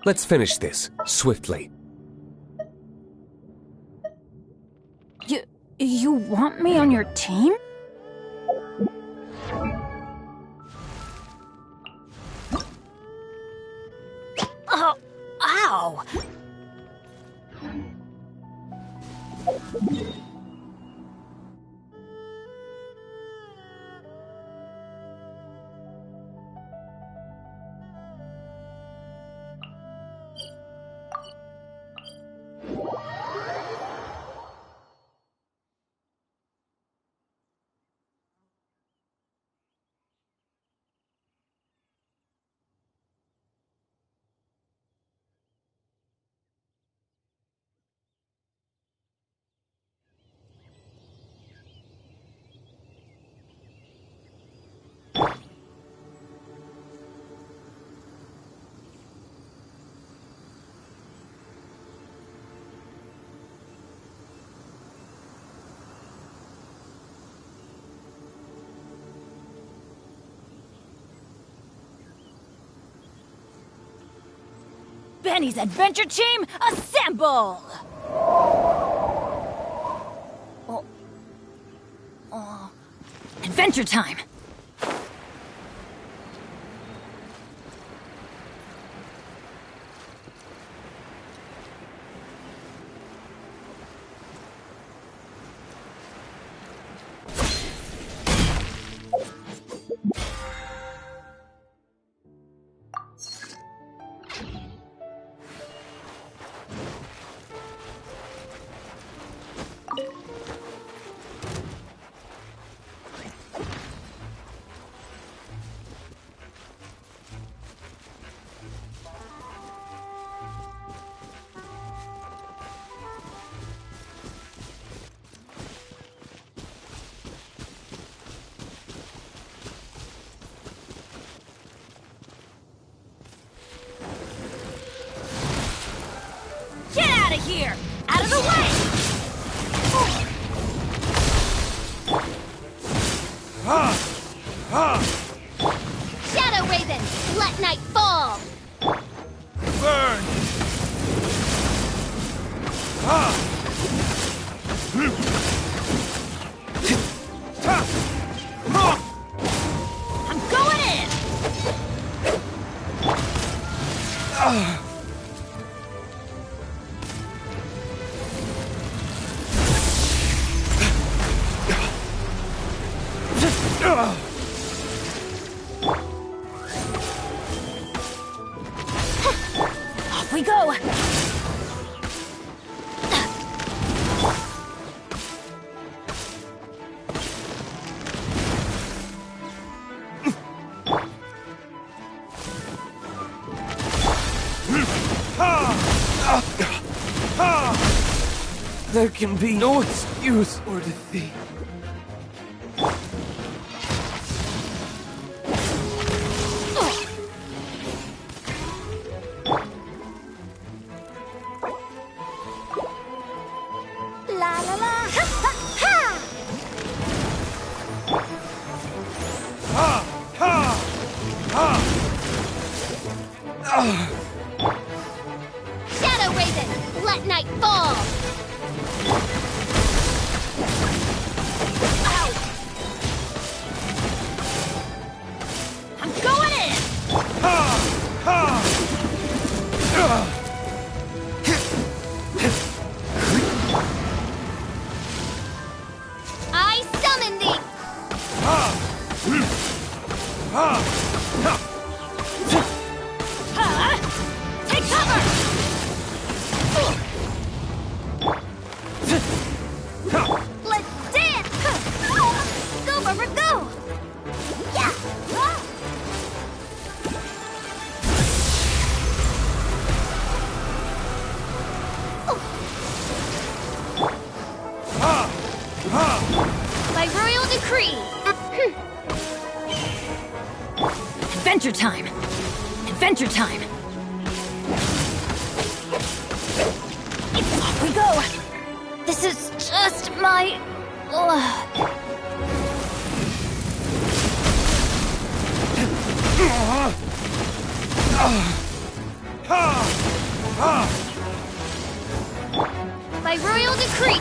Let's finish this, swiftly. You want me on your team? Oh, ow! Benny's adventure team, assemble! Adventure time! Out of here! Out of the way! Shadow Raven, let night fall! Burn! I'm going in! Off we go! There can be no excuse or defeat. La la la, ha ha ha! Ha! Ha! Ha! Shadow Raven, let night fall! Ow! I'm going in! Ha! Ha! I summon thee! Ha! Ha! Huh? Take cover! Let's dance! Go, Barbara, go! Yeah! Ha! Ha! By royal decree! Adventure time! Adventure time! Off we go! This is just my luck. By royal decree!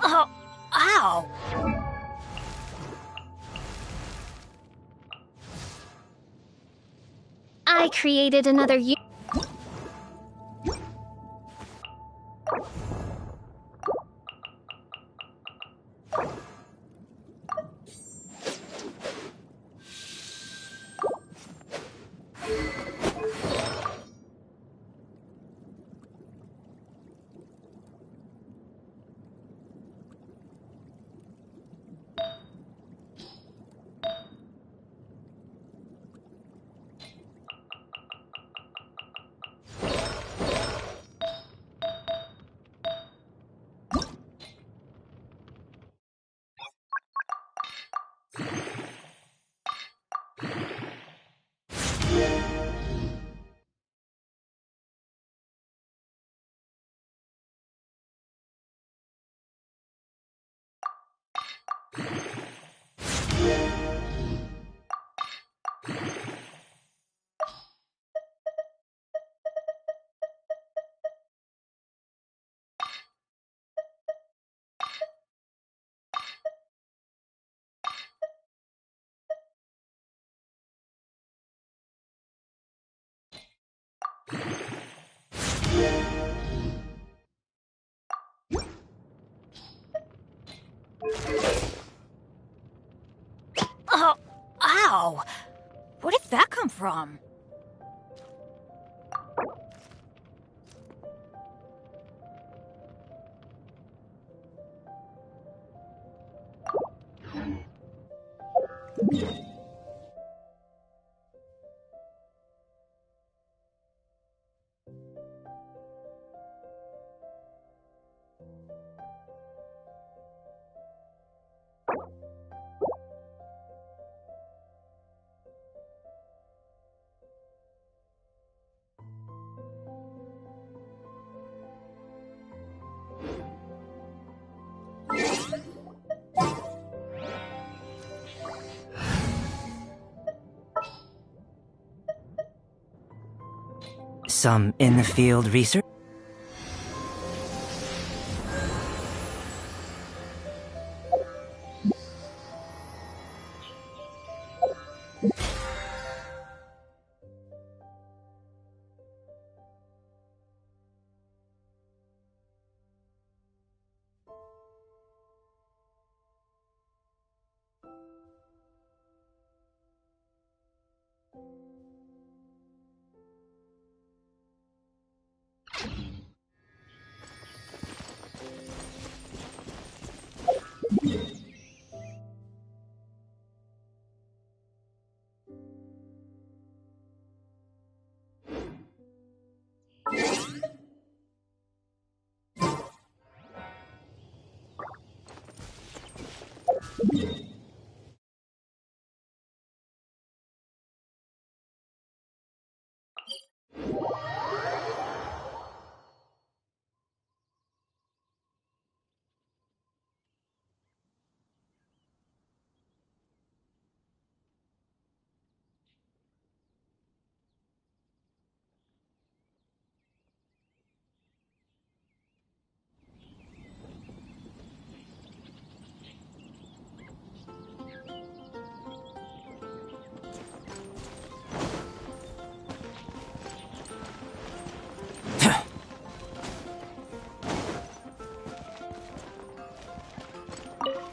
Oh, ow! I created another Oh, ow! Where did that come from? Some in-the-field research?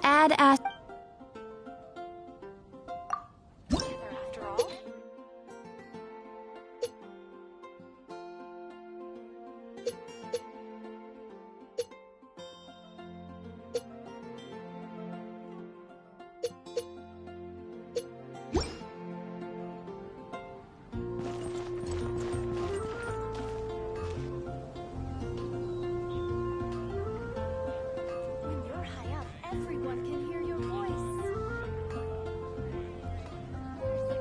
Add as. After all. When you're high up, everyone can hear your voice.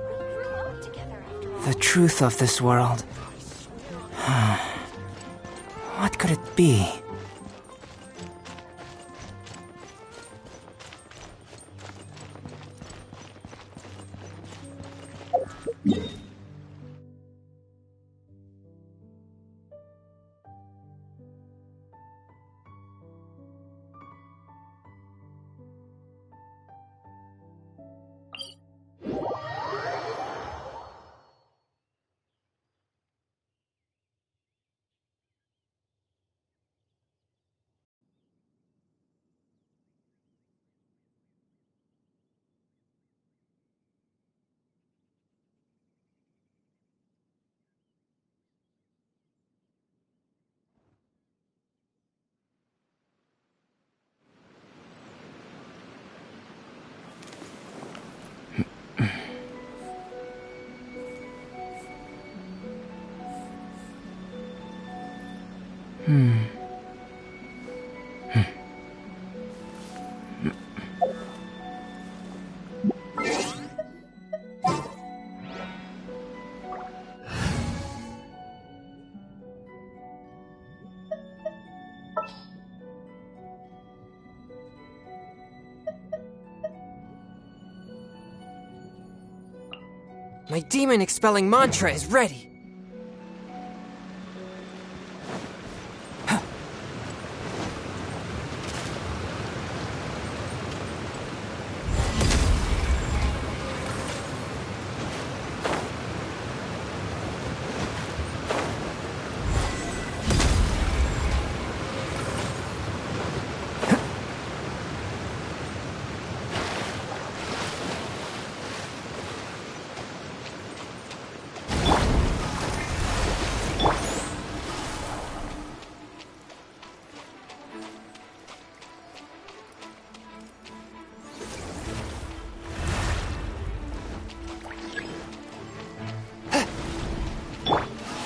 We grew up together after all. The truth of this world. What could it be? My demon-expelling mantra is ready!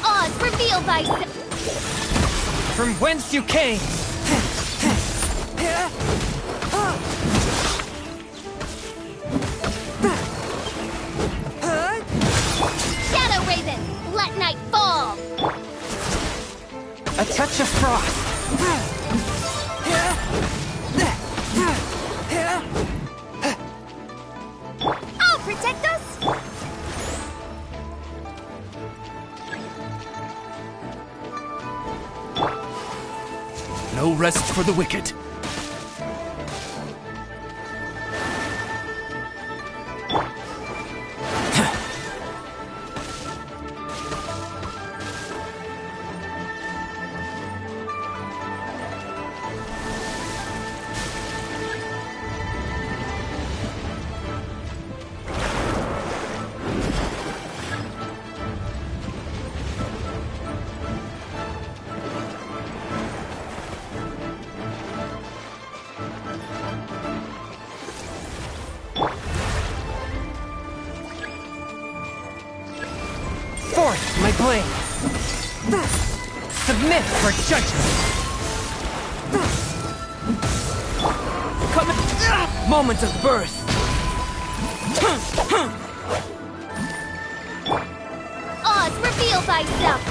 Oz, reveal thyself! From whence you came! Shadow Raven, let night fall! A touch of frost! I'll protect us! No rest for the wicked. Forth, my blade! Submit for judgment! Come moment of birth! Oz, reveal thyself!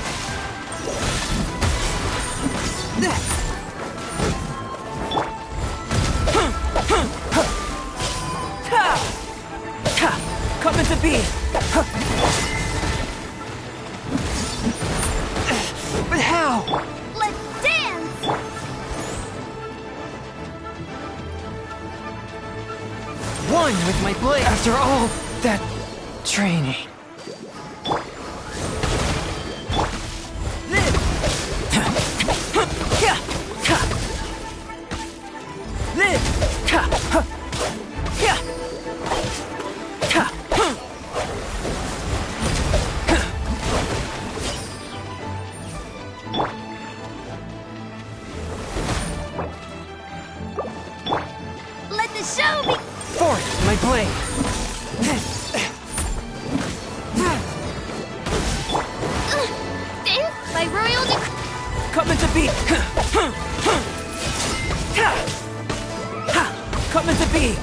Come into being! But how? Let's dance! One with my blade after all that training. Let the show be... Forth, my blade! Dance by royal decree... Come into being! Come into being!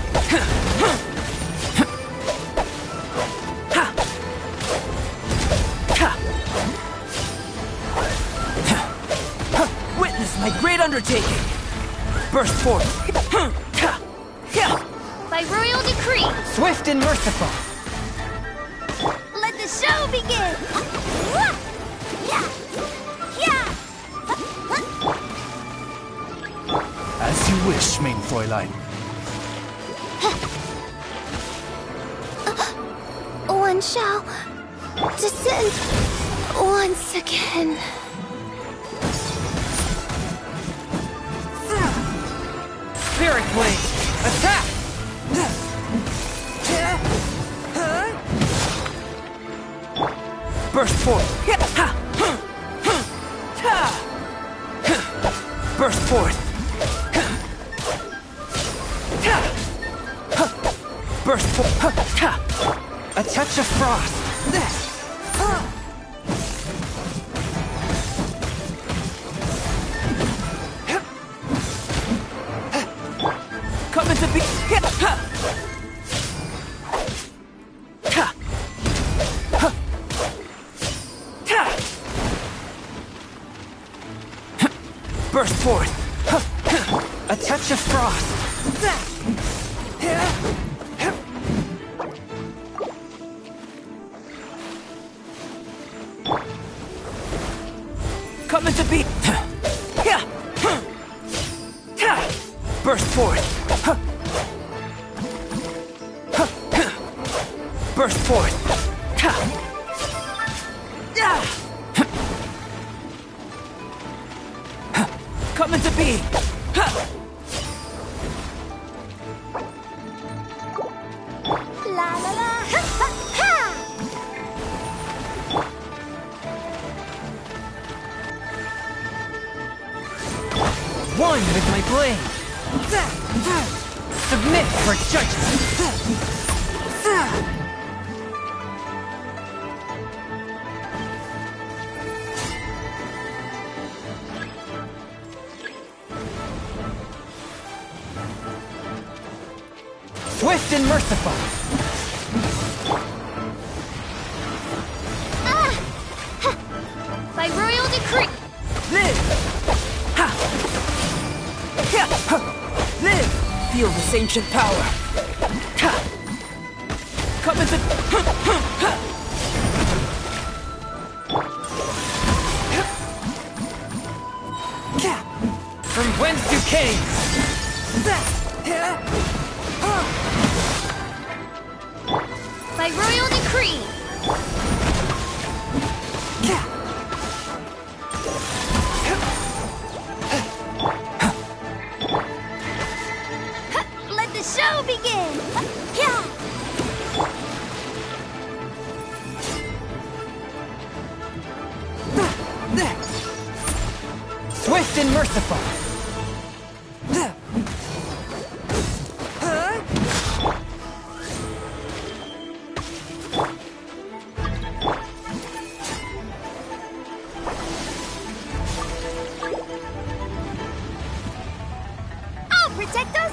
Witness my great undertaking! Burst forth! By royal decree... Swift and merciful! Let the show begin! As you wish, main Fräulein. One shall descend once again. Spirit blade! Attack! Burst forth! Burst forth! Burst forth! A touch of frost! Come into be. Burst forth. A touch of frost. Come into be. Burst forth. Burst forth. Come into being. La la la. Ha ha ha. One with my blade. Submit for judgment. Swift and merciful. By royal decree. Live! Ha! Ha! Live! Feel this ancient power. Ha! Come into... From came! By royal decree! Let the show begin! Swift and merciful! I'll protect us!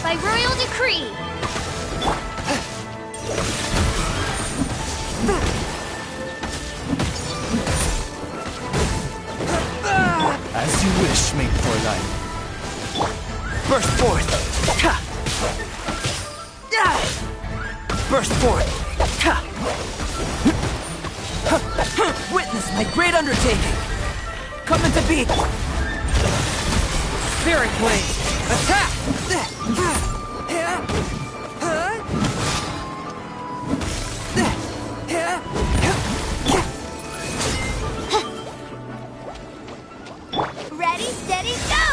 By royal decree! As you wish, main Fräulein. Burst forth! Ha! Burst forth! Ha! Witness my great undertaking! Come into beat! Spirit Blade! Attack! Ready, steady, go!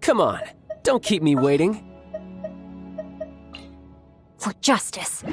Come on, don't keep me waiting. For justice.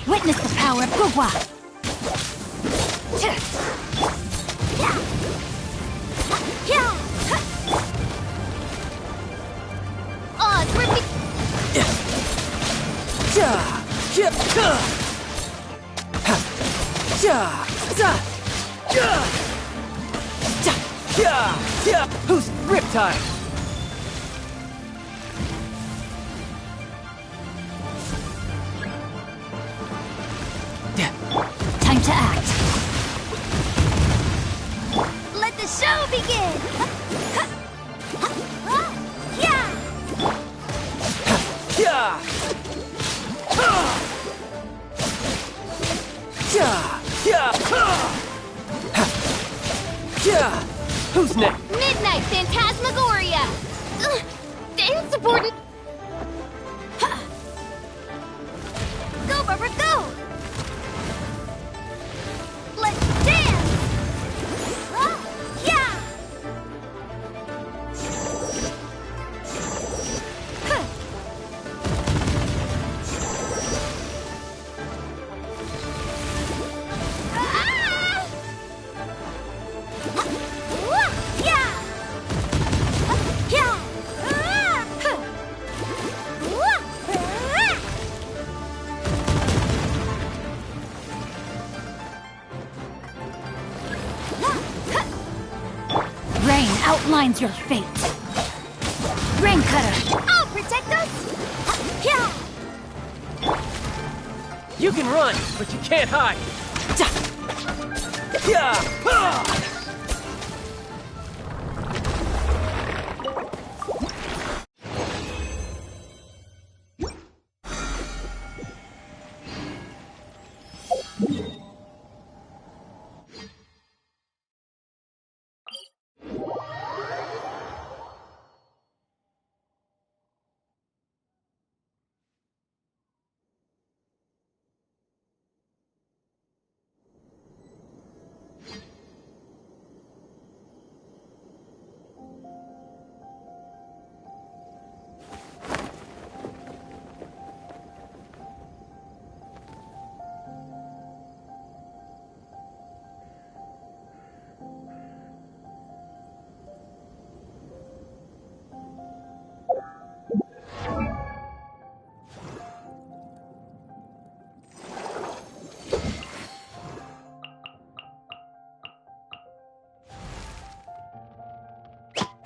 Witness the power of Gugwa! Odds were Who's Riptide? Time to act. Let the show begin! Yeah! Yeah! Who's next? Midnight Phantasmagoria! Ugh, insubordinate... Ha! Go, Barbara, go! Let's dance! Ah, yeah! Huh. Ah! Wah! Yeah! Yeah! Ah! Huh. Wah! Ah! Rain outlines your fate. Rain Cutter. I'll protect us! Yeah! You can run, but you can't hide. Yeah! Ah!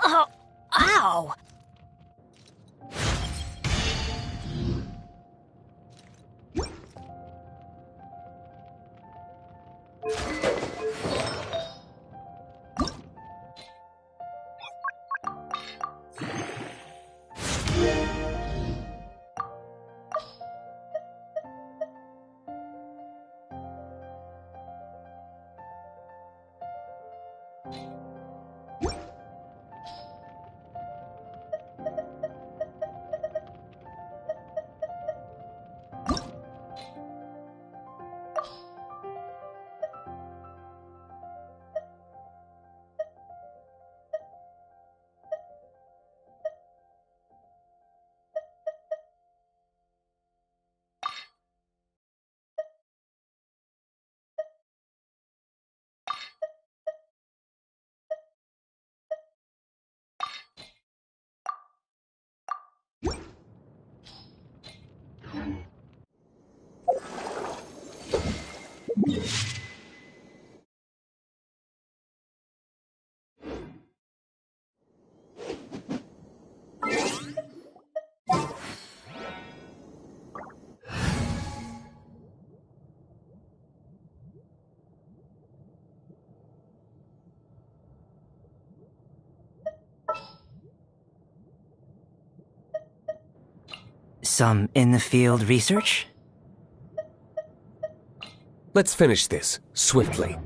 Oh, ow! Some in-the-field research? Let's finish this, swiftly.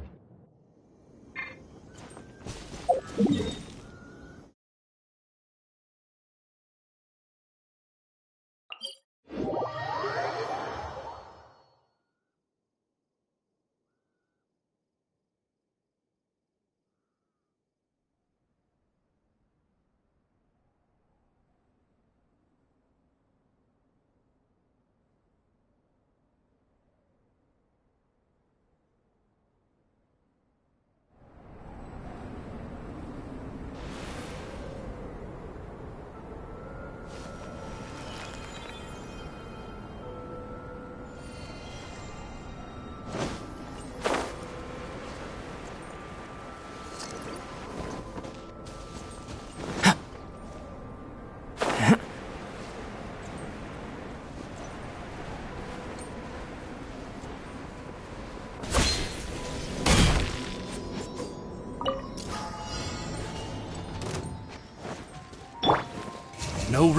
No.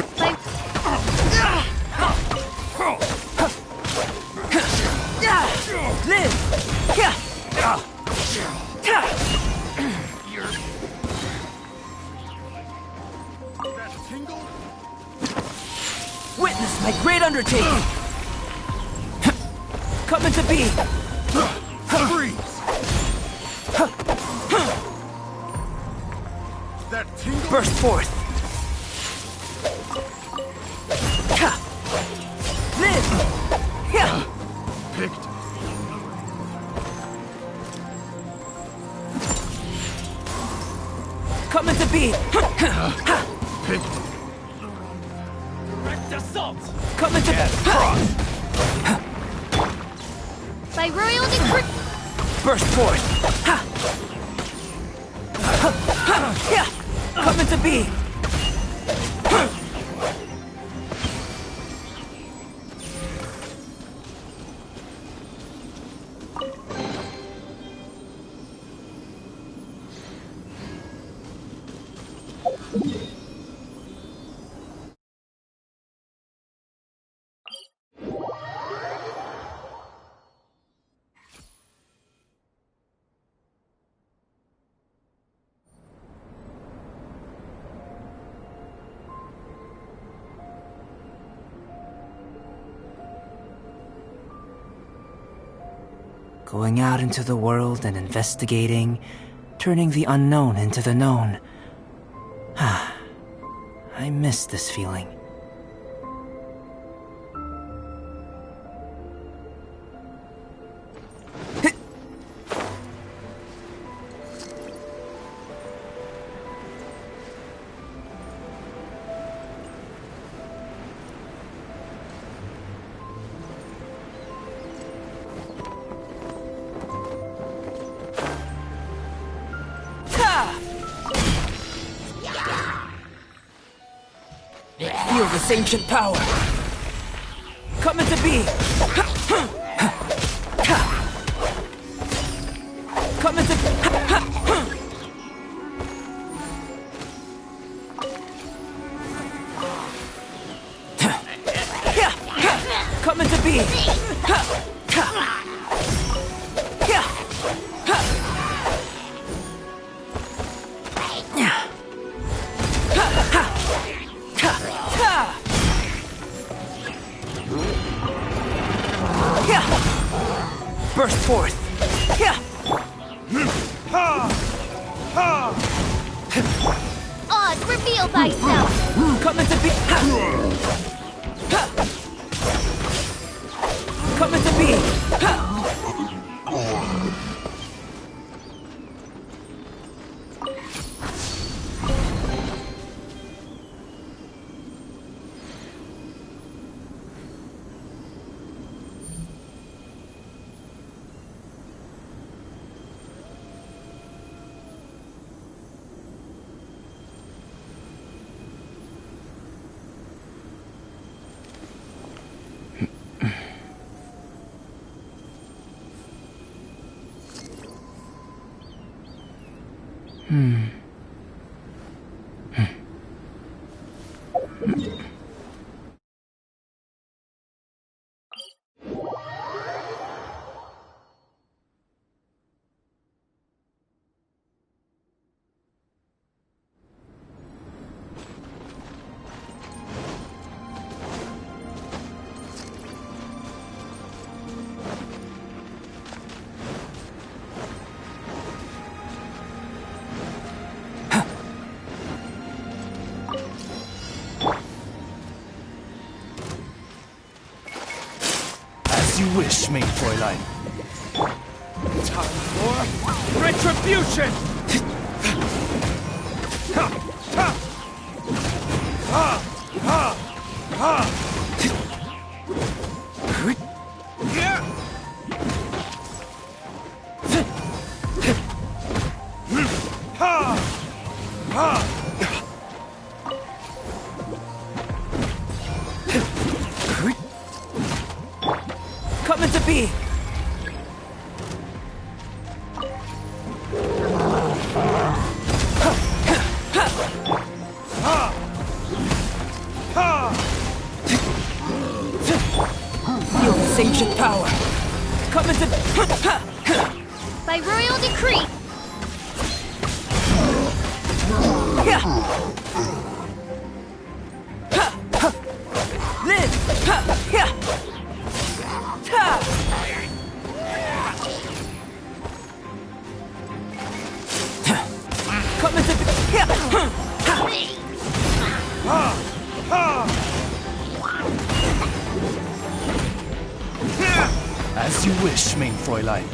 Live! My great undertaking! Coming to be! Freeze! That tingle? Burst forth! Live! Yeah! Picked. Coming to be! Picked. Direct assault! Coming to By royal decree. burst forth! Yeah! Coming to be! Going out into the world and investigating, turning the unknown into the known. I miss this feeling. Feel this ancient power. Coming to be. Coming to coming to be. Burst forth! Oz, reveal thyself. Coming to be! Coming to be! As you wish, maid Fräulein. Time for retribution! Ha! Ha! Ha! Ha! Ha! Yeah! Ha! Ha! Coming to be! Feel this ancient power! Coming to... By royal decree. Live! As you wish, mein Fräulein.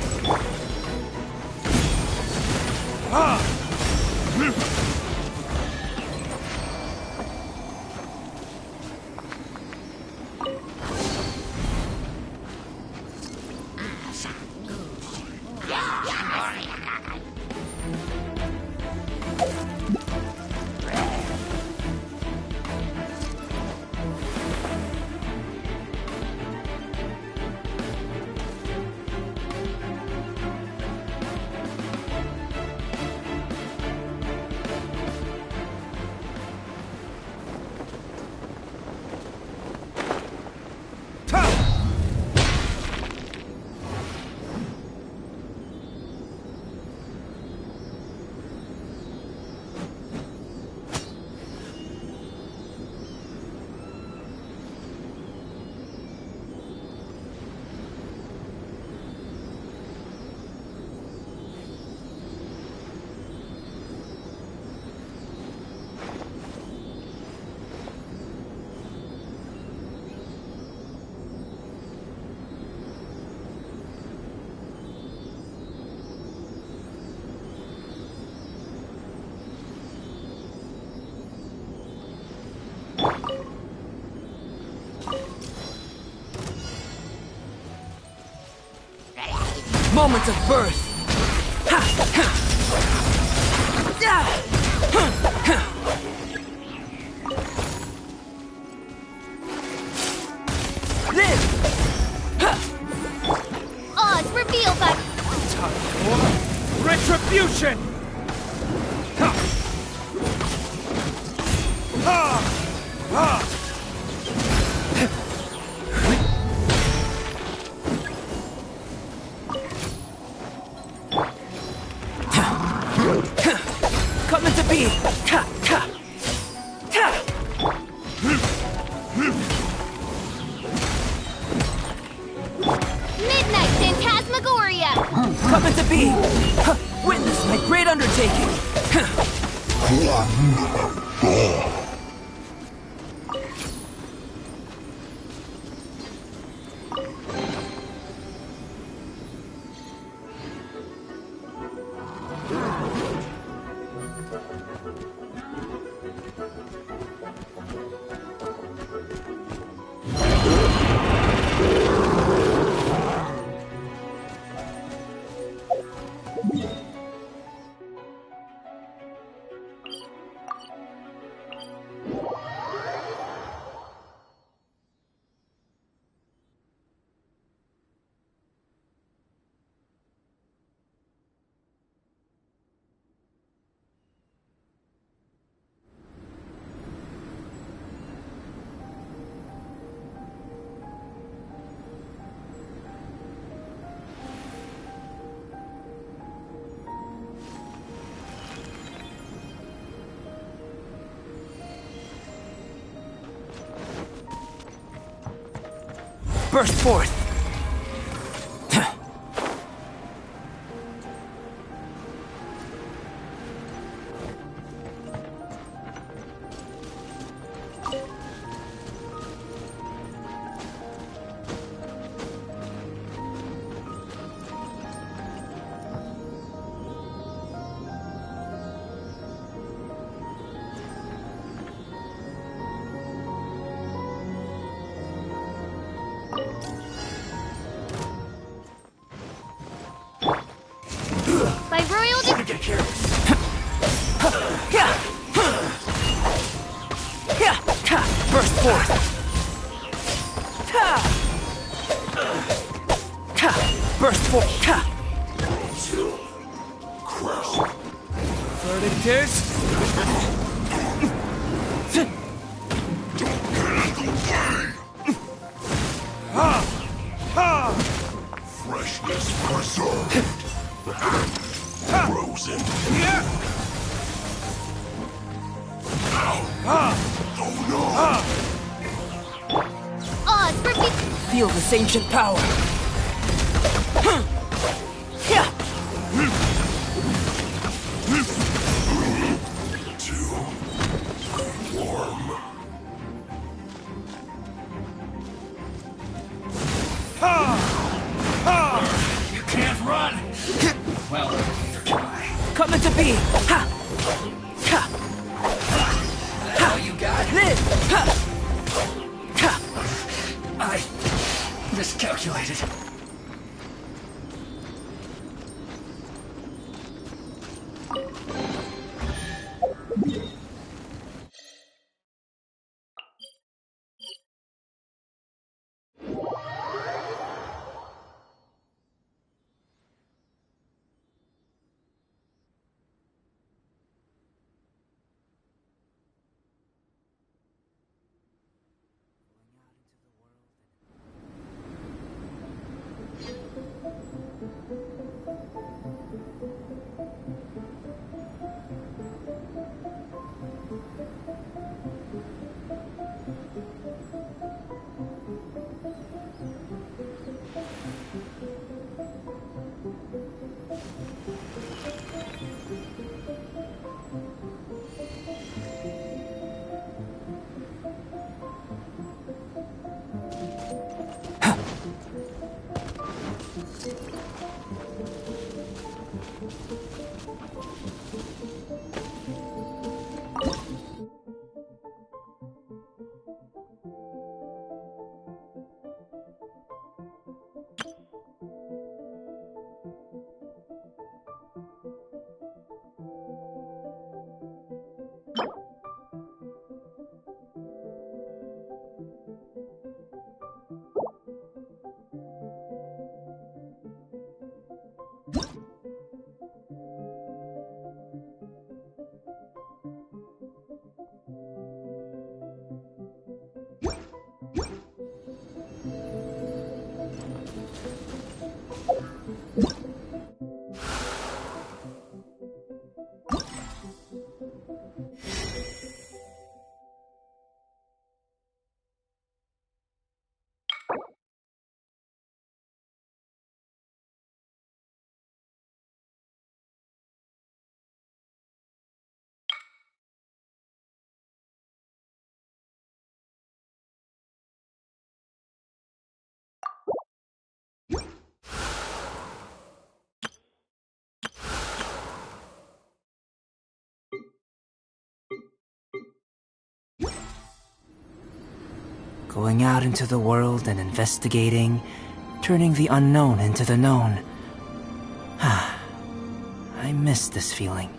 Moment of birth! Ha! Ha! Ah! Huh! Huh! Live! Ha! Oz revealed by Time for retribution! Ha! Ha! Ha! Coming to be! Ta! Ta! Ta! Midnight Phantasmagoria! Coming to be! Huh. Witness my great undertaking! Huh. Burst forth! By royal Burst forth! Burst forth! Verdict is... Ha! Ha! Freshness preserved. Frozen. Yeah! Ha! Oh no! Ha! Oz revealed. Feel this ancient power! Yeah! Too warm. Ha! Ha! Going out into the world and investigating, turning the unknown into the known. I miss this feeling.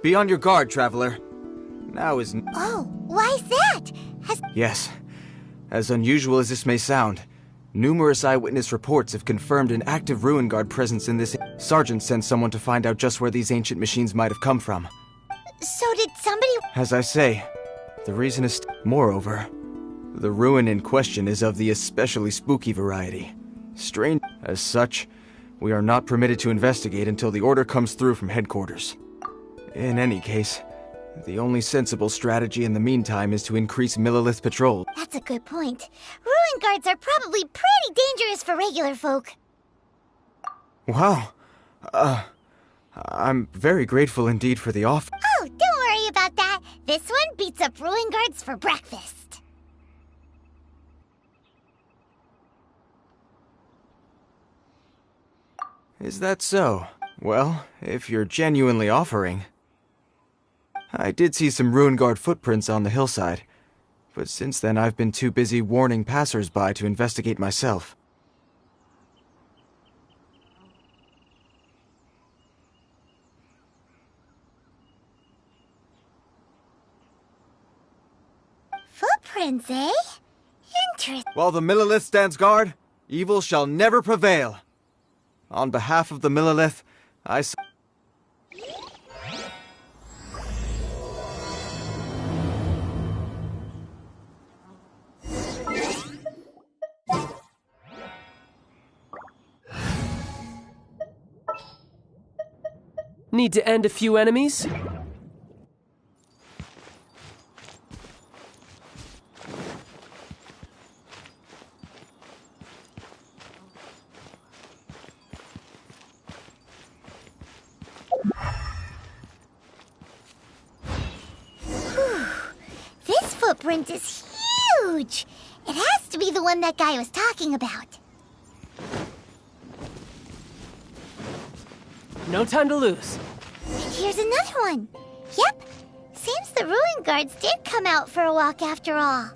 Be on your guard, traveler. Now is... Oh, why's that? Yes. As unusual as this may sound, numerous eyewitness reports have confirmed an active Ruin Guard presence in this... Sergeant sent someone to find out just where these ancient machines might have come from. So did somebody... As I say, the reason is... Moreover, the ruin in question is of the especially spooky variety. Strange... As such, we are not permitted to investigate until the order comes through from headquarters. In any case, the only sensible strategy in the meantime is to increase Millilith patrol. That's a good point. Ruin guards are probably pretty dangerous for regular folk. Wow. I'm very grateful indeed for the offer. Oh, don't worry about that. This one beats up ruin guards for breakfast. Is that so? Well, if you're genuinely offering... I did see some Ruin Guard footprints on the hillside, but since then I've been too busy warning passers-by to investigate myself. Footprints, eh? Interesting. While the Millilith stands guard, evil shall never prevail. On behalf of the Millilith, I... Need to end a few enemies? This footprint is huge! It has to be the one that guy was talking about. No time to lose. And here's another one. Yep. Seems the ruin guards did come out for a walk after all.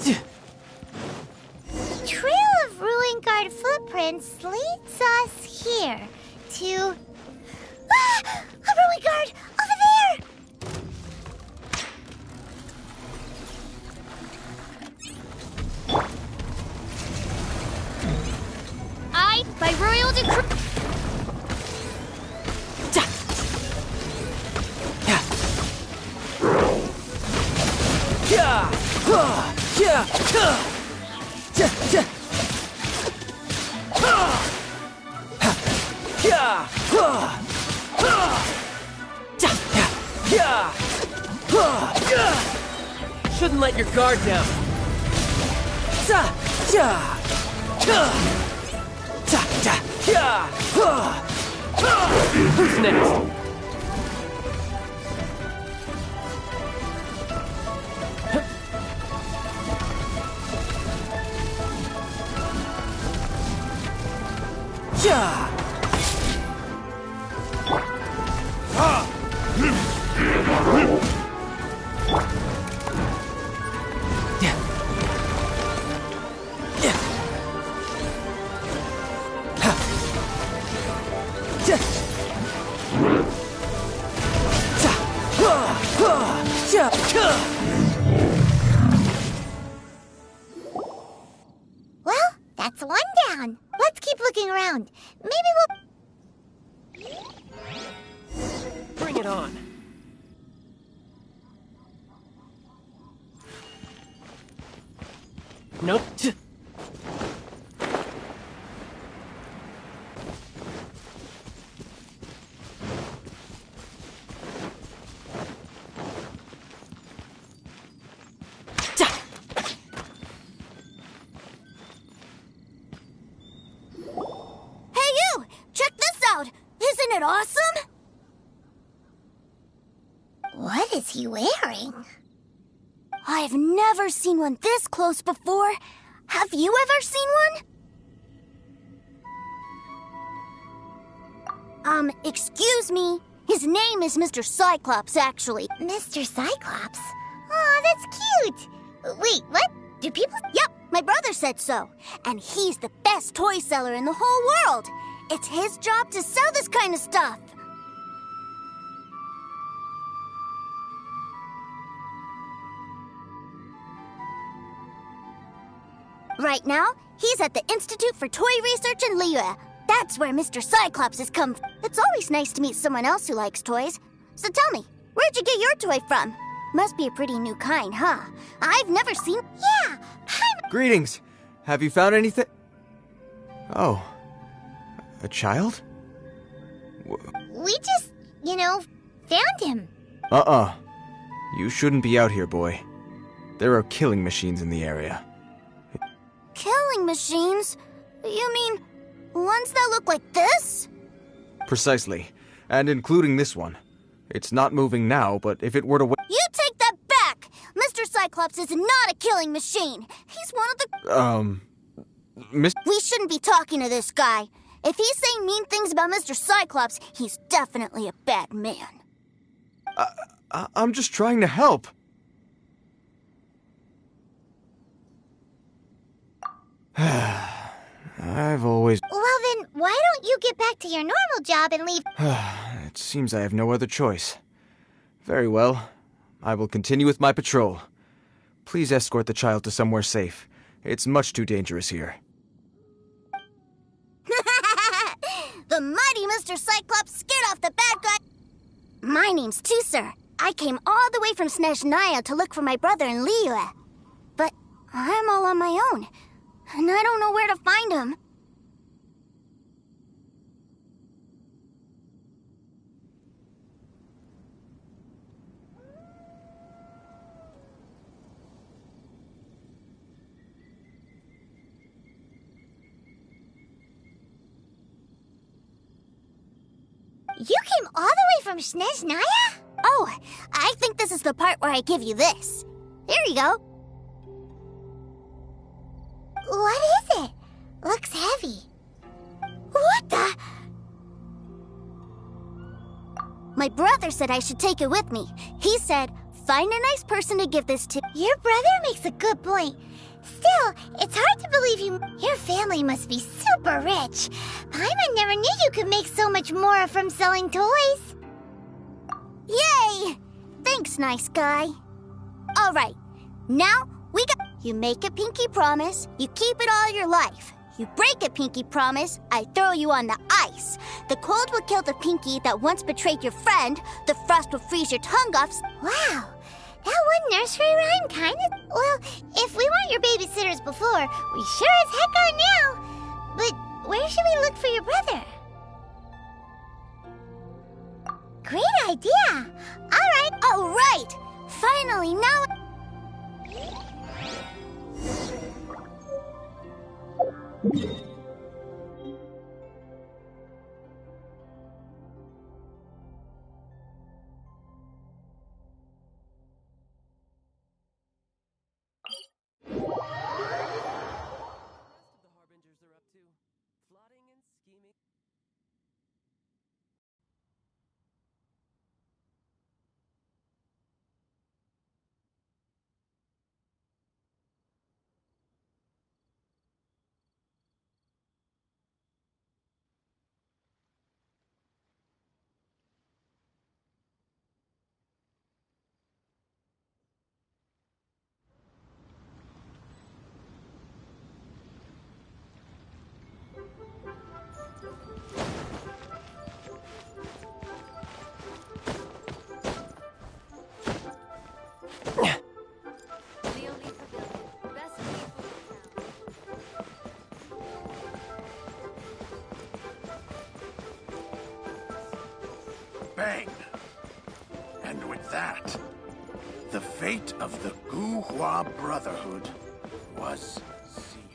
The trail of ruin guard footprints leads us here to... Ah! A ruin guard! Over there! I, by royal decree... Shouldn't let your guard down. Who's next? Well, that's one down. Let's keep looking around. Maybe we'll... Bring it on. Nope. Hey, you! Check this out! Isn't it awesome? What is he wearing? I've never seen one this close before. Have you ever seen one? Excuse me. His name is Mr. Cyclops, actually. Mr. Cyclops? Aw, that's cute. Wait, what? Do people... Yep, my brother said so. And he's the best toy seller in the whole world. It's his job to sell this kind of stuff. Right now, he's at the Institute for Toy Research in Liyue. That's where Mr. Cyclops has come from. It's always nice to meet someone else who likes toys. So tell me, where'd you get your toy from? Must be a pretty new kind, huh? I've never seen... Yeah, Greetings. Have you found anything? Oh. A child? we just, found him. Uh-uh. You shouldn't be out here, boy. There are killing machines in the area. Killing machines? You mean ones that look like this? Precisely. And including this one. It's not moving now, but if it were to You take that back! Mr. Cyclops is not a killing machine. He's one of the... Miss... We shouldn't be talking to this guy. If he's saying mean things about Mr. Cyclops, he's definitely a bad man. I'm just trying to help. I've always... Well then, why don't you get back to your normal job and leave... It seems I have no other choice. Very well. I will continue with my patrol. Please escort the child to somewhere safe. It's much too dangerous here. The The mighty Mr. Cyclops scared off the bad guy. My name's Tusser. I came all the way from Snezhnaya to look for my brother in Liyue. But I'm all on my own, and I don't know where to find him. You came all the way from Snezhnaya? Oh, I think this is the part where I give you this. Here you go. What is it? Looks heavy. What the? My brother said I should take it with me. He said, find a nice person to give this to. Your brother makes a good point. Still, it's hard to believe your family must be super rich. Paimon never knew you could make so much more from selling toys. Yay! Thanks, nice guy. All right, now we got... You make a pinky promise, you keep it all your life. You break a pinky promise, I throw you on the ice. The cold will kill the pinky that once betrayed your friend. The frost will freeze your tongue off. Wow, that one nursery rhyme kinda... Well, if we weren't your babysitters before, we sure as heck are now. But where should we look for your brother? Great idea! All right! Finally, now... Bang! And with that, the fate of the Guhua Brotherhood was sealed.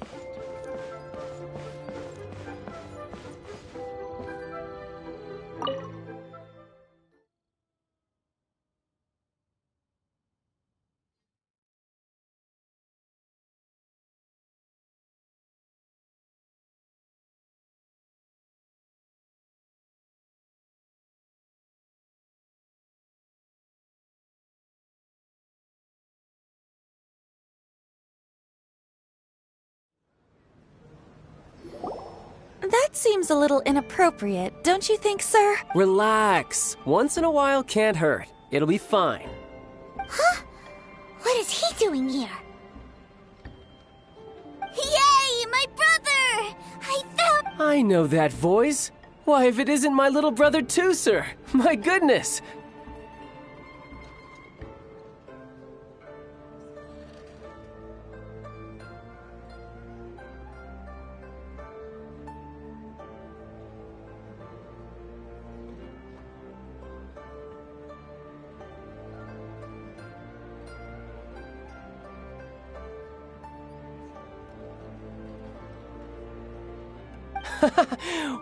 That seems a little inappropriate, don't you think, sir? Relax. Once in a while can't hurt. It'll be fine. Huh? What is he doing here? Yay! My brother! I found... I know that voice. Why, if it isn't my little brother too, sir. My goodness.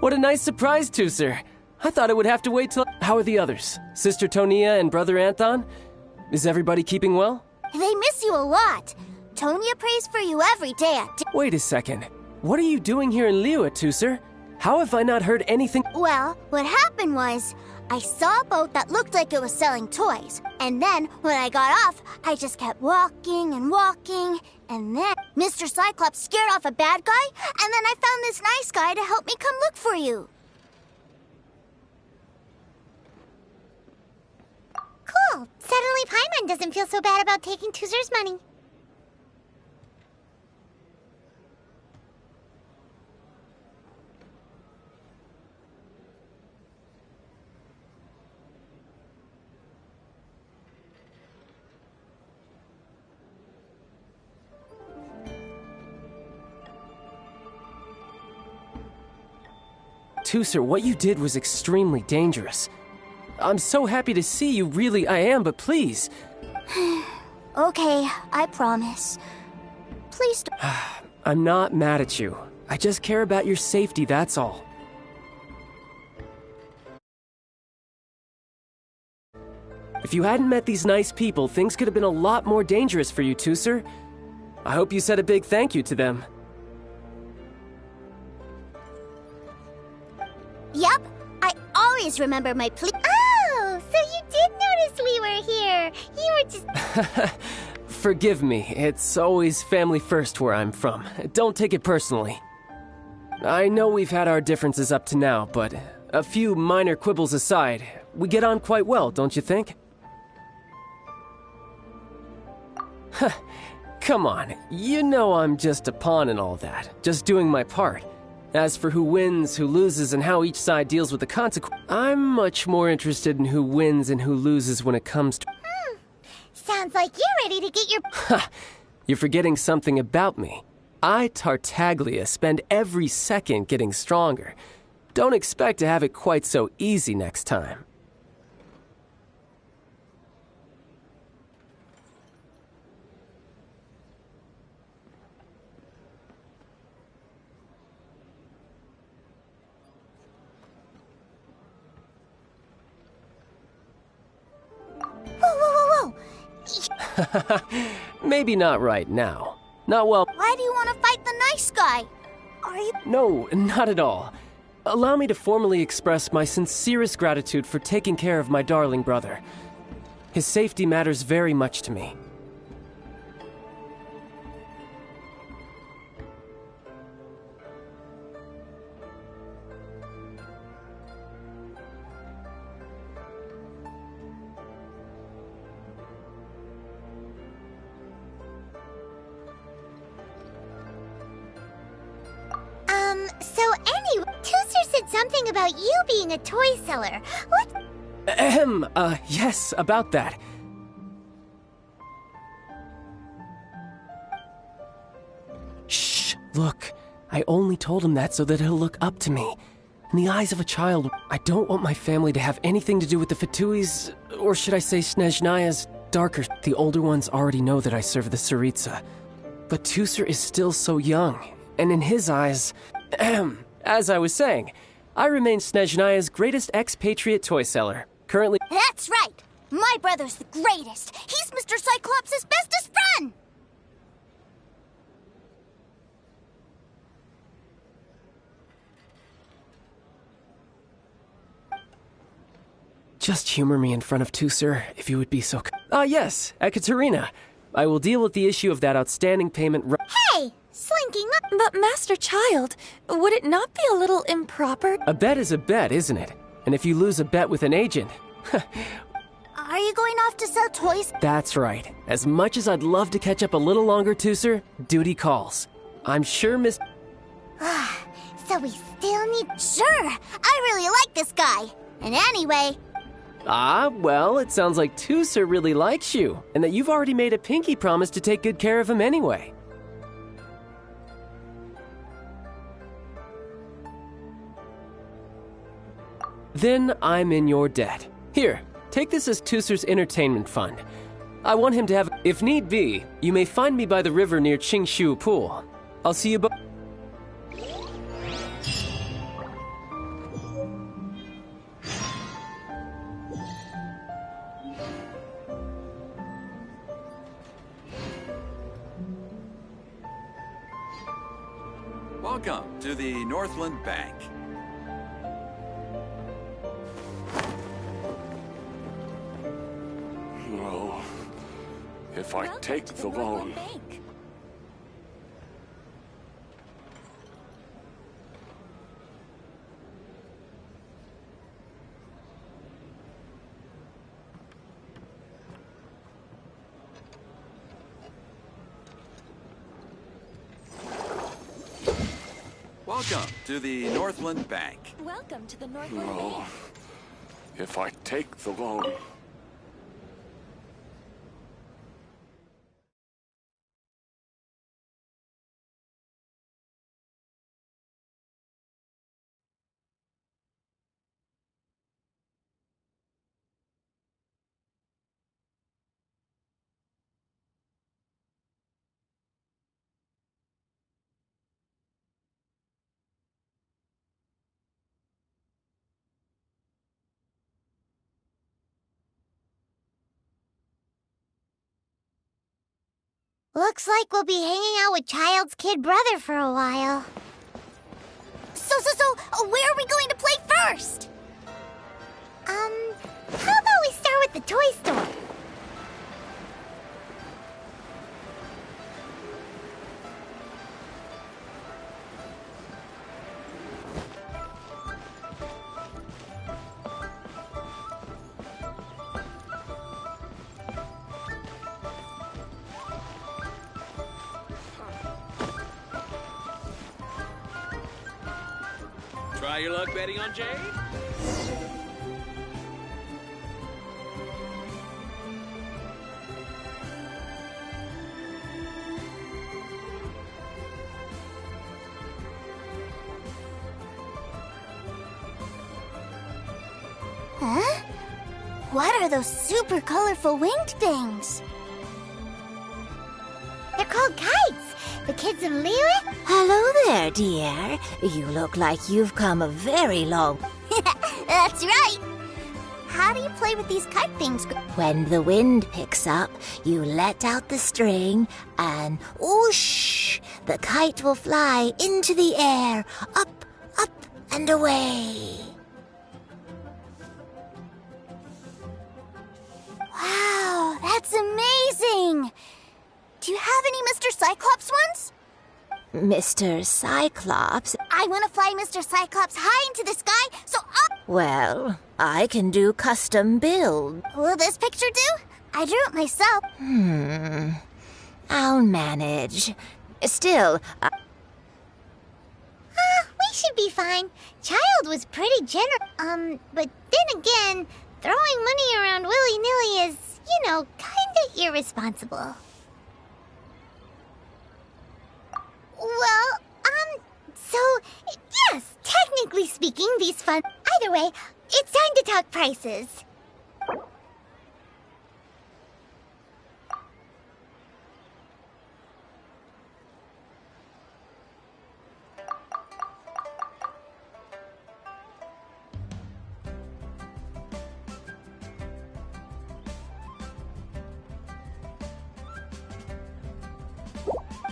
What a nice surprise, Tusser. I thought it would have to wait till... How are the others? Sister Tonia and Brother Anthon? Is everybody keeping well? They miss you a lot. Tonia prays for you every day at... Wait a second. What are you doing here in Liyue, Tusser? How have I not heard anything? Well, what happened was, I saw a boat that looked like it was selling toys. And then, when I got off, I just kept walking and walking. And then, Mr. Cyclops scared off a bad guy, and then I found this nice guy to help me come look for you. Cool. Suddenly Paimon doesn't feel so bad about taking Tusser's money. Tusser, what you did was extremely dangerous. I'm so happy to see you, really, I am, but please. Okay, I promise. Please don't. I'm not mad at you. I just care about your safety, that's all. If you hadn't met these nice people, things could have been a lot more dangerous for you, Tusser. I hope you said a big thank you to them. Yep, I always remember my plea. Oh, so you did notice we were here. You were just... Forgive me, it's always family first where I'm from. Don't take it personally. I know we've had our differences up to now, but a few minor quibbles aside, we get on quite well, don't you think? Come on, you know I'm just a pawn and all that, just doing my part. As for who wins, who loses, and how each side deals with the consequence, I'm much more interested in who wins and who loses when it comes to... Sounds like you're ready to get your... You're forgetting something about me. I, Tartaglia, spend every second getting stronger. Don't expect to have it quite so easy next time. Whoa. Maybe not right now. Not well. Why do you want to fight the nice guy? Are you... No, not at all. Allow me to formally express my sincerest gratitude for taking care of my darling brother. His safety matters very much to me. So anyway, Tusser said something about you being a toy seller. What? Yes, about that. Shh, look. I only told him that so that he'll look up to me. In the eyes of a child, I don't want my family to have anything to do with the Fatui's, or should I say Snezhnaya's, darker. The older ones already know that I serve the Tsaritsa. But Tusser is still so young, and in his eyes... As I was saying, I remain Snezhnaya's greatest expatriate toy seller. Currently... That's right! My brother's the greatest! He's Mr. Cyclops' bestest friend! Just humor me in front of Tusser, if you would be so... yes, Ekaterina. I will deal with the issue of that outstanding payment... Hey! Slinking up... But Master Child, would it not be a little improper? A bet is a bet, isn't it? And if you lose a bet with an agent... Are you going off to sell toys? That's right. As much as I'd love to catch up a little longer, Tusser, duty calls. I'm sure Miss... So we still need... Sure! I really like this guy! And anyway... Well, it sounds like Tusser really likes you, and that you've already made a pinky promise to take good care of him anyway. Then I'm in your debt. Here, take this as Tusser's entertainment fund. I want him to have... If need be, you may find me by the river near Qingshu Pool. I'll see you both... Welcome to the Northland Bank. No. If I take the loan... Welcome to the Northland Bank. Welcome to the Northland No. If I take the loan... Looks like we'll be hanging out with Child's kid brother for a while. So, where are we going to play first? How about we start with the toy store? Try your luck betting on Jade? Huh? What are those super colorful winged things? They're called kites. The kids in Liyue? Hello there, dear. You look like you've come a very long... That's right. How do you play with these kite things? When the wind picks up, you let out the string and whoosh! The kite will fly into the air, up, and away. Wow, that's amazing! Do you have any Mr. Cyclops ones? Mr. Cyclops? I want to fly Mr. Cyclops high into the sky, so up... Well, I can do custom build. Will this picture do? I drew it myself. I'll manage. Still, We should be fine. Child was pretty generous. But then again, throwing money around willy-nilly is, kinda irresponsible. Well, so, yes, technically speaking, these funds... Either way, it's time to talk prices.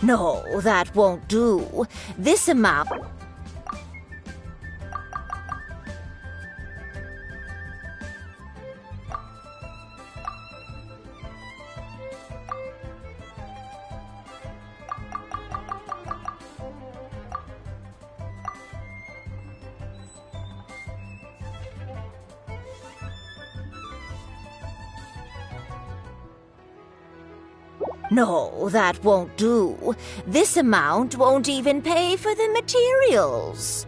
no, that won't do. This amount... No, that won't do. This amount won't even pay for the materials.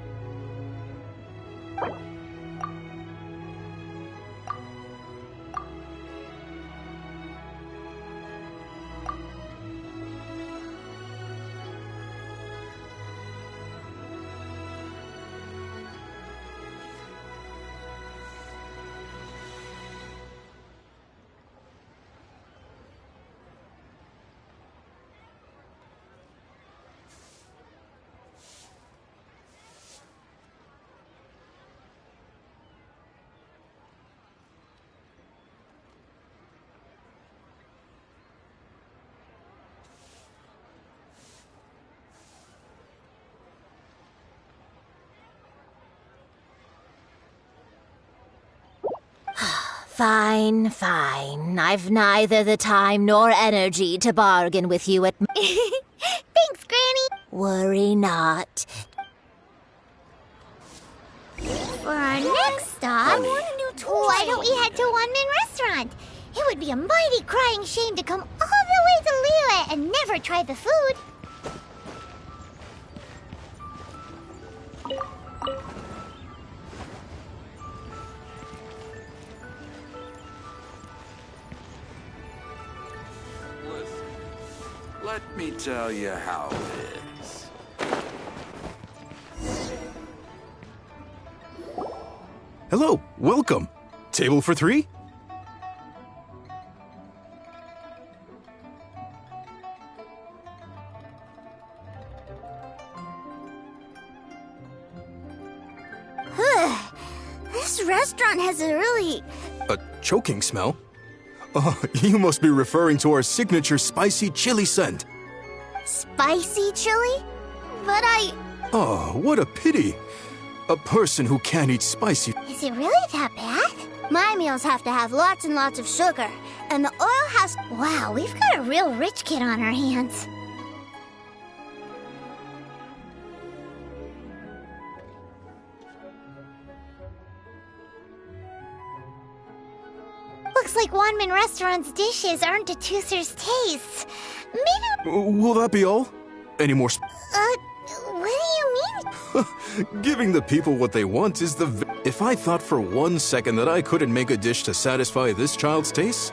Fine, fine. I've neither the time nor energy to bargain with you at... Thanks, Granny. Worry not. For our next stop, why don't we head to One Man Restaurant? It would be a mighty crying shame to come all the way to Liyue and never try the food. Let me tell you how it is. Hello, welcome. Table for 3? This restaurant has a really... A choking smell? Oh, you must be referring to our signature spicy chili scent. Spicy chili? But Oh, what a pity. A person who can't eat spicy... Is it really that bad? My meals have to have lots and lots of sugar, and the oil has... Wow, we've got a real rich kid on our hands. Looks like Wanman Restaurant's dishes aren't to Tooser's taste. Maybe... Will that be all? Any more... What do you mean? Giving the people what they want is the... If I thought for 1 second that I couldn't make a dish to satisfy this child's taste,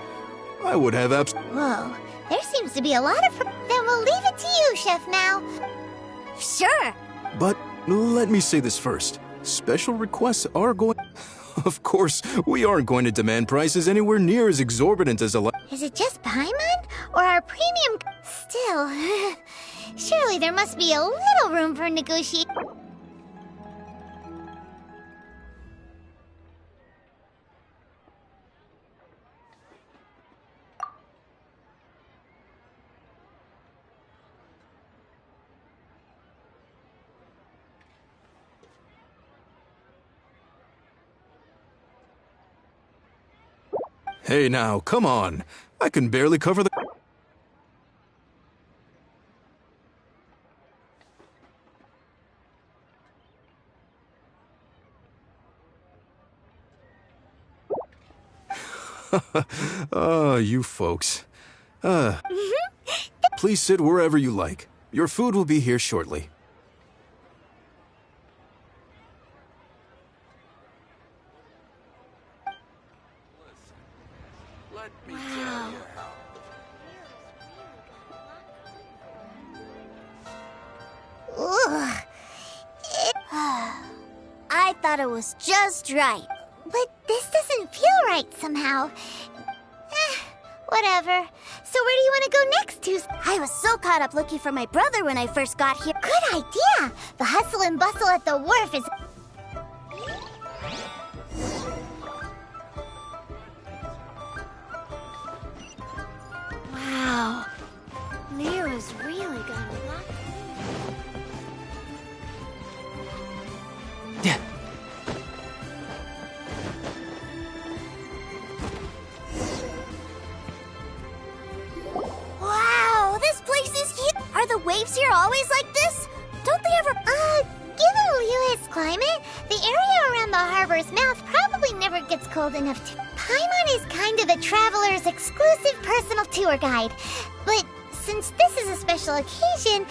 I would have Whoa, there seems to be a lot of... Then we'll leave it to you, Chef Mao. Sure. But let me say this first. Special requests are going... Of course, we aren't going to demand prices anywhere near as exorbitant as a... Is it just Paimon? Or our premium... Still... Surely there must be a little room for negotiation. Hey now, come on. I can barely cover the... You folks. Please sit wherever you like. Your food will be here shortly. Wow. Ugh. I thought it was just right. But this doesn't feel right somehow. Whatever. So where do you want to go next, Toos? I was so caught up looking for my brother when I first got here. Good idea! The hustle and bustle at the wharf is... Wow. Lyra's really got a lot. Wow, this place is huge. Are the waves here always like this? Don't they ever... Given Liyue's climate, the area around the harbor's mouth probably never gets cold enough to... Paimon is kind of the traveler's exclusive personal tour guide. But since this is a special occasion,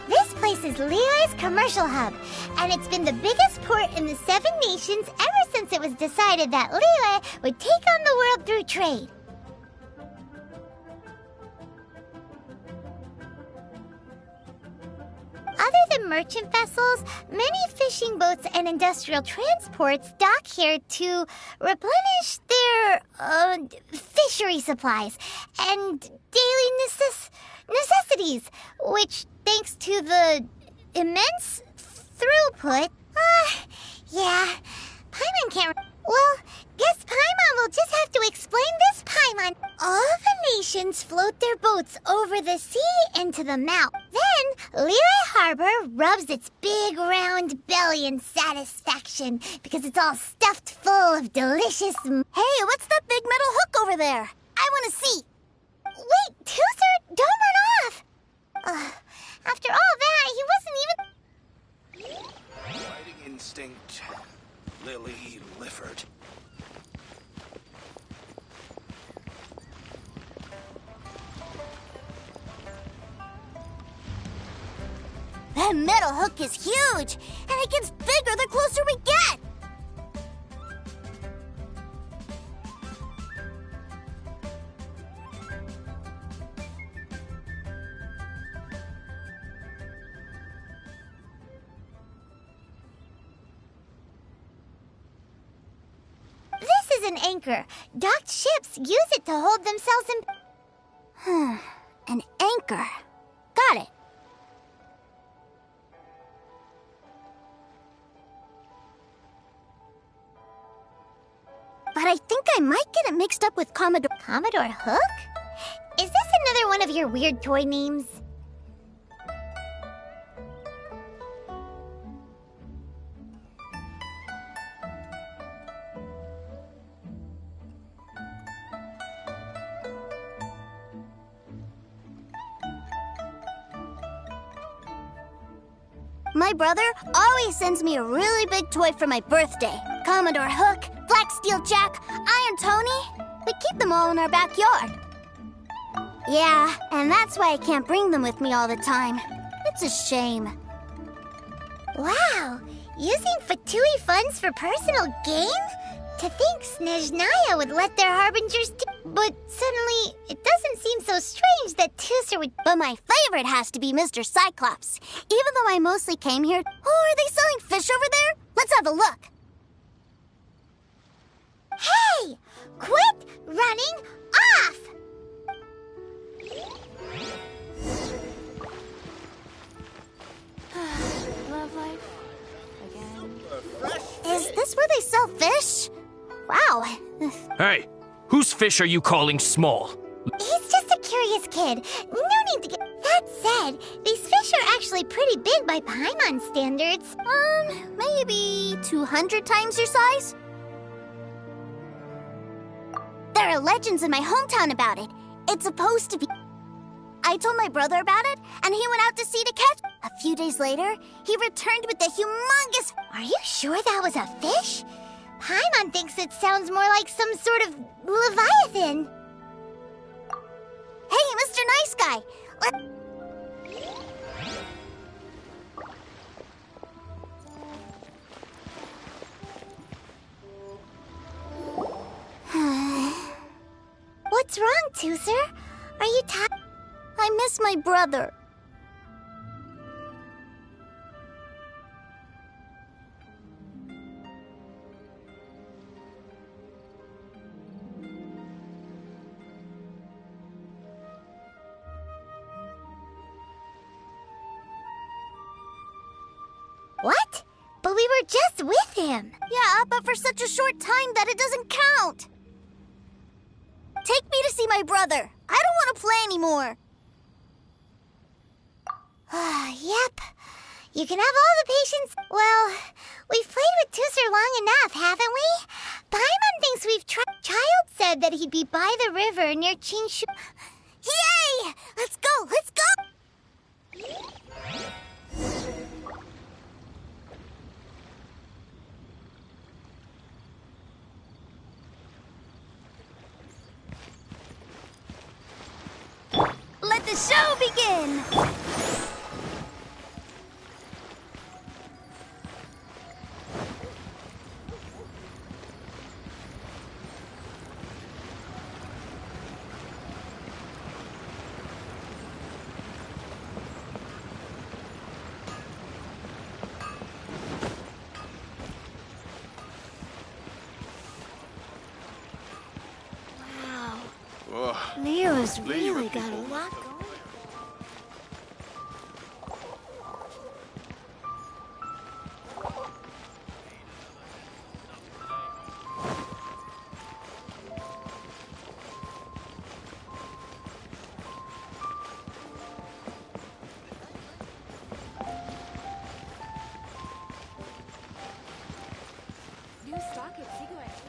this place is Liyue's commercial hub. And it's been the biggest port in the 7 nations ever since it was decided that Liyue would take on the world through trade. Other than merchant vessels, many fishing boats and industrial transports dock here to replenish their fishery supplies and daily necessities, which, thanks to the immense throughput, yeah, Paimon can't... Well, guess Paimon will just have to explain this, Paimon. All the nations float their boats over the sea into the mouth. Then, Liyue Harbor rubs its big round belly in satisfaction because it's all stuffed full of delicious... Hey, what's that big metal hook over there? I want to see. Wait, Tooser, don't run off. After all that, he wasn't even... Fighting instinct, Lily Lifford. That metal hook is huge, and it gets bigger the closer we get. This is an anchor. Docked ships use it to hold themselves in... An anchor. Got it. By but I think I might get it mixed up with Commodore... Commodore Hook? Is this another one of your weird toy names? My brother always sends me a really big toy for my birthday. Commodore Hook, Black Steel Jack, Iron Tony. We keep them all in our backyard. Yeah, and that's why I can't bring them with me all the time. It's a shame. Wow, using Fatui funds for personal gain? To think Snezhnaya would let their harbingers do... But suddenly, it doesn't seem so strange that Tusser would... But my favorite has to be Mr. Cyclops. Even though I mostly came here... Oh, are they selling fish over there? Let's have a look. Hey! Quit running off! Love life. Again. Is this where they sell fish? Wow. Hey, whose fish are you calling small? He's just a curious kid. No need to get... That said, these fish are actually pretty big by Paimon standards. Maybe 200 times your size? There are legends in my hometown about it. It's supposed to be... I told my brother about it, and he went out to sea to catch... A few days later, he returned with the humongous... Are you sure that was a fish? Paimon thinks it sounds more like some sort of leviathan. Hey, Mr. Nice Guy! What's wrong, Tusser? Are you tired? I miss my brother. What? But we were just with him. Yeah, but for such a short time that it doesn't count. Take me to see my brother. I don't want to play anymore. Yep. You can have all the patience. Well, we've played with Tusser long enough, haven't we? Paimon thinks we've tried. Child said that he'd be by the river near Chinshu. Yay! Let's go! Let's go! Let the show begin! Leo's really got a lot going. New stock at Cigarette.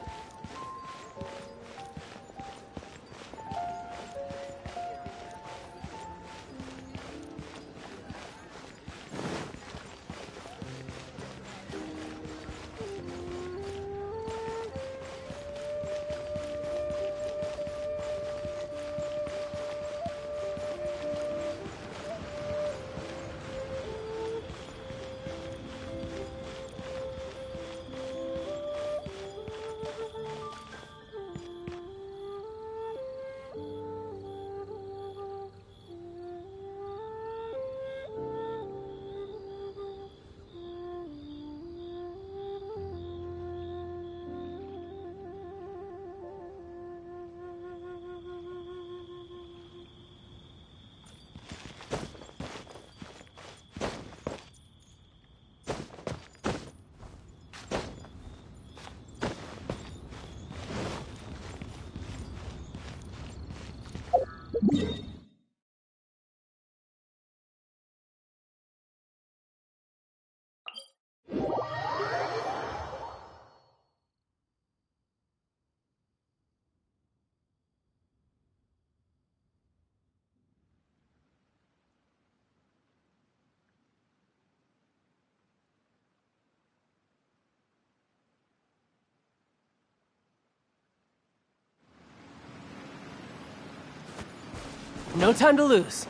No time to lose.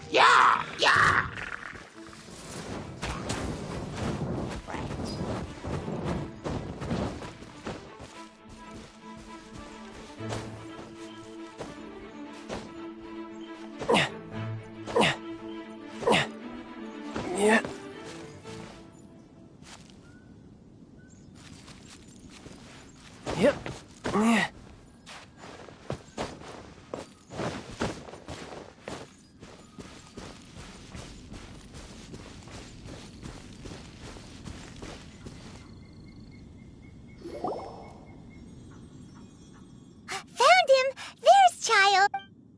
Yeah! Yeah! Yeah. Yep. Yeah. Found him! There's Child!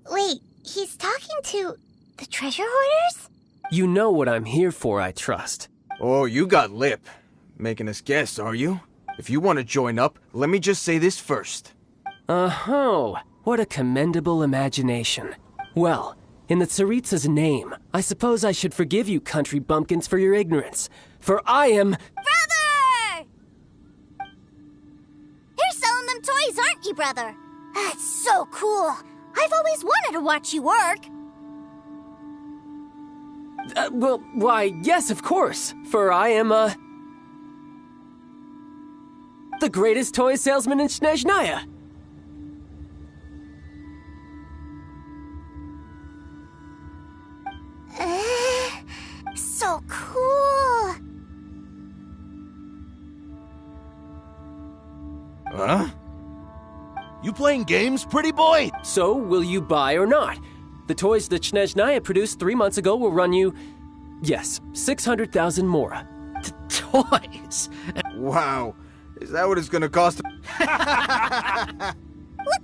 Wait, he's talking to the treasure hoarders? You know what I'm here for, I trust. Oh, you got lip. Making us guess, are you? If you want to join up, let me just say this first. Oh, what a commendable imagination. Well, in the Tsaritsa's name, I suppose I should forgive you country bumpkins for your ignorance. For I am... Brother! You're selling them toys, aren't you, brother? That's so cool. I've always wanted to watch you work. Well, why, yes, of course. For I am, the greatest toy salesman in Snezhnaya. So cool. Huh? You playing games, pretty boy? So, will you buy or not? The toys that Snezhnaya produced 3 months ago will run you, yes, 600,000 mora. Toys? Wow. Is that what it's gonna cost? Look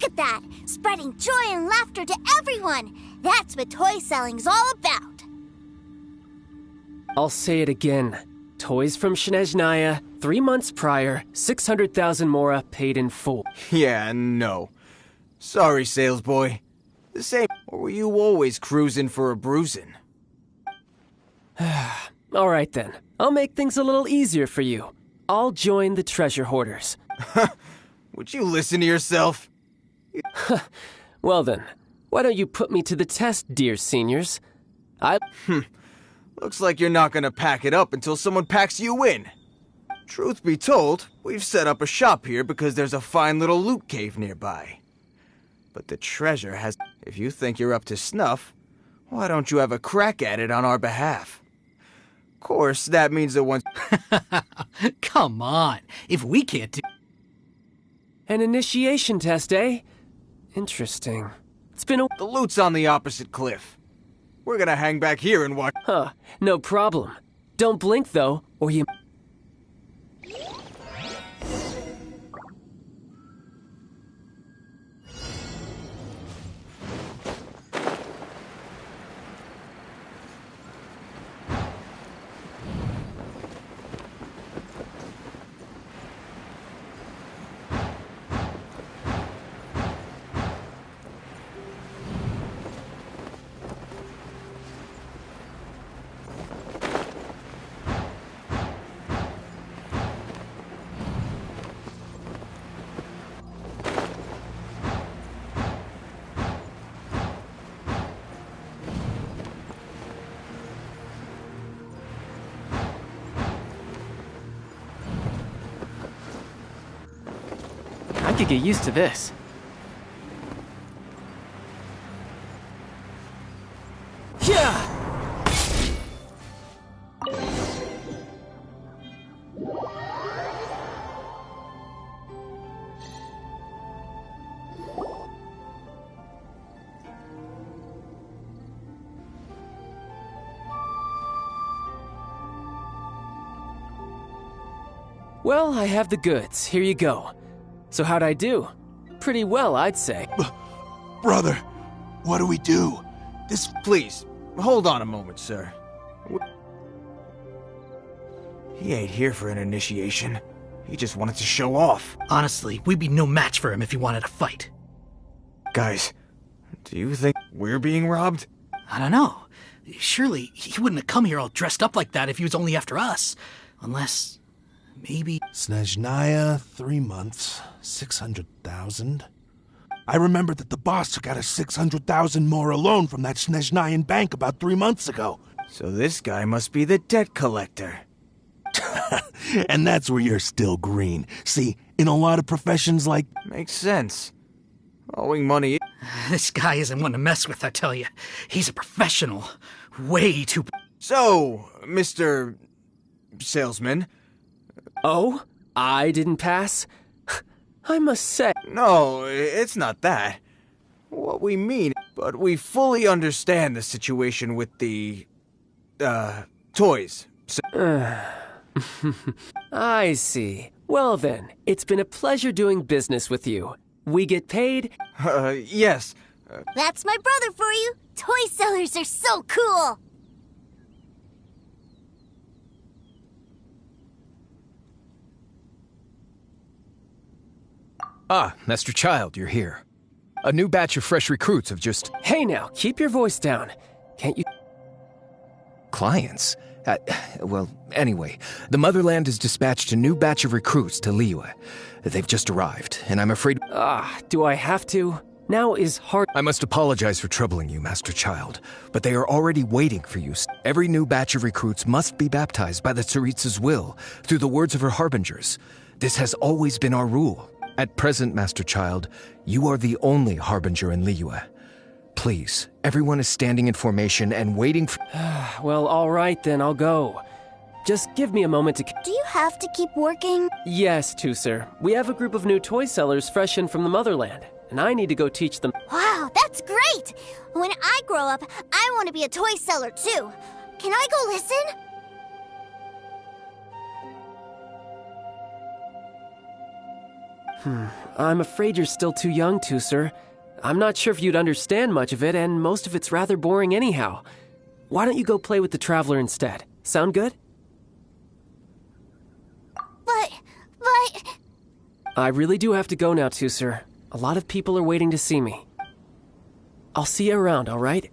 at that! Spreading joy and laughter to everyone! That's what toy selling's all about! I'll say it again. Toys from Snezhnaya, 3 months prior, 600,000 mora paid in full. Yeah, no. Sorry, sales boy. The same, or were you always cruising for a bruising? All right then. I'll make things a little easier for you. I'll join the treasure hoarders. Would you listen to yourself? Well then, why don't you put me to the test, dear seniors? Looks like you're not gonna pack it up until someone packs you in. Truth be told, we've set up a shop here because there's a fine little loot cave nearby. But the treasure has... If you think you're up to snuff, why don't you have a crack at it on our behalf? Of course, that means that once... Come on, if we can't do... An initiation test, eh? Interesting. It's been a... The loot's on the opposite cliff. We're gonna hang back here and watch... Huh, no problem. Don't blink, though, or you... I could get used to this. Yeah! Well, I have the goods. Here you go. So how'd I do? Pretty well, I'd say. Brother, what do we do? This... Please, hold on a moment, sir. He ain't here for an initiation. He just wanted to show off. Honestly, we'd be no match for him if he wanted to fight. Guys, do you think we're being robbed? I don't know. Surely, he wouldn't have come here all dressed up like that if he was only after us. Unless... maybe... Snezhnaya, 3 months, 600,000. I remember that the boss took out a 600,000 more loan from that Snezhnayan bank about 3 months ago. So this guy must be the debt collector. And that's where you're still green. See, in a lot of professions like... Makes sense. Owing money... This guy isn't one to mess with, I tell you. He's a professional. Way too... So, Mr. Salesman... Oh? I didn't pass? I must say... No, it's not that. What we mean, but we fully understand the situation with the... toys. I see. Well then, it's been a pleasure doing business with you. We get paid? Yes. That's my brother for you. Toy sellers are so cool. Ah, Master Child, you're here. A new batch of fresh recruits have just... Hey now, keep your voice down. Can't you... Clients? Well, anyway, the Motherland has dispatched a new batch of recruits to Liyue. They've just arrived, and I'm afraid... do I have to? Now is hard... I must apologize for troubling you, Master Child, but they are already waiting for you. Every new batch of recruits must be baptized by the Tsaritsa's will, through the words of her harbingers. This has always been our rule. At present, Master Child, you are the only harbinger in Liyue. Please, everyone is standing in formation and waiting for... Well, all right then, I'll go. Just give me a moment to... Do you have to keep working? Yes, Tusser. We have a group of new toy sellers fresh in from the Motherland, and I need to go teach them... Wow, that's great! When I grow up, I want to be a toy seller too. Can I go listen? I'm afraid you're still too young, Tusser. I'm not sure if you'd understand much of it, and most of it's rather boring anyhow. Why don't you go play with the Traveler instead? Sound good? But... I really do have to go now, Tusser. A lot of people are waiting to see me. I'll see you around, all right?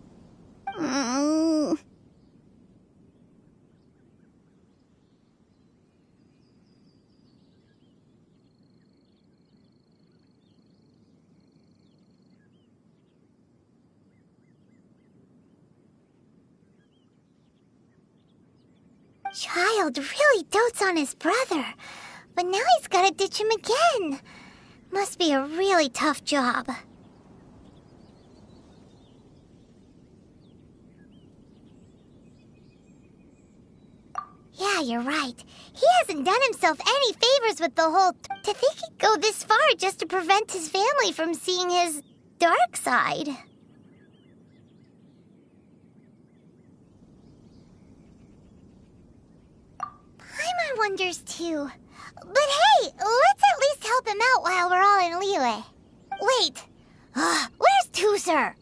Child really dotes on his brother, but now he's gotta ditch him again. Must be a really tough job. Yeah, you're right. He hasn't done himself any favors with the whole... To think he'd go this far just to prevent his family from seeing his dark side. Paimon wonders too. But hey, let's at least help him out while we're all in Liyue. Wait, where's Tusser?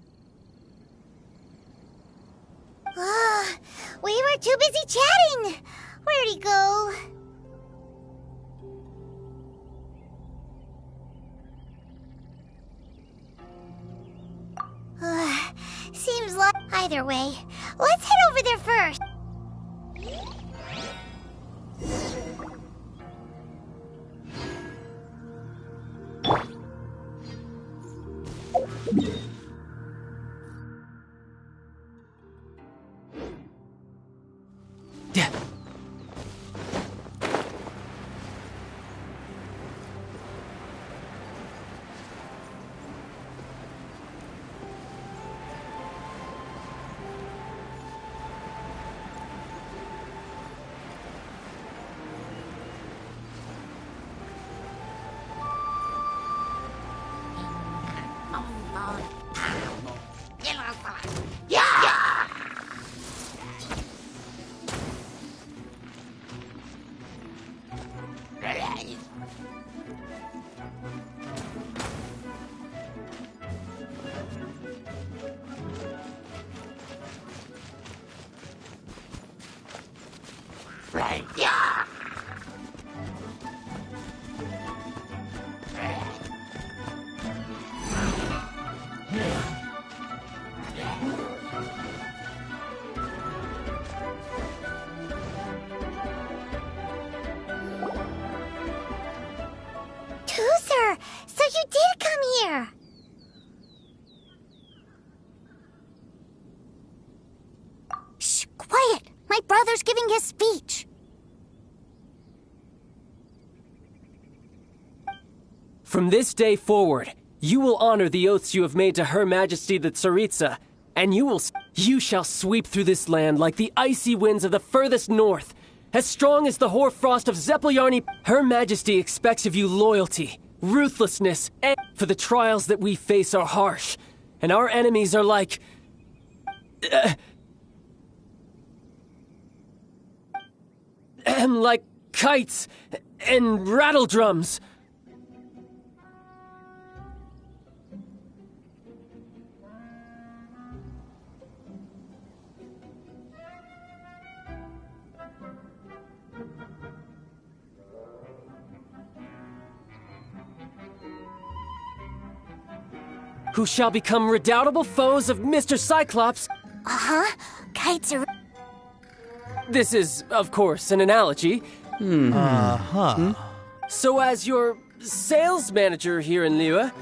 We were too busy chatting. Where'd he go? Seems like... Either way, let's head over there first. Toozer, so you did come here. Shh, quiet. My brother's giving his speech. From this day forward, you will honor the oaths you have made to Her Majesty the Tsaritsa, and you shall sweep through this land like the icy winds of the furthest north, as strong as the hoarfrost of Zeppeljärni. Her Majesty expects of you loyalty, ruthlessness, and for the trials that we face are harsh, and our enemies are like... like kites and rattle drums. Who shall become redoubtable foes of Mr. Cyclops. Uh-huh. Kites are... This is, of course, an analogy. So as your sales manager here in Liyue,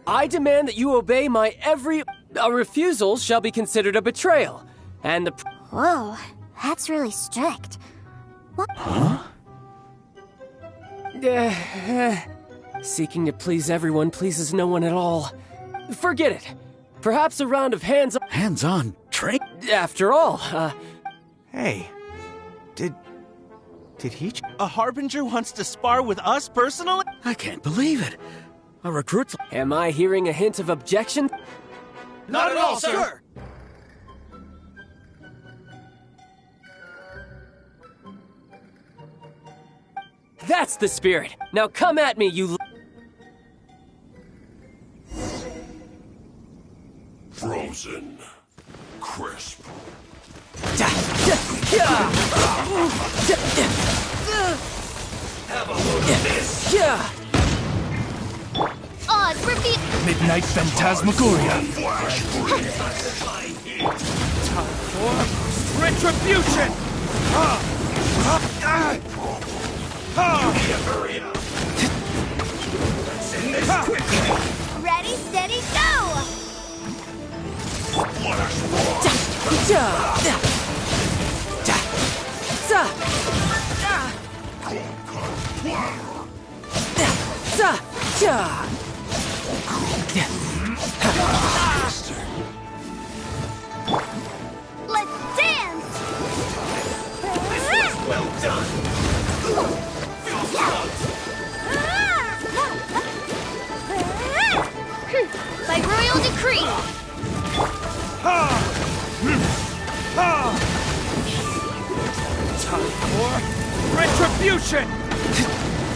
I demand that you obey my every... A refusal shall be considered a betrayal, and the... Whoa, that's really strict. What? Seeking to please everyone pleases no one at all. Forget it. Perhaps a round of hands-on... Hands-on train? After all, Hey, did he... A Harbinger wants to spar with us personally? I can't believe it. A recruit's... Am I hearing a hint of objection? Not at all, sir! That's the spirit. Now come at me, you... Frozen. Crisp. Have a look at this! Odd, repeat. Midnight Phantasmagoria. Time for retribution! You can't hurry up. Let's end this quickly. Ready, steady, go! Let's dance! This was well done. By royal decree. Time for retribution!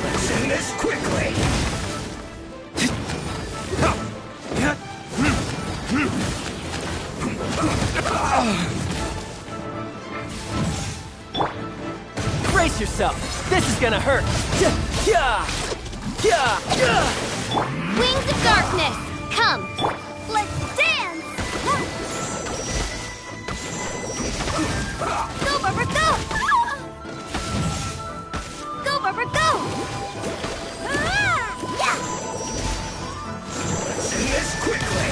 Let's end this quickly! Brace yourself. This is gonna hurt. Wings of darkness, come. Let's dance! Go, Barbara, go! Go, Barbara, go! Let's end this quickly!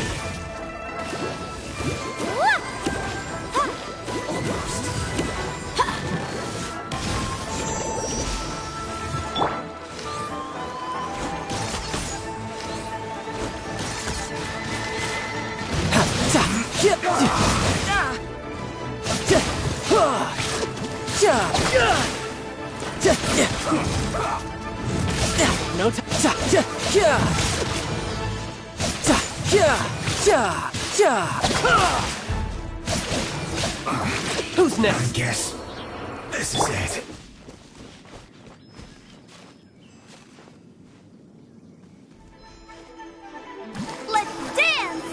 No Who's next? I guess this is it. Let's dance!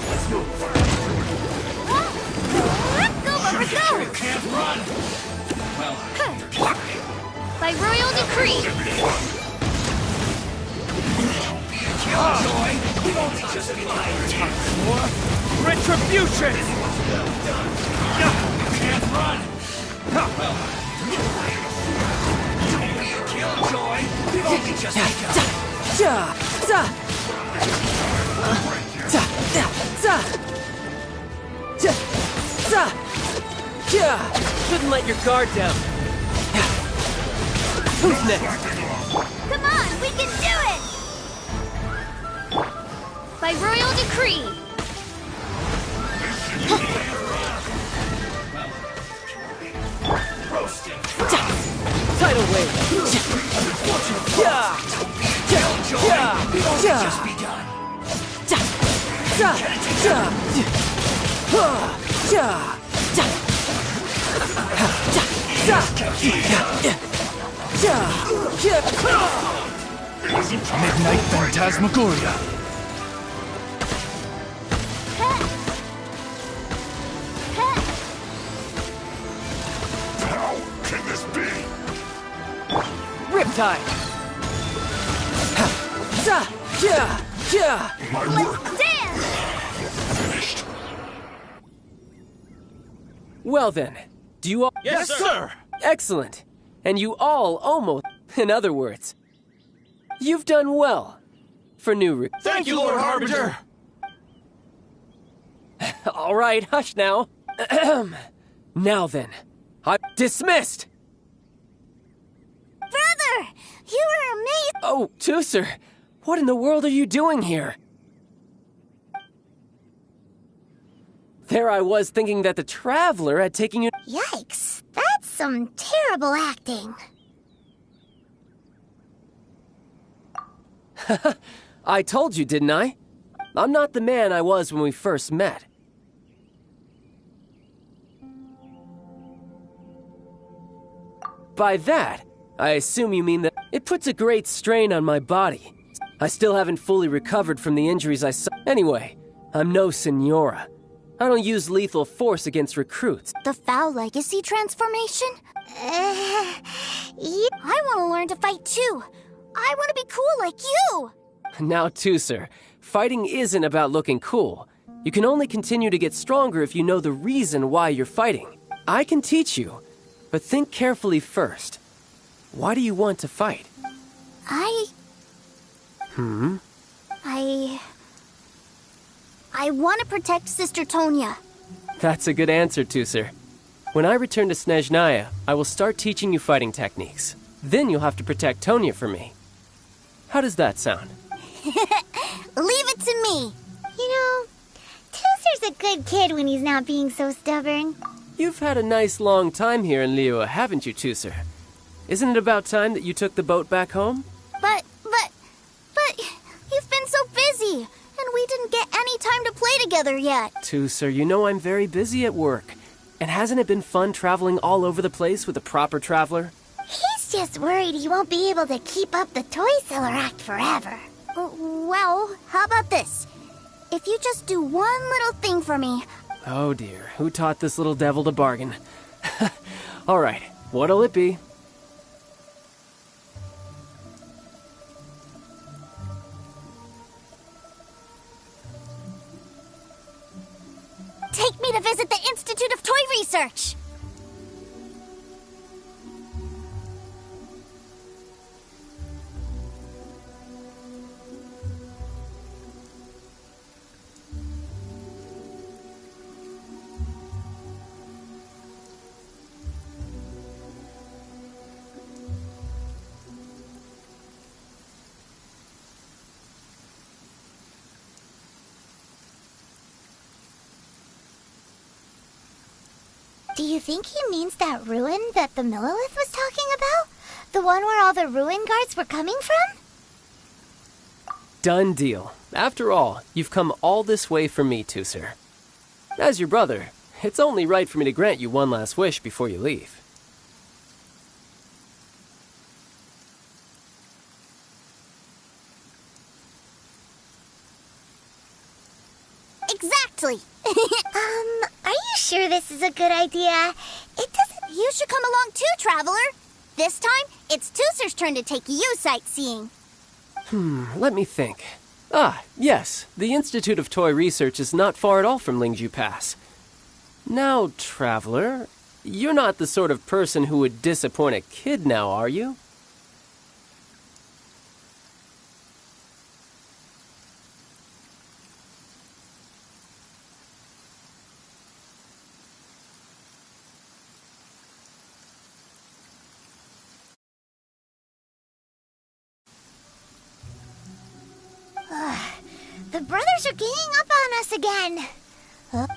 Let's move. Go, Barbara, go! You can't run! Well, Killjoy! We've only just begun. Retribution! You can't run! Well, Killjoy! We've only just begun. Shouldn't let your guard down. Who's next? Come on, we can do it! By royal decree. Tidal wave. Midnight Phantasmagoria. How can this be? Riptide. My work finished. Well then, do you all... Yes, sir! Excellent. And you all almost... In other words, you've done well for new... Thank you, Lord Harbinger! All right, hush now. Now then, I'm dismissed! Brother! You were amazing! Oh, Tooser, what in the world are you doing here? There I was thinking that the Traveler had taken you... Yikes, that's some terrible acting. I told you, didn't I? I'm not the man I was when we first met. By that, I assume you mean that it puts a great strain on my body. I still haven't fully recovered from the injuries I saw. Anyway, I'm no Senora. I don't use lethal force against recruits. The Foul Legacy transformation? Yeah. I want to learn to fight too. I want to be cool like you. Now, Tooser, fighting isn't about looking cool. You can only continue to get stronger if you know the reason why you're fighting. I can teach you, but think carefully first. Why do you want to fight? I want to protect Sister Tonya. That's a good answer, Tooser. When I return to Snezhnaya, I will start teaching you fighting techniques. Then you'll have to protect Tonya for me. How does that sound? Leave it to me. You know, Tooser's a good kid when he's not being so stubborn. You've had a nice long time here in Liyue, haven't you, Tooser? Isn't it about time that you took the boat back home? But, you've been so busy, and we didn't get any time to play together yet. Tooser, you know I'm very busy at work. And hasn't it been fun traveling all over the place with a proper traveler? He's just worried he won't be able to keep up the toy seller act forever. Well, how about this? If you just do one little thing for me. Oh dear, who taught this little devil to bargain? All right, what'll it be? Take me to visit the Institute of Toy Research! Do you think he means that ruin that the Millilith was talking about? The one where all the ruin guards were coming from? Done deal. After all, you've come all this way for me, Tooser. As your brother, it's only right for me to grant you one last wish before you leave. Exactly! Are you sure this is a good idea? It doesn't... You should come along too, Traveler! This time, it's Tooser's turn to take you sightseeing. Let me think. Ah, yes, the Institute of Toy Research is not far at all from Lingju Pass. Now, traveler, you're not the sort of person who would disappoint a kid now, are you? The brothers are ganging up on us again. Huh?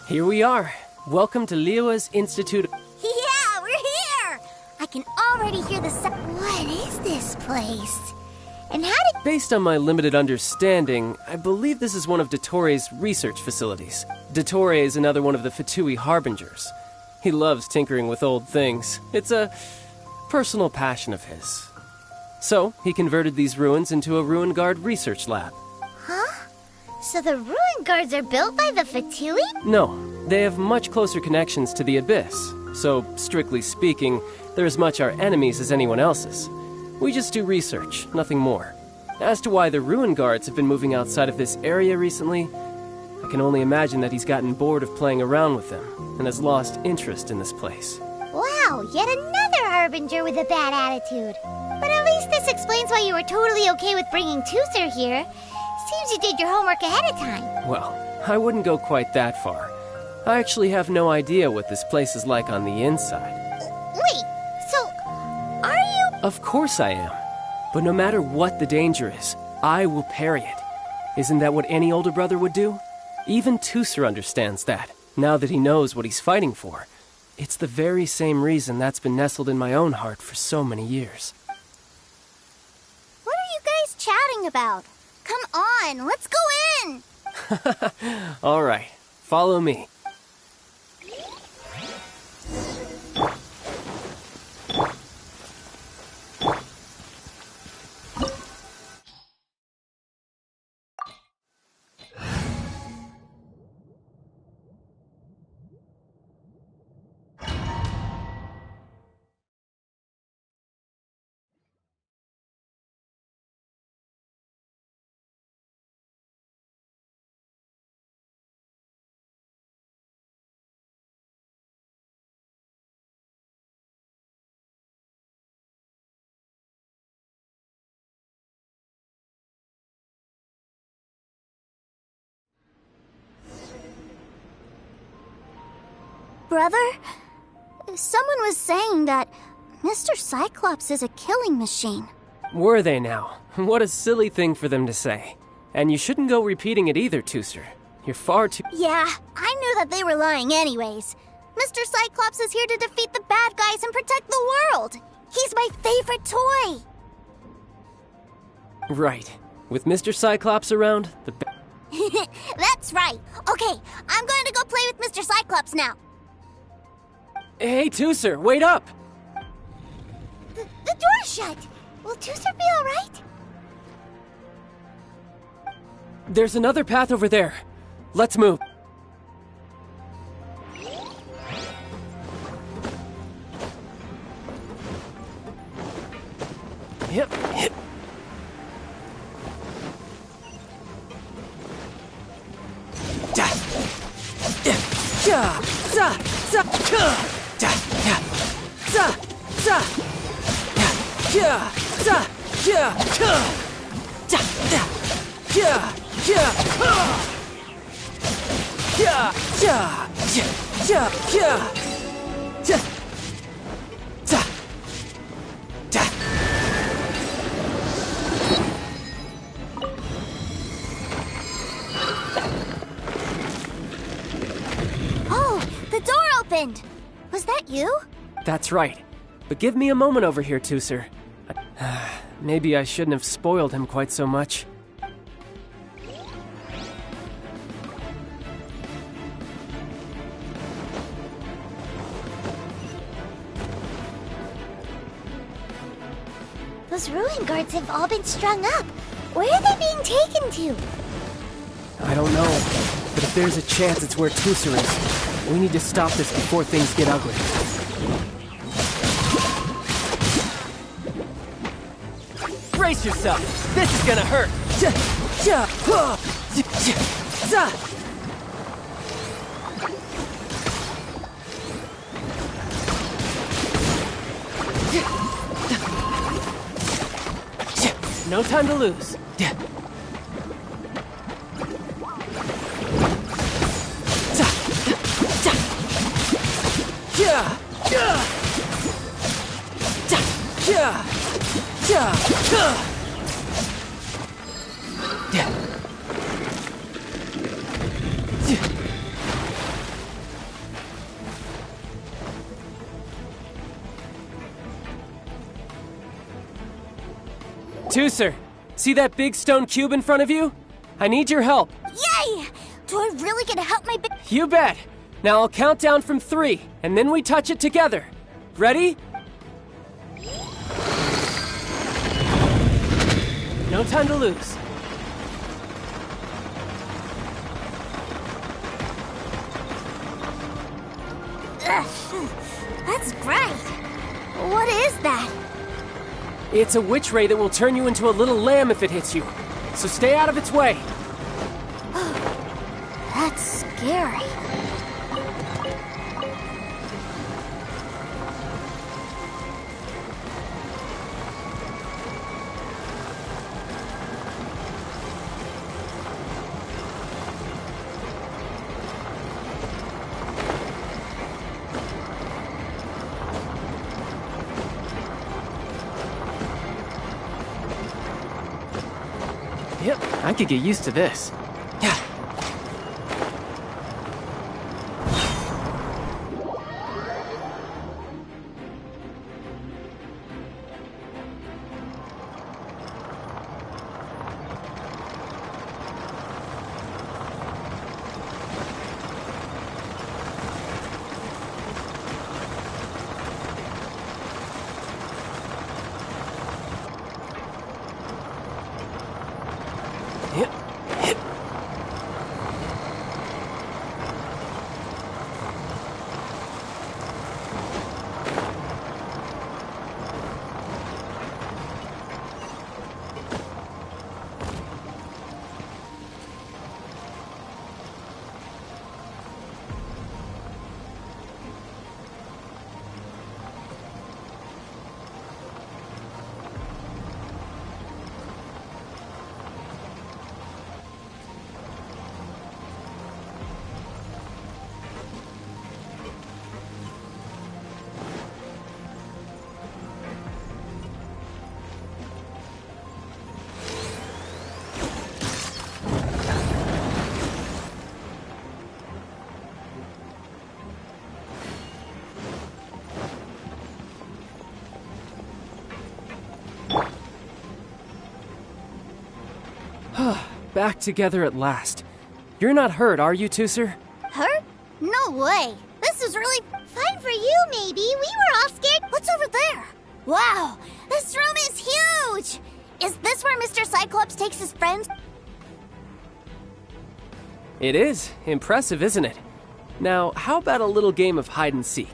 Here we are. Welcome to Liyue's Institute. Yeah, we're here! I can already hear the sound. What is this place? And how did... Based on my limited understanding, I believe this is one of Dottoro's research facilities. Dottore is another one of the Fatui Harbingers. He loves tinkering with old things. It's a personal passion of his. So, he converted these ruins into a Ruin Guard research lab. Huh? So the ruin guards are built by the Fatui? No, they have much closer connections to the Abyss. So, strictly speaking, they're as much our enemies as anyone else's. We just do research, nothing more. As to why the Ruin Guards have been moving outside of this area recently, I can only imagine that he's gotten bored of playing around with them, and has lost interest in this place. Wow, yet another Harbinger with a bad attitude. But at least this explains why you were totally okay with bringing Tooser here. Seems you did your homework ahead of time. Well, I wouldn't go quite that far. I actually have no idea what this place is like on the inside. Wait, so are you... Of course I am. But no matter what the danger is, I will parry it. Isn't that what any older brother would do? Even Tooser understands that, now that he knows what he's fighting for. It's the very same reason that's been nestled in my own heart for so many years. What are you guys chatting about? Come on, let's go in! All right, follow me. Brother, someone was saying that Mr. Cyclops is a killing machine. Were they now? What a silly thing for them to say. And you shouldn't go repeating it either, Tooser. You're far too... Yeah, I knew that they were lying anyways. Mr. Cyclops is here to defeat the bad guys and protect the world. He's my favorite toy. Right. With Mr. Cyclops around, the... That's right. Okay, I'm going to go play with Mr. Cyclops now. Hey, Tooser, wait up! The door's shut. Will Tooser be alright? There's another path over there. let's move. Yep. Oh, the door opened! Was that you? That's right. But give me a moment over here, Tooser. Maybe I shouldn't have spoiled him quite so much. Those ruin guards have all been strung up. Where are they being taken to? I don't know, but if there's a chance it's where Tooser is, we need to stop this before things get ugly. Brace yourself! This is gonna hurt! No time to lose. Tooser, see that big stone cube in front of you? I need your help. Yay! Do I really get to help my You bet! Now I'll count down from 3, and then we touch it together. Ready? No time to lose. Ugh, that's great. What is that? It's a witch ray that will turn you into a little lamb if it hits you. So stay out of its way. That's scary. Yep, I could get used to this. Yeah. Back together at last. You're not hurt, are you, Tooser? Hurt? No way. This is really fun for you, maybe. We were all scared. What's over there? Wow, this room is huge. Is this where Mr. Cyclops takes his friends? It is. Impressive, isn't it? Now, how about a little game of hide and seek?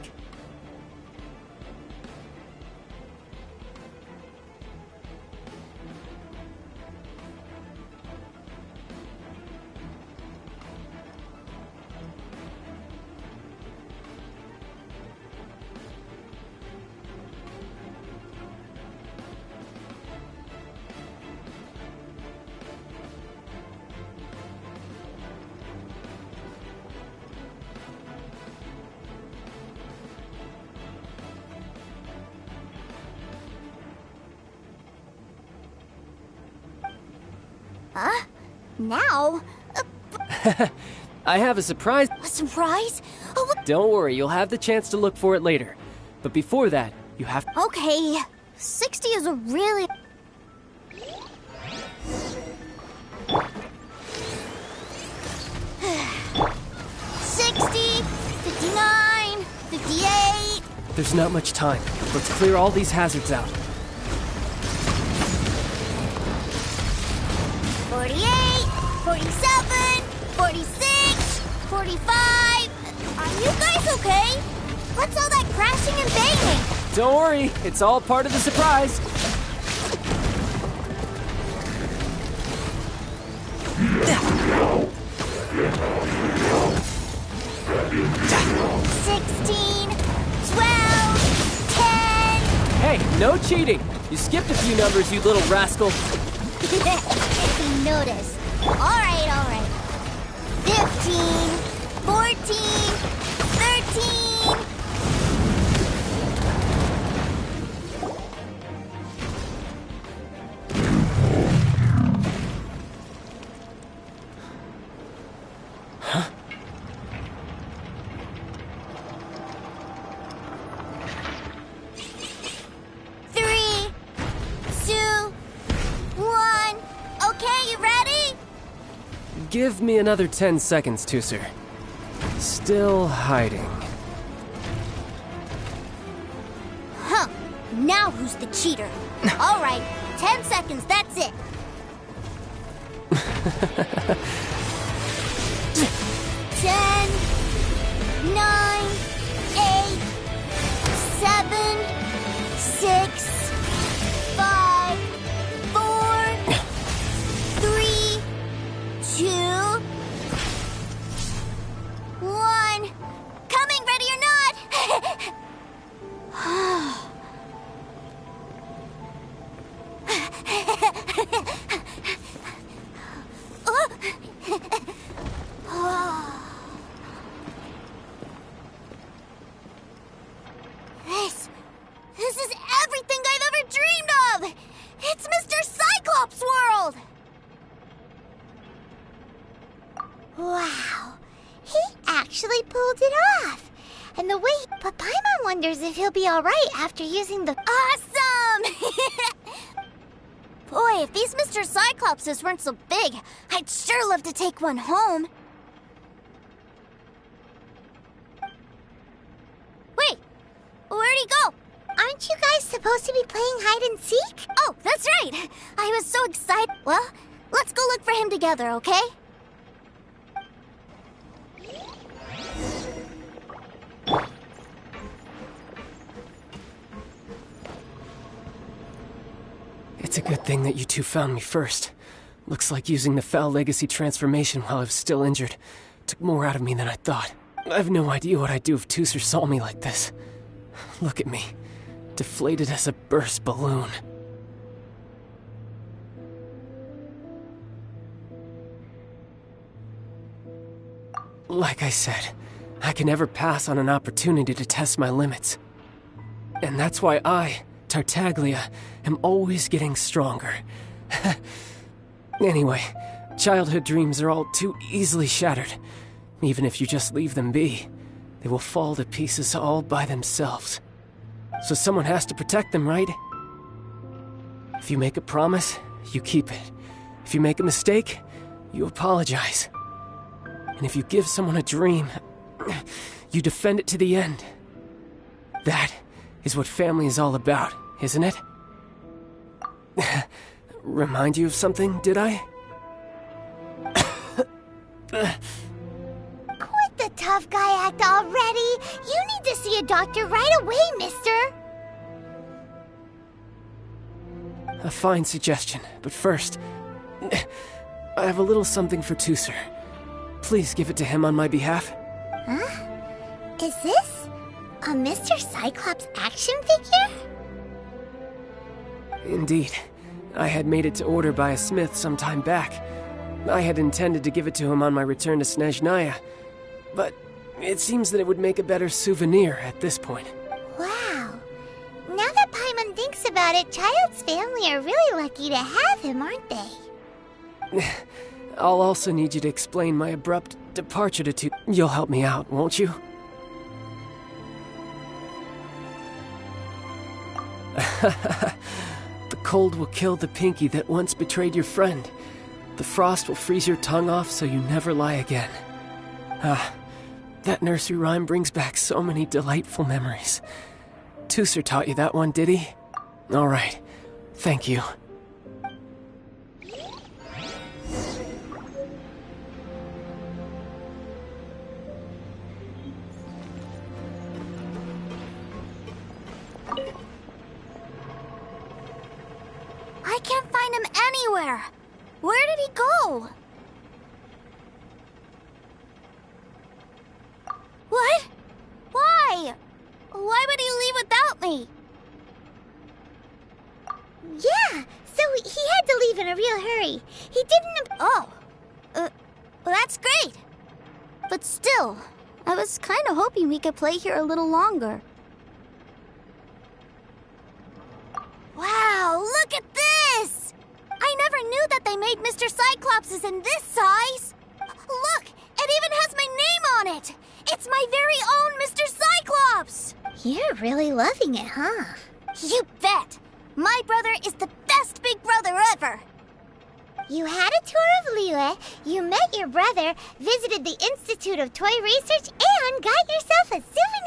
Now? I have a surprise. A surprise? Oh, what? Don't worry, you'll have the chance to look for it later. But before that, you have... Okay, 60 is a really... There's not much time. Let's clear all these hazards out. 48, 47, 46, 45. Are you guys okay? What's all that crashing and banging? Don't worry, it's all part of the surprise. Hey, no cheating! You skipped a few numbers, you little rascal. Notice. Alright. 15, 14, 13. Huh? Give me another 10 seconds, Tooser. Still hiding. Huh. Now who's the cheater? All right, 10 seconds, that's it. 10, 9, 8, 7, 6, 5, 4, 3, 2, 1. Coming, ready or not? This is everything I've ever dreamed of! It's Mr. Cyclops' world! Wow, he actually pulled it off. And the way but Paimon wonders if he'll be alright after using the... Awesome! Boy, if these Mr. Cyclopses weren't so big, I'd sure love to take one home. Wait, where'd he go? Aren't you guys supposed to be playing hide and seek? Oh, that's right! I was so excited. Well, let's go look for him together, okay? It's a good thing that you two found me first. Looks like using the Foul Legacy transformation while I was still injured took more out of me than I thought. I have no idea what I'd do if Tooser saw me like this. Look at me, deflated as a burst balloon. Like I said, I can never pass on an opportunity to test my limits. And that's why I, Tartaglia, am always getting stronger. Anyway, childhood dreams are all too easily shattered. Even if you just leave them be, they will fall to pieces all by themselves. So someone has to protect them, right? If you make a promise, you keep it. If you make a mistake, you apologize. And if you give someone a dream, you defend it to the end. That is what family is all about, isn't it? Remind you of something, did I? Quit the tough guy act already! You need to see a doctor right away, mister! A fine suggestion, but first, I have a little something for Tusser. Please give it to him on my behalf. Huh? Is this a Mr. Cyclops action figure? Indeed. I had made it to order by a smith some time back. I had intended to give it to him on my return to Snezhnaya, but it seems that it would make a better souvenir at this point. Wow. Now that Paimon thinks about it, Child's family are really lucky to have him, aren't they? I'll also need you to explain my abrupt departure to You'll help me out, won't you? The cold will kill the pinky that once betrayed your friend. The frost will freeze your tongue off so you never lie again. Ah, that nursery rhyme brings back so many delightful memories. Tusser taught you that one, did he? All right. Thank you. I can't find him anywhere. Where did he go? What? Why? Why would he leave without me? Yeah, so he had to leave in a real hurry. He didn't... Oh. That's great. But still, I was kind of hoping we could play here a little longer. Wow, look at this! I never knew that they made Mr. Cyclopses in this size! Look, it even has my name on it! It's my very own Mr. Cyclops! You're really loving it, huh? You bet! My brother is the best big brother ever! You had a tour of Liyue, you met your brother, visited the Institute of Toy Research, and got yourself a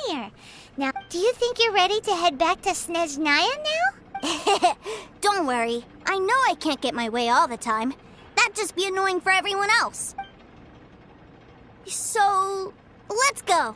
souvenir! Now, do you think you're ready to head back to Snezhnaya now? Don't worry. I know I can't get my way all the time. That'd just be annoying for everyone else. So, let's go.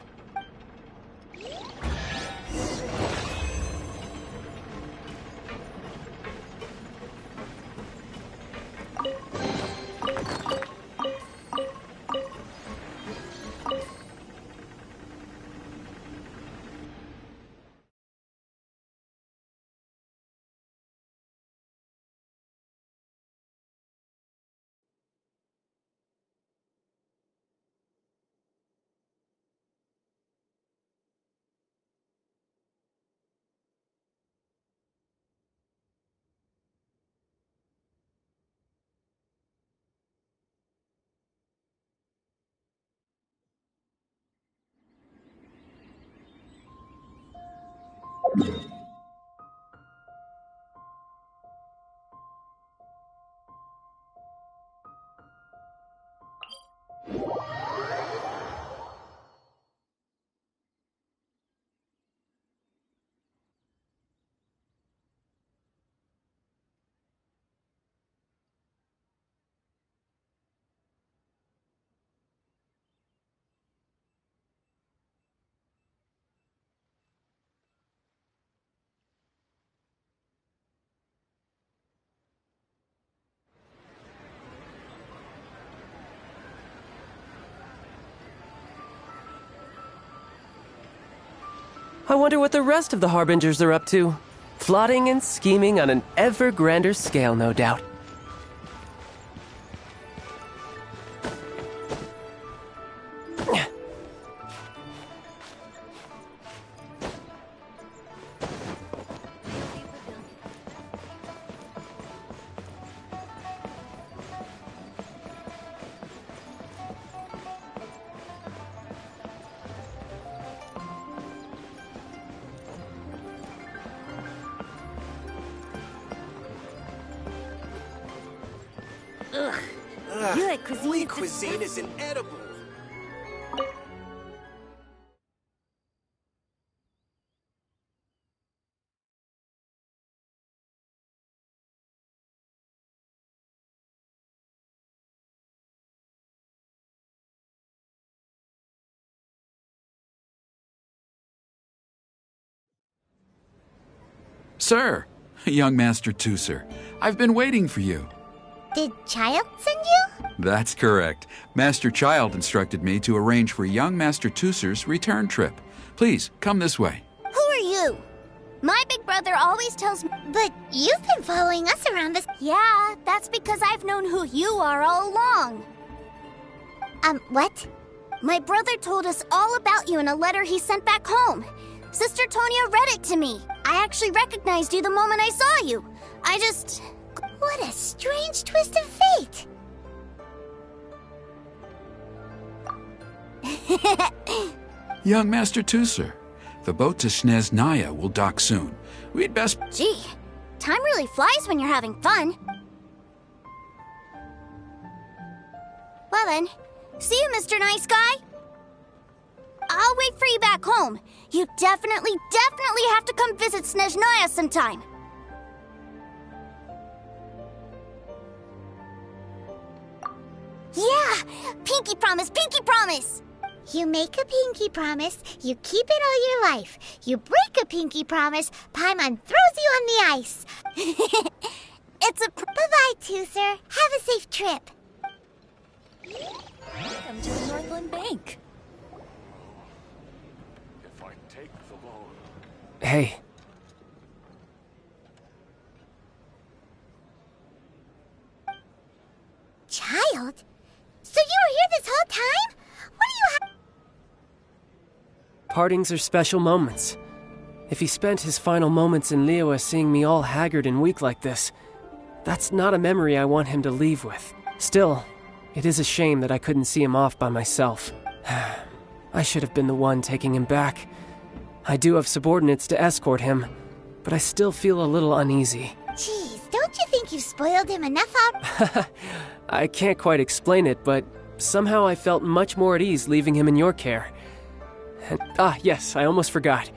I wonder what the rest of the Harbingers are up to. Plotting and scheming on an ever grander scale, no doubt. Ugh, cuisine is inedible. Sir, young Master Tooser, I've been waiting for you. Did Child send you? That's correct. Master Child instructed me to arrange for young Master Tooser's return trip. Please, come this way. Who are you? My big brother always tells me... But you've been following us around this... Yeah, that's because I've known who you are all along. What? My brother told us all about you in a letter he sent back home. Sister Tonya read it to me. I actually recognized you the moment I saw you. I just... What a strange twist of fate! Young Master Tooser, the boat to Sneznaya will dock soon. We'd best... Gee, time really flies when you're having fun. Well then, see you, Mr. Nice Guy. I'll wait for you back home. You definitely have to come visit Sneznaya sometime. Yeah! Pinky promise, pinky promise! You make a pinky promise, you keep it all your life. You break a pinky promise, Paimon throws you on the ice. It's a... Bye-bye, Tooser. Have a safe trip. Welcome to the Northland Bank. If I take the loan... Hey. Child? So you were here this whole time? What do you have? Partings are special moments. If he spent his final moments in Liyue seeing me all haggard and weak like this, that's not a memory I want him to leave with. Still, it is a shame that I couldn't see him off by myself. I should have been the one taking him back. I do have subordinates to escort him, but I still feel a little uneasy. Jeez, don't you think you've spoiled him enough out? I can't quite explain it, but somehow I felt much more at ease leaving him in your care. And, yes, I almost forgot.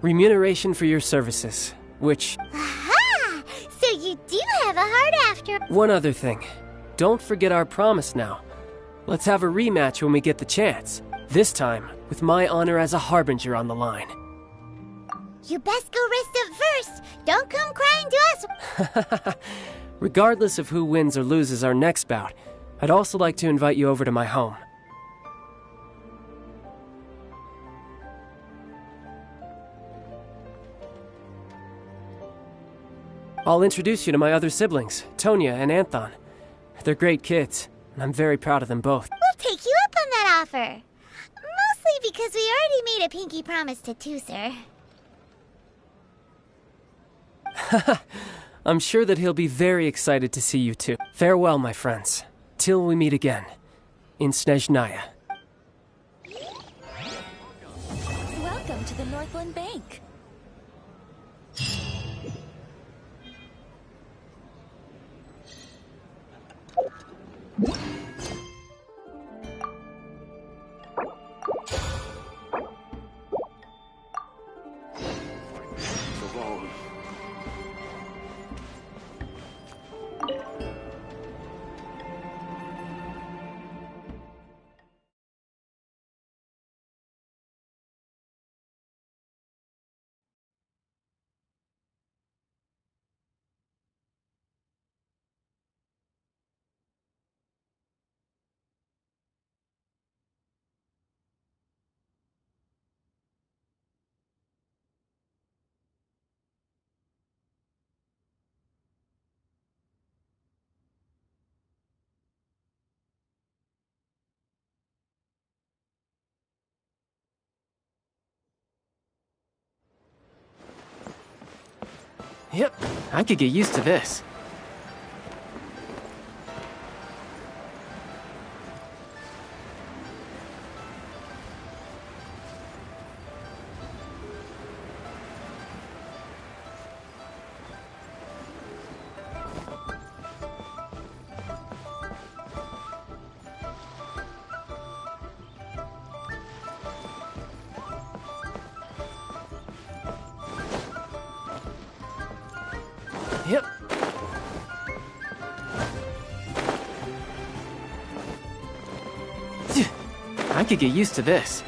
Remuneration for your services, which... Aha! So you do have a heart after... One other thing. Don't forget our promise now. Let's have a rematch when we get the chance. This time, with my honor as a harbinger on the line. You best go rest up first. Don't come crying to us. Regardless of who wins or loses our next bout, I'd also like to invite you over to my home. I'll introduce you to my other siblings, Tonya and Anthon. They're great kids, and I'm very proud of them both. We'll take you up on that offer. Mostly because we already made a pinky promise to Tooser. I'm sure that he'll be very excited to see you too. Farewell, my friends. Till we meet again. In Sneznaya. Welcome to the Northland Bank. Yep, I could get used to this. Yep. I could get used to this.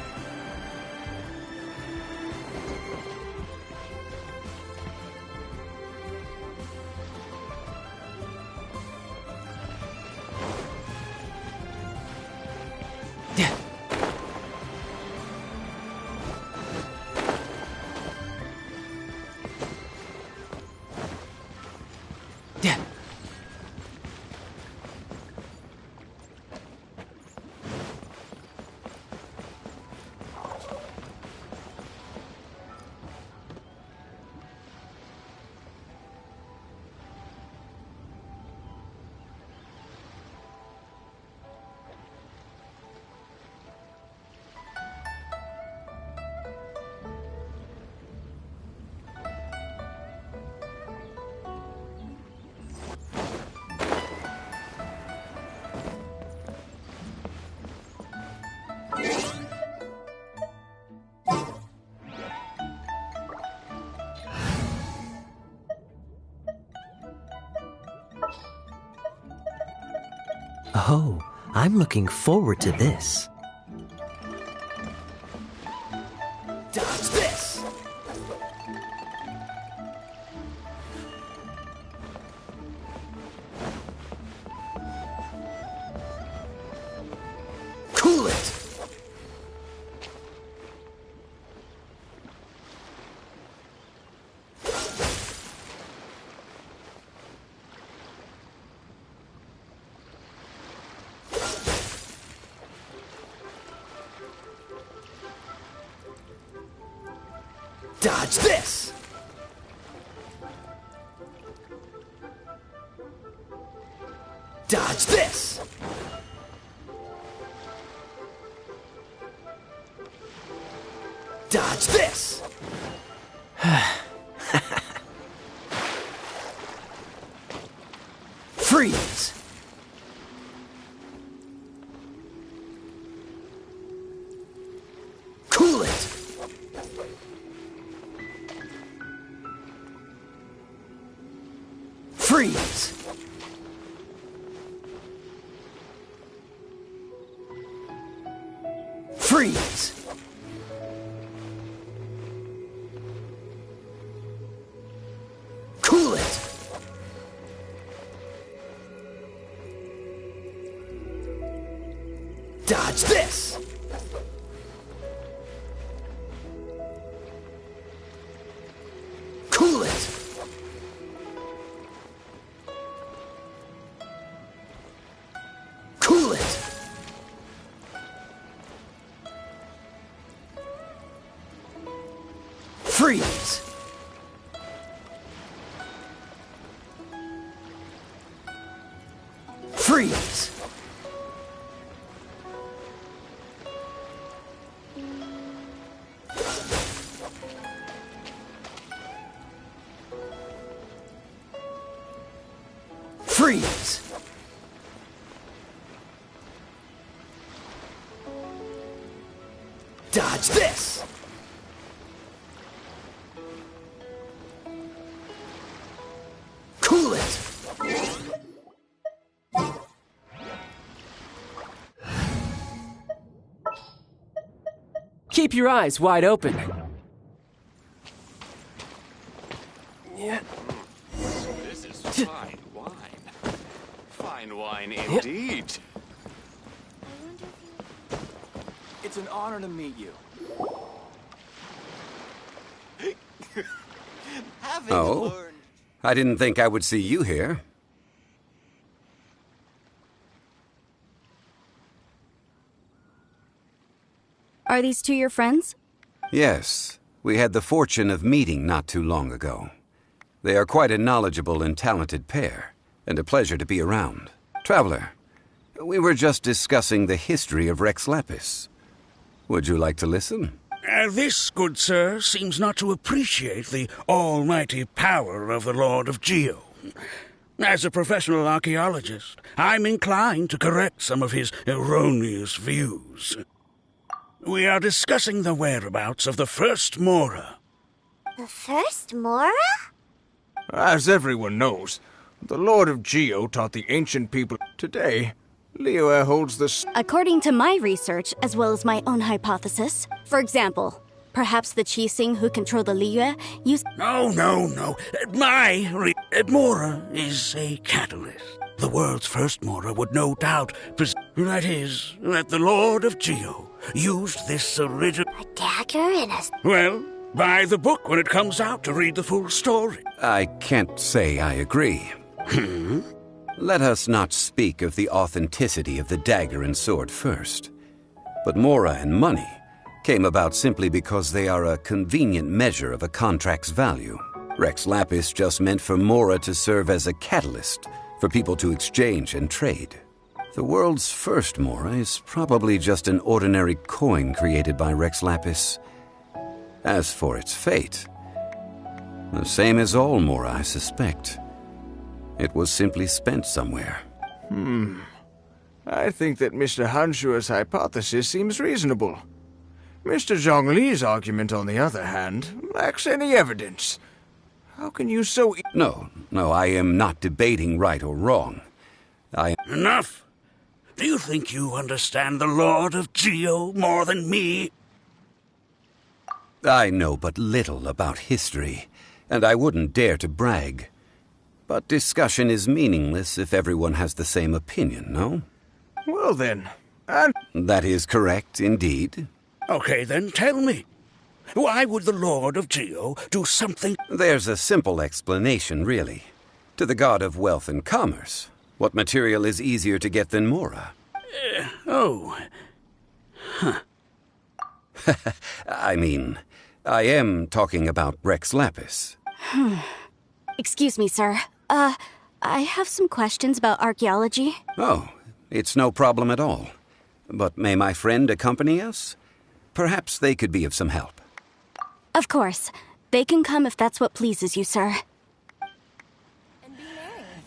Oh, I'm looking forward to this. Dodge this! Cool it! Dodge this! Dodge this! Dodge this! Freeze! Cool it! Freeze! Freeze! Cool it! Dodge this! Cool it! Cool it! Freeze! Freeze! Freeze! Dodge this! Cool it! Keep your eyes wide open. Yeah. This is fine wine. Fine wine indeed. It's an honor to meet you. Oh? I didn't think I would see you here. Are these two your friends? Yes. We had the fortune of meeting not too long ago. They are quite a knowledgeable and talented pair, and a pleasure to be around. Traveler, we were just discussing the history of Rex Lapis. Would you like to listen? This, good sir, seems not to appreciate the almighty power of the Lord of Geo. As a professional archaeologist, I'm inclined to correct some of his erroneous views. We are discussing the whereabouts of the first Mora. The first Mora? As everyone knows, the Lord of Geo taught the ancient people. Today, Liyue holds the... According to my research, as well as my own hypothesis, for example, perhaps the Qixing who control the Liyue used... No. Mora is a catalyst. The world's first Mora would no doubt that is, that the Lord of Geo used this original... A dagger and a... Well, buy the book when it comes out to read the full story. I can't say I agree. Let us not speak of the authenticity of the dagger and sword first. But Mora and money came about simply because they are a convenient measure of a contract's value. Rex Lapis just meant for Mora to serve as a catalyst for people to exchange and trade. The world's first Mora is probably just an ordinary coin created by Rex Lapis. As for its fate, the same as all Mora, I suspect. It was simply spent somewhere. I think that Mr. Hanshua's hypothesis seems reasonable. Mr. Zhongli's argument, on the other hand, lacks any evidence. How can you No, I am not debating right or wrong. Enough! Do you think you understand the Lord of Geo more than me? I know but little about history, and I wouldn't dare to brag. But discussion is meaningless if everyone has the same opinion, no? Well then, That is correct, indeed. Okay, then tell me. Why would the Lord of Geo do something? There's a simple explanation, really. To the god of wealth and commerce, what material is easier to get than Mora? Oh. Huh. I mean, I am talking about Rex Lapis. Excuse me, sir. I have some questions about archaeology. Oh, it's no problem at all. But may my friend accompany us? Perhaps they could be of some help. Of course. They can come if that's what pleases you, sir.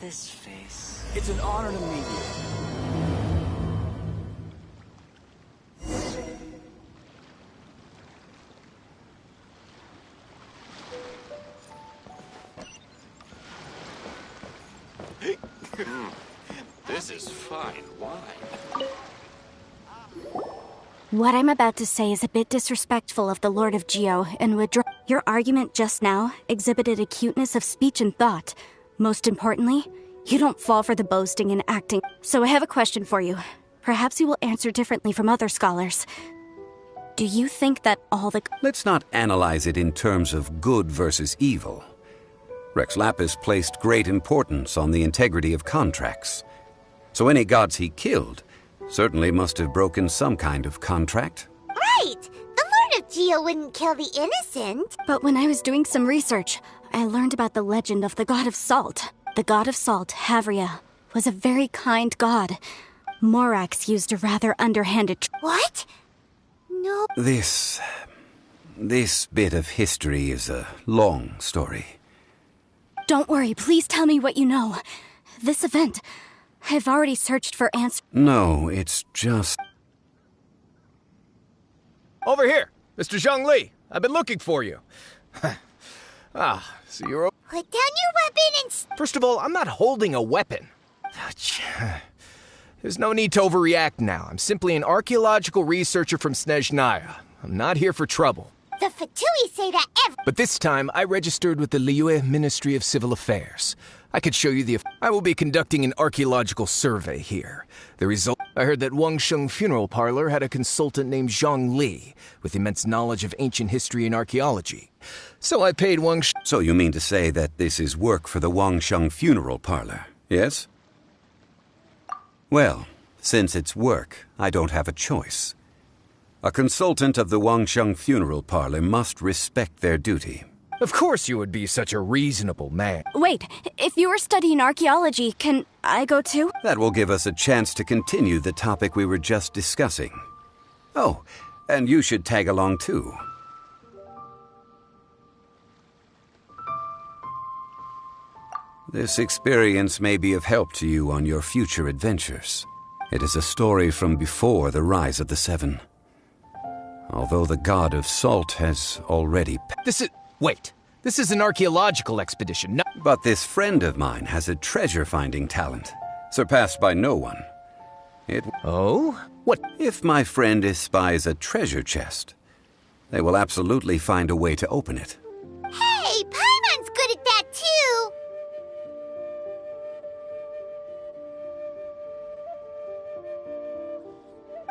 This face. It's an honor to meet you. This is fine wine. What I'm about to say is a bit disrespectful of the Lord of Geo and would Your argument just now exhibited acuteness of speech and thought. Most importantly, you don't fall for the boasting and acting. So I have a question for you. Perhaps you will answer differently from other scholars. Do you think that all the... Let's not analyze it in terms of good versus evil. Rex Lapis placed great importance on the integrity of contracts. So any gods he killed certainly must have broken some kind of contract. Right! The Lord of Geo wouldn't kill the innocent. But when I was doing some research, I learned about the legend of the god of salt. The god of salt, Havria, was a very kind god. Morax used a rather underhanded... What? No. This bit of history is a long story. Don't worry, please tell me what you know. This event, I've already searched for answers. No, it's just... Over here, Mr. Zhongli. I've been looking for you. So you're... Put down your weapon and... First of all, I'm not holding a weapon. There's no need to overreact now. I'm simply an archaeological researcher from Snezhnaya. I'm not here for trouble. The Fatui say that But this time, I registered with the Liyue Ministry of Civil Affairs. I could show you the... I will be conducting an archaeological survey here. The result... I heard that Wangsheng Funeral Parlor had a consultant named Zhang Li, with immense knowledge of ancient history and archaeology. So I paid Wangsheng... So you mean to say that this is work for the Wangsheng Funeral Parlor, yes? Well, since it's work, I don't have a choice. A consultant of the Wangsheng Funeral Parlor must respect their duty. Of course you would be such a reasonable man. Wait, if you were studying archaeology, can I go too? That will give us a chance to continue the topic we were just discussing. Oh, and you should tag along too. This experience may be of help to you on your future adventures. It is a story from before the rise of the Seven. Although the god of salt has already... Wait, this is an archaeological expedition, But this friend of mine has a treasure-finding talent, surpassed by no one. Oh? What? If my friend espies a treasure chest, they will absolutely find a way to open it. Hey, Paimon's good at that too!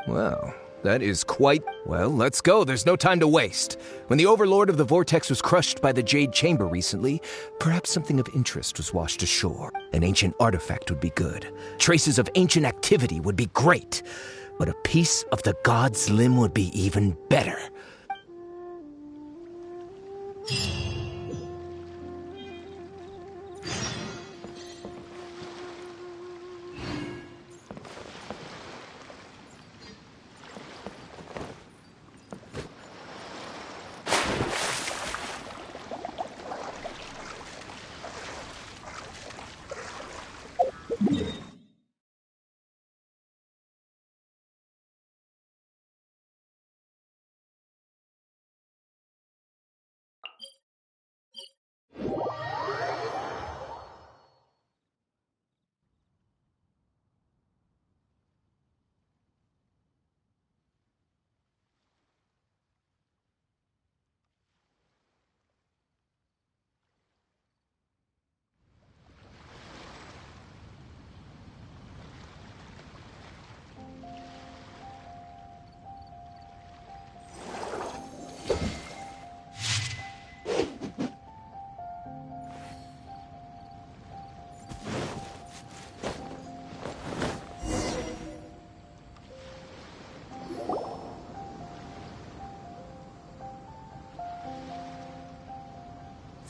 Well, that is quite... Well, let's go. There's no time to waste. When the Overlord of the Vortex was crushed by the Jade Chamber recently, perhaps something of interest was washed ashore. An ancient artifact would be good. Traces of ancient activity would be great. But a piece of the god's limb would be even better.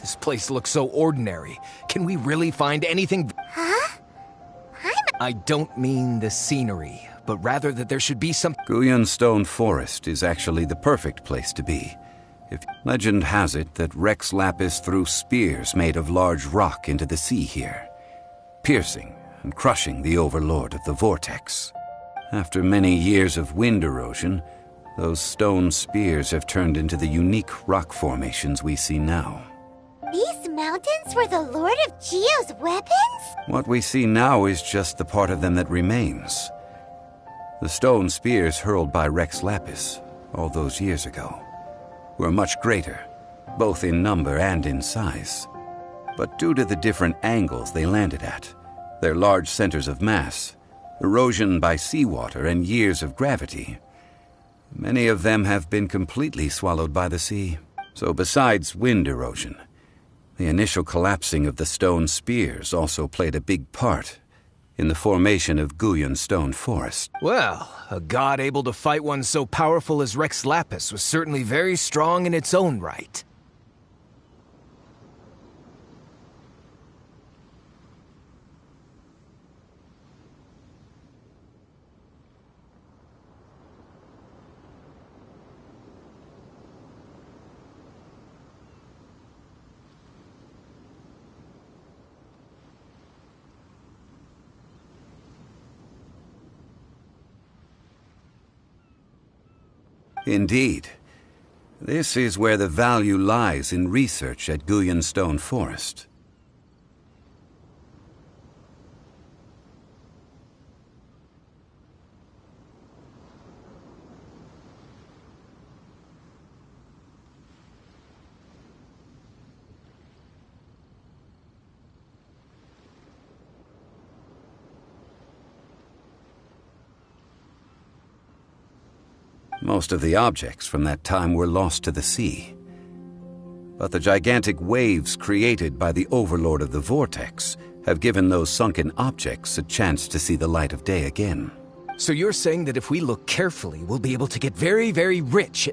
This place looks so ordinary. Can we really find anything? Huh? I don't mean the scenery, but rather that there should be some... Guyon Stone Forest is actually the perfect place to be. If legend has it that Rex Lapis threw spears made of large rock into the sea here, piercing and crushing the overlord of the vortex. After many years of wind erosion, those stone spears have turned into the unique rock formations we see now. These mountains were the Lord of Geo's weapons? What we see now is just the part of them that remains. The stone spears hurled by Rex Lapis all those years ago were much greater, both in number and in size. But due to the different angles they landed at, their large centers of mass, erosion by seawater, and years of gravity, many of them have been completely swallowed by the sea. So besides wind erosion, the initial collapsing of the stone spears also played a big part in the formation of Guyon Stone Forest. Well, a god able to fight one so powerful as Rex Lapis was certainly very strong in its own right. Indeed. This is where the value lies in research at Guyon Stone Forest. Most of the objects from that time were lost to the sea. But the gigantic waves created by the overlord of the vortex have given those sunken objects a chance to see the light of day again. So you're saying that if we look carefully, we'll be able to get very, very rich.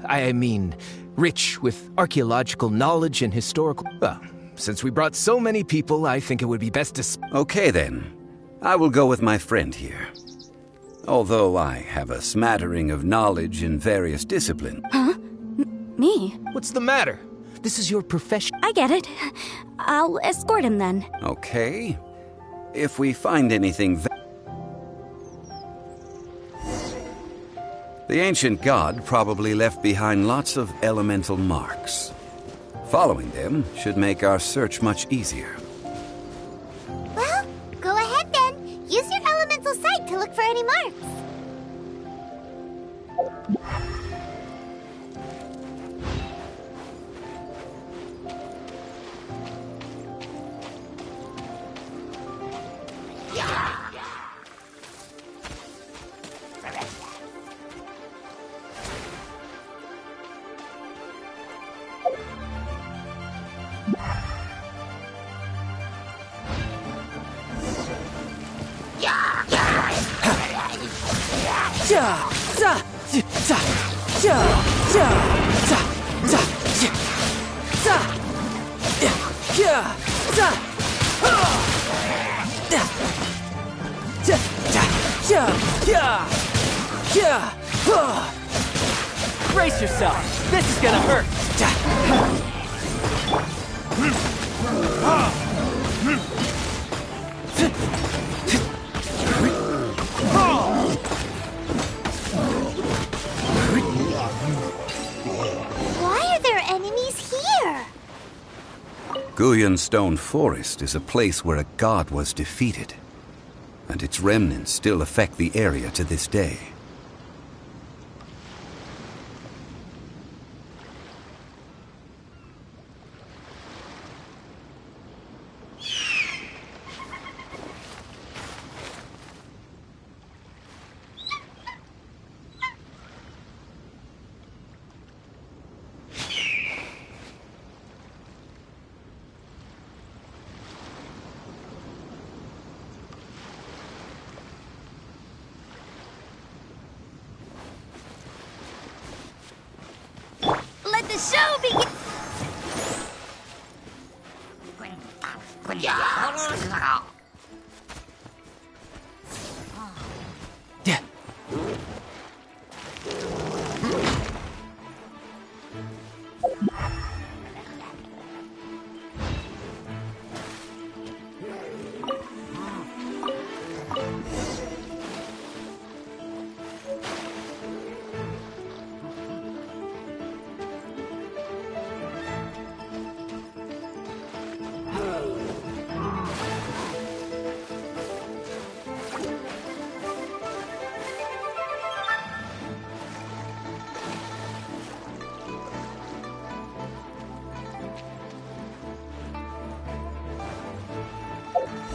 I mean, rich with archaeological knowledge and historical... Well, since we brought so many people, I think it would be best to... Okay then. I will go with my friend here. Although I have a smattering of knowledge in various disciplines. Huh? Me? What's the matter? This is your profession. I get it. I'll escort him then. Okay. If we find anything... The ancient god probably left behind lots of elemental marks. Following them should make our search much easier. Well, go ahead then. Use your elemental sight to look for any marks. Brace yourself. This is gonna hurt. Why are there enemies here? Guyon Stone Forest is a place where a god was defeated, and its remnants still affect the area to this day. Let the show begin!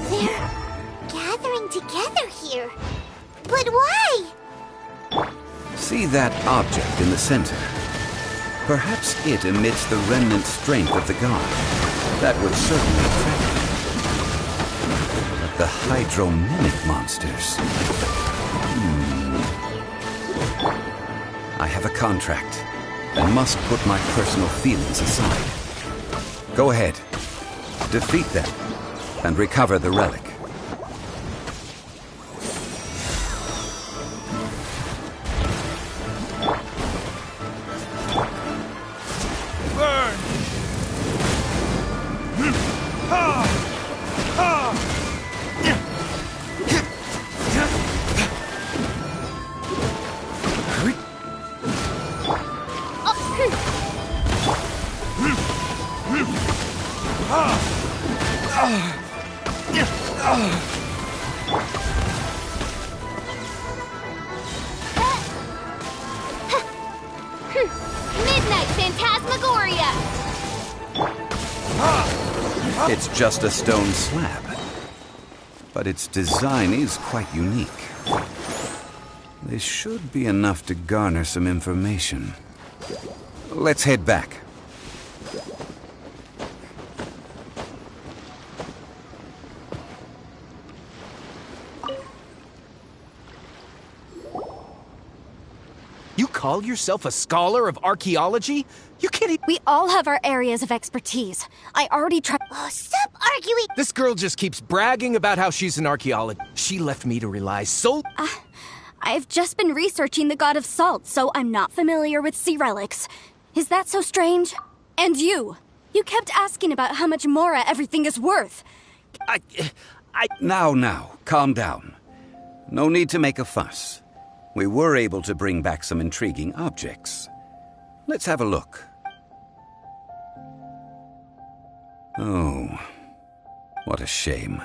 They're gathering together here. But why? See that object in the center? Perhaps it emits the remnant strength of the god. That would certainly attract them. But the hydro-mimic monsters... I have a contract and must put my personal feelings aside. Go ahead. Defeat them and recover the relic. Burn! Midnight Phantasmagoria! It's just a stone slab, but its design is quite unique. This should be enough to garner some information. Let's head back. You call yourself a scholar of archaeology? You can't We all have our areas of expertise. I already tried. Oh, stop arguing! This girl just keeps bragging about how she's an archaeologist. She left me to rely so... I've just been researching the god of salt, so I'm not familiar with sea relics. Is that so strange? And you? You kept asking about how much Mora everything is worth. Now, calm down. No need to make a fuss. We were able to bring back some intriguing objects. Let's have a look. Oh, what a shame.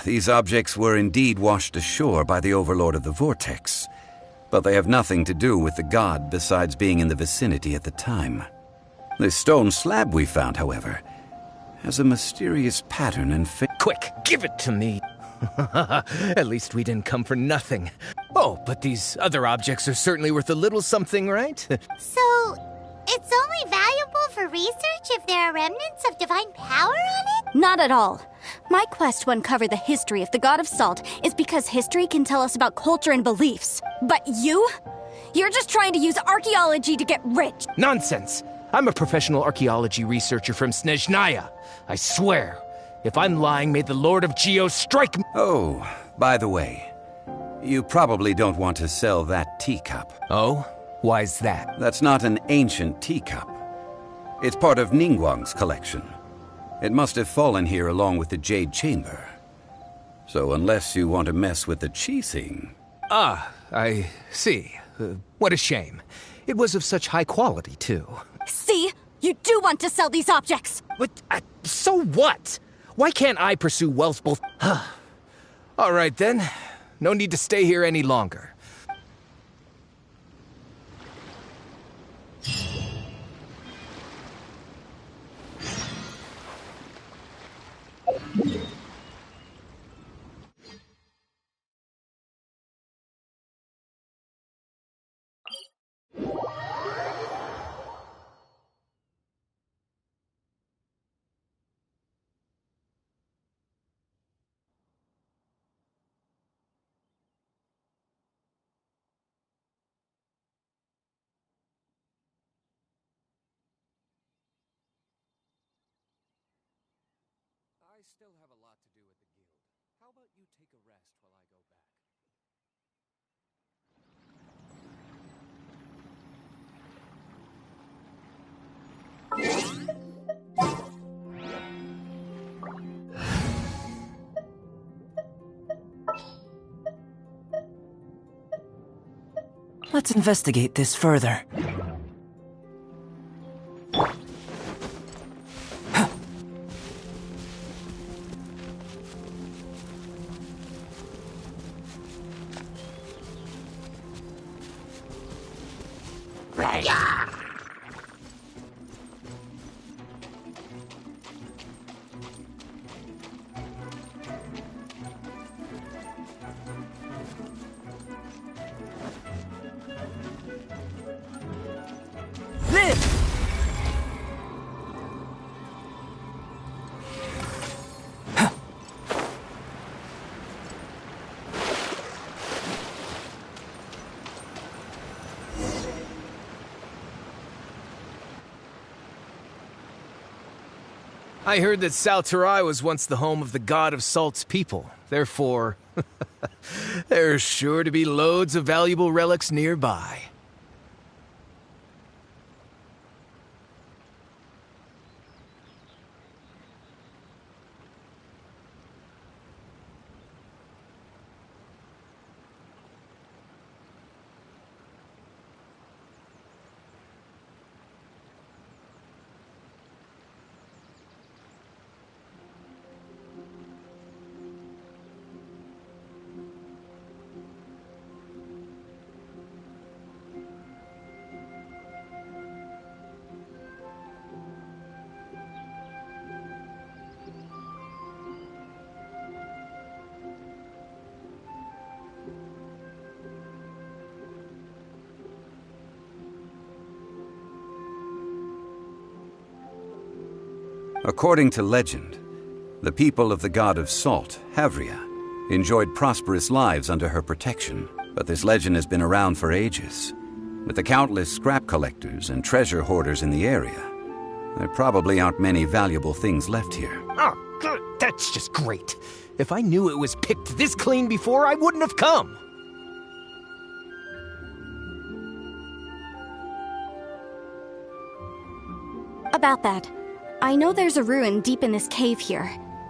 These objects were indeed washed ashore by the Overlord of the Vortex, but they have nothing to do with the god besides being in the vicinity at the time. This stone slab we found, however, has a mysterious pattern and Quick, give it to me! At least we didn't come for nothing. Oh, but these other objects are certainly worth a little something, right? So, it's only valuable for research if there are remnants of divine power on it? Not at all. My quest to uncover the history of the god of salt is because history can tell us about culture and beliefs. But you? You're just trying to use archaeology to get rich. Nonsense! I'm a professional archaeology researcher from Snezhnaya. I swear, if I'm lying, may the Lord of Geo strike me. Oh, by the way, you probably don't want to sell that teacup. Oh? Why's that? That's not an ancient teacup. It's part of Ningguang's collection. It must have fallen here along with the Jade Chamber. So unless you want to mess with the Qixing... Ah, I see. What a shame. It was of such high quality, too. See? You do want to sell these objects! But, so what? Why can't I pursue wealth both... All right, then. No need to stay here any longer. still have a lot to do with the guild. How about you take a rest while I go back? Let's investigate this further. I heard that Salterai was once the home of the god of Salt's people. Therefore, there's sure to be loads of valuable relics nearby. According to legend, the people of the god of salt, Havria, enjoyed prosperous lives under her protection, but this legend has been around for ages. With the countless scrap collectors and treasure hoarders in the area, there probably aren't many valuable things left here. Oh, good. That's just great. If I knew it was picked this clean before, I wouldn't have come. About that, I know there's a ruin deep in this cave here.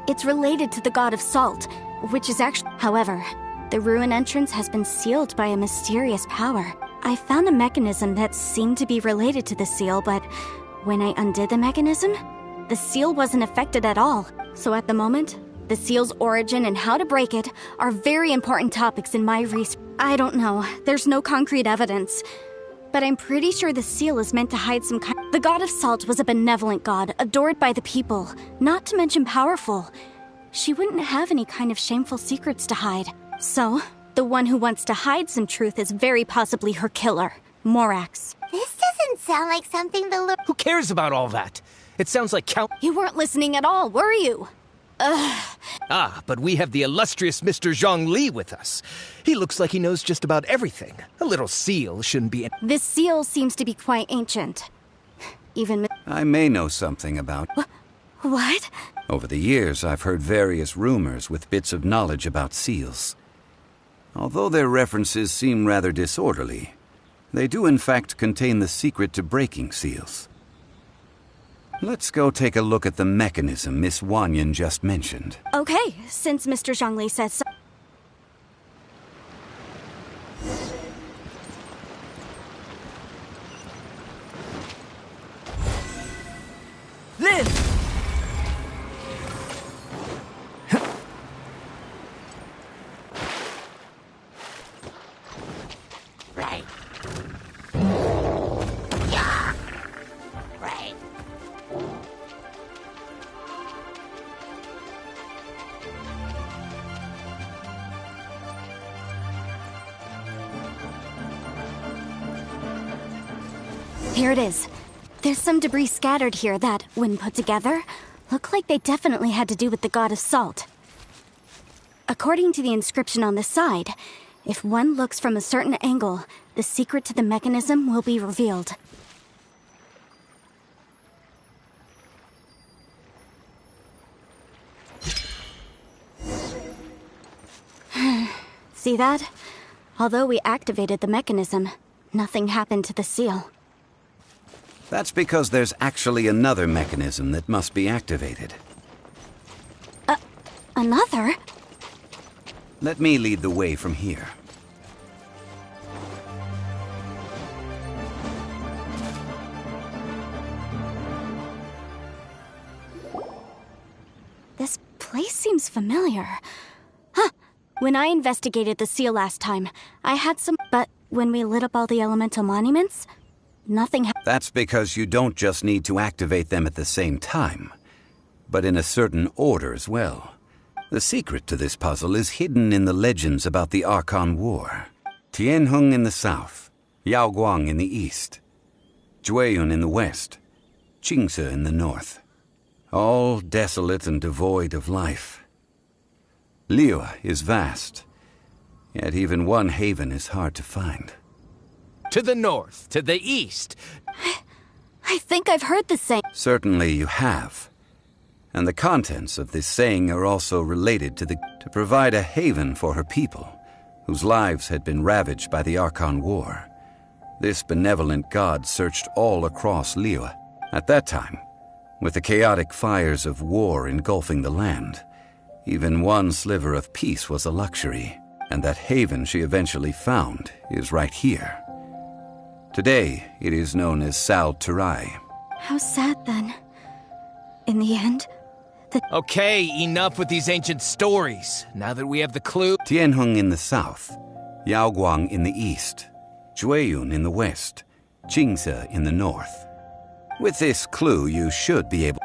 It's related to the god of salt, which is actually... However, the ruin entrance has been sealed by a mysterious power. I found a mechanism that seemed to be related to the seal, but when I undid the mechanism, the seal wasn't affected at all. So at the moment, the seal's origin and how to break it are very important topics in my research. I don't know, there's no concrete evidence. But I'm pretty sure the seal is meant to hide some kind... The god of salt was a benevolent god, adored by the people, not to mention powerful. She wouldn't have any kind of shameful secrets to hide. So, the one who wants to hide some truth is very possibly her killer, Morax. This doesn't sound like something the Lord... Who cares about all that? It sounds like You weren't listening at all, were you? Ugh. Ah, but we have the illustrious Mr. Zhongli with us. He looks like he knows just about everything. A little seal shouldn't be... This seal seems to be quite ancient. Even... I may know something about... What? Over the years, I've heard various rumors with bits of knowledge about seals. Although their references seem rather disorderly, they do in fact contain the secret to breaking seals. Let's go take a look at the mechanism Miss Wanyan just mentioned. Okay, since Mr. Zhongli says so. Lynn! Right. Right. Here it is. There's some debris scattered here that, when put together, look like they definitely had to do with the god of salt. According to the inscription on the side, if one looks from a certain angle, the secret to the mechanism will be revealed. See that? Although we activated the mechanism, nothing happened to the seal. That's because there's actually another mechanism that must be activated. Another? Let me lead the way from here. This place seems familiar. Huh. When I investigated the seal last time, I had some... But when we lit up all the elemental monuments, nothing That's because you don't just need to activate them at the same time, but in a certain order as well. The secret to this puzzle is hidden in the legends about the Archon War. Tianheng in the south, Yaoguang in the east, Jueyun in the west, Qingce in the north. All desolate and devoid of life. Liyue is vast, yet even one haven is hard to find. To the north, to the east. I think I've heard the same. Certainly you have. And the contents of this saying are also related to provide a haven for her people, whose lives had been ravaged by the Archon War. This benevolent god searched all across Liyue. At that time, with the chaotic fires of war engulfing the land, even one sliver of peace was a luxury, and that haven she eventually found is right here. Today, it is known as Sal Turai. How sad, then. In the end, Okay, enough with these ancient stories. Now that we have the clue... Tianheng in the south, Yaoguang in the east, Jueyun in the west, Qingce in the north. With this clue, you should be able...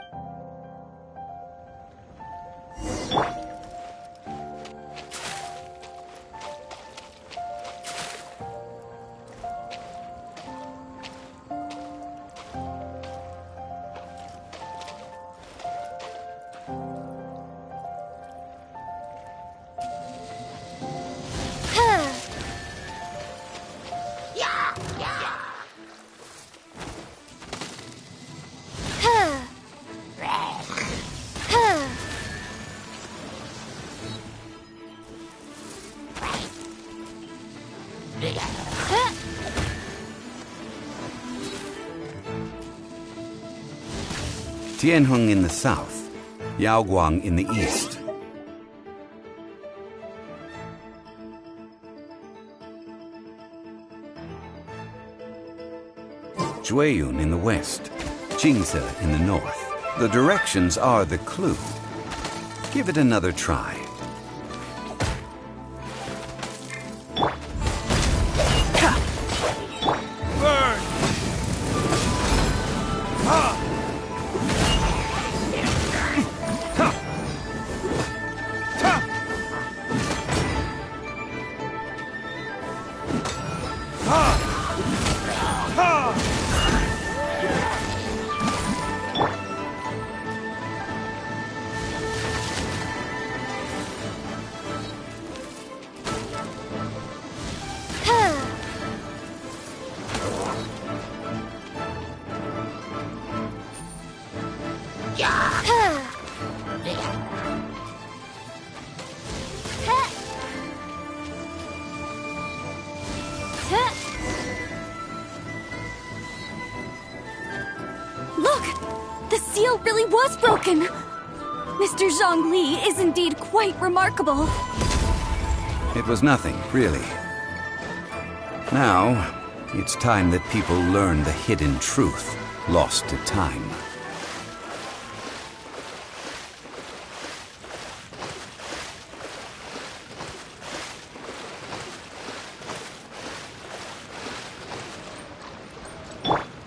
Tianheng in the south, Yaoguang in the east. Jueyun in the west, Qingce in the north. The directions are the clue. Give it another try. Burn! Ha! Look! The seal really was broken! Mr. Zhongli is indeed quite remarkable. It was nothing, really. Now, it's time that people learn the hidden truth lost to time.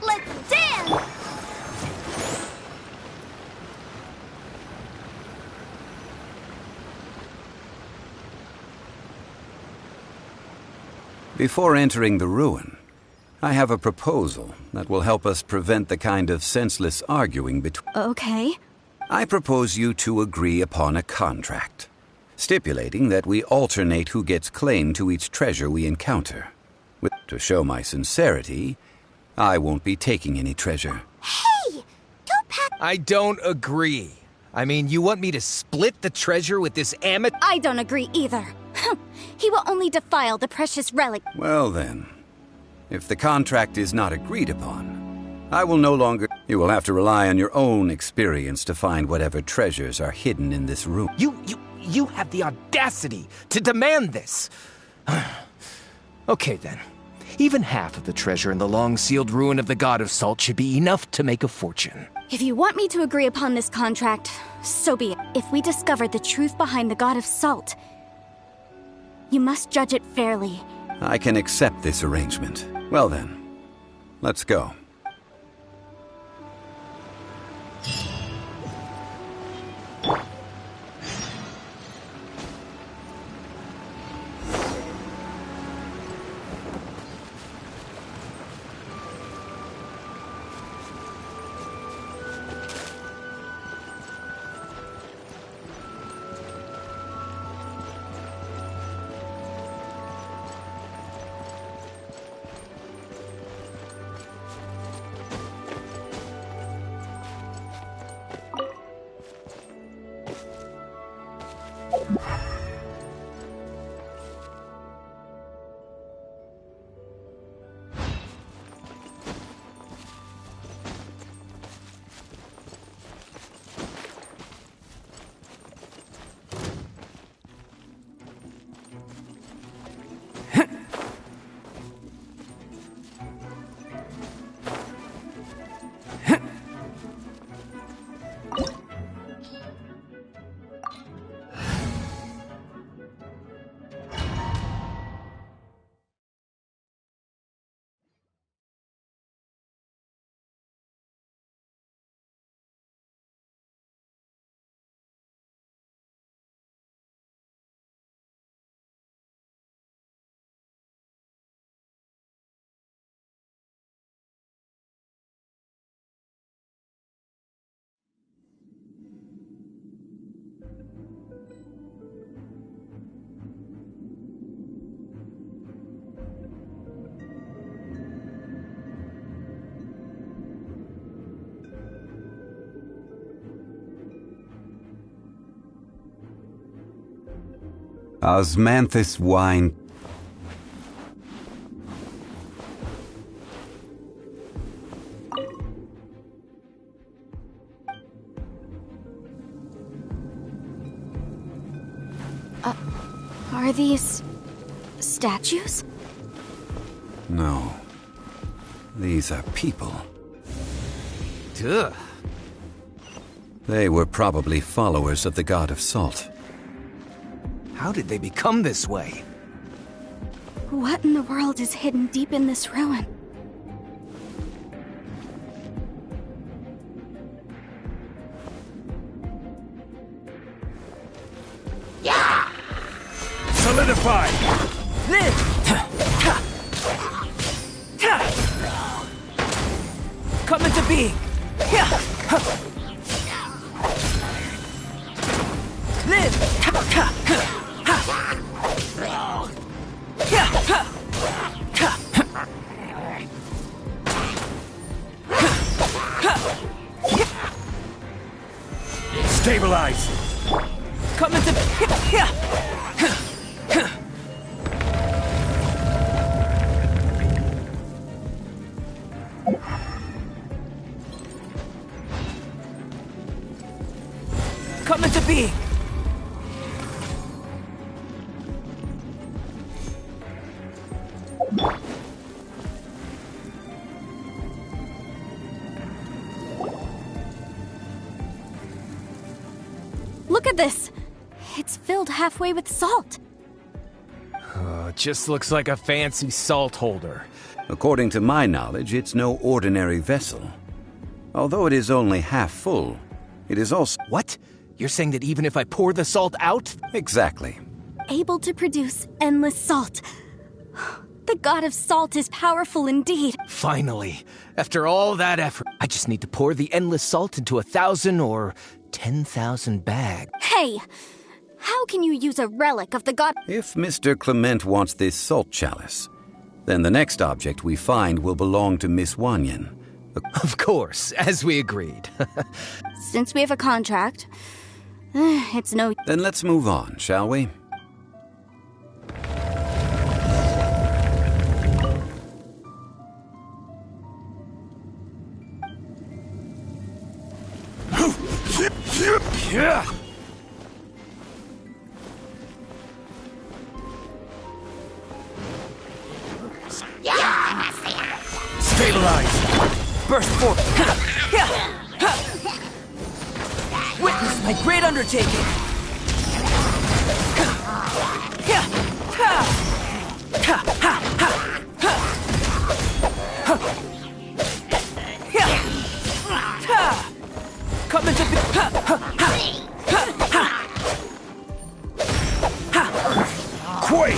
Let's dance! Before entering the ruin, I have a proposal that will help us prevent the kind of senseless arguing between... Okay. I propose you to agree upon a contract, stipulating that we alternate who gets claim to each treasure we encounter. To show my sincerity, I won't be taking any treasure. Hey! Don't pack... I don't agree. I mean, you want me to split the treasure with this amateur? I don't agree either. he will only defile the precious relic. Well then, if the contract is not agreed upon, I will no longer... You will have to rely on your own experience to find whatever treasures are hidden in this room. You have the audacity to demand this! Okay then. Even half of the treasure in the long-sealed ruin of the God of Salt should be enough to make a fortune. If you want me to agree upon this contract, so be it. If we discover the truth behind the God of Salt, you must judge it fairly. I can accept this arrangement. Well then, let's go. Osmanthus wine. Are these statues? No. These are people. Ugh. They were probably followers of the God of Salt. How did they become this way? What in the world is hidden deep in this ruin? Yeah! Solidify! Live! Come into being! Live! Stabilize! Come into... Come into being! Look at this! It's filled halfway with salt. It just looks like a fancy salt holder. According to my knowledge, it's no ordinary vessel. Although it is only half full, it is also... What? You're saying that even if I pour the salt out? Exactly. Able to produce endless salt. The God of Salt is powerful indeed. Finally, after all that effort, I just need to pour the endless salt into 1,000 or 10,000 bags. Hey! How can you use a relic of the god? If Mr. Clement wants this salt chalice, then the next object we find will belong to Miss Wanyan. Of course, as we agreed. Since we have a contract, it's no... Then let's move on, shall we? Stabilize! Burst forth! Witness my great undertaking! Come into the... Quake!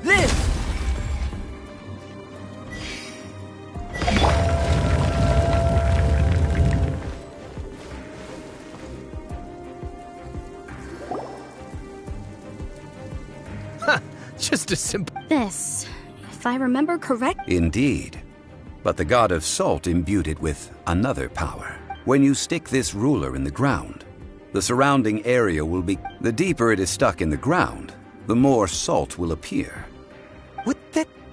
Live! Just a simple... This, if I remember correct... Indeed. But the god of salt imbued it with another power. When you stick this ruler in the ground, the surrounding area will be... The deeper it is stuck in the ground, the more salt will appear. What?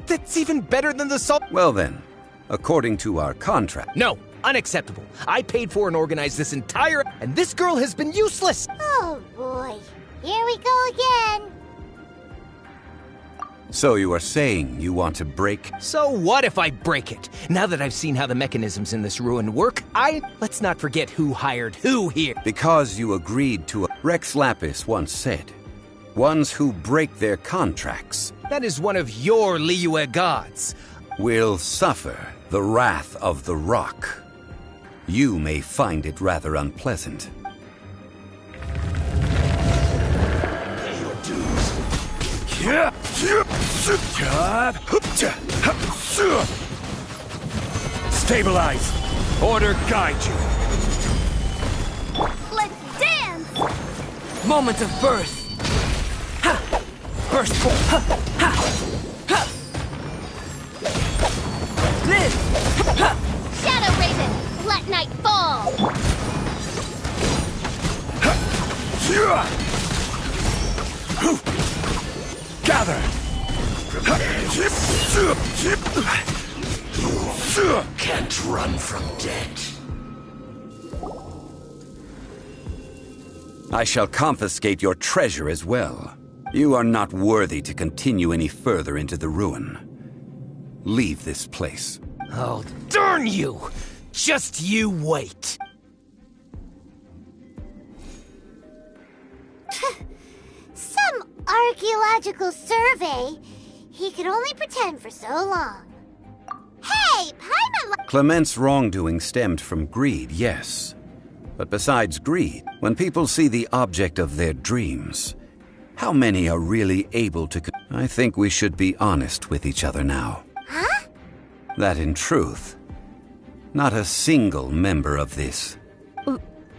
That's even better than the salt... Well then, according to our contract... No, unacceptable. I paid for and organized this entire... And this girl has been useless! Oh boy, here we go again. So you are saying you want to break... So what if I break it? Now that I've seen how the mechanisms in this ruin work, Let's not forget who hired who here. Because you agreed to... Rex Lapis once said, ones who break their contracts... That is one of your Liyue gods. ...will suffer the wrath of the rock. You may find it rather unpleasant. Pay your dues. Stabilize. Order guide you. Let's dance! Moment of birth! Ha! Burst forth! Ha! Ha! Ha! Live! Ha! Shadow Raven, let night fall! Gather! You can't run from death. I shall confiscate your treasure as well. You are not worthy to continue any further into the ruin. Leave this place. Oh, darn you! Just you wait. Some archaeological survey. He could only pretend for so long. Hey, Paimon! Clement's wrongdoing stemmed from greed, yes. But besides greed, when people see the object of their dreams, how many are really able to... I think we should be honest with each other now. Huh? That in truth, not a single member of this...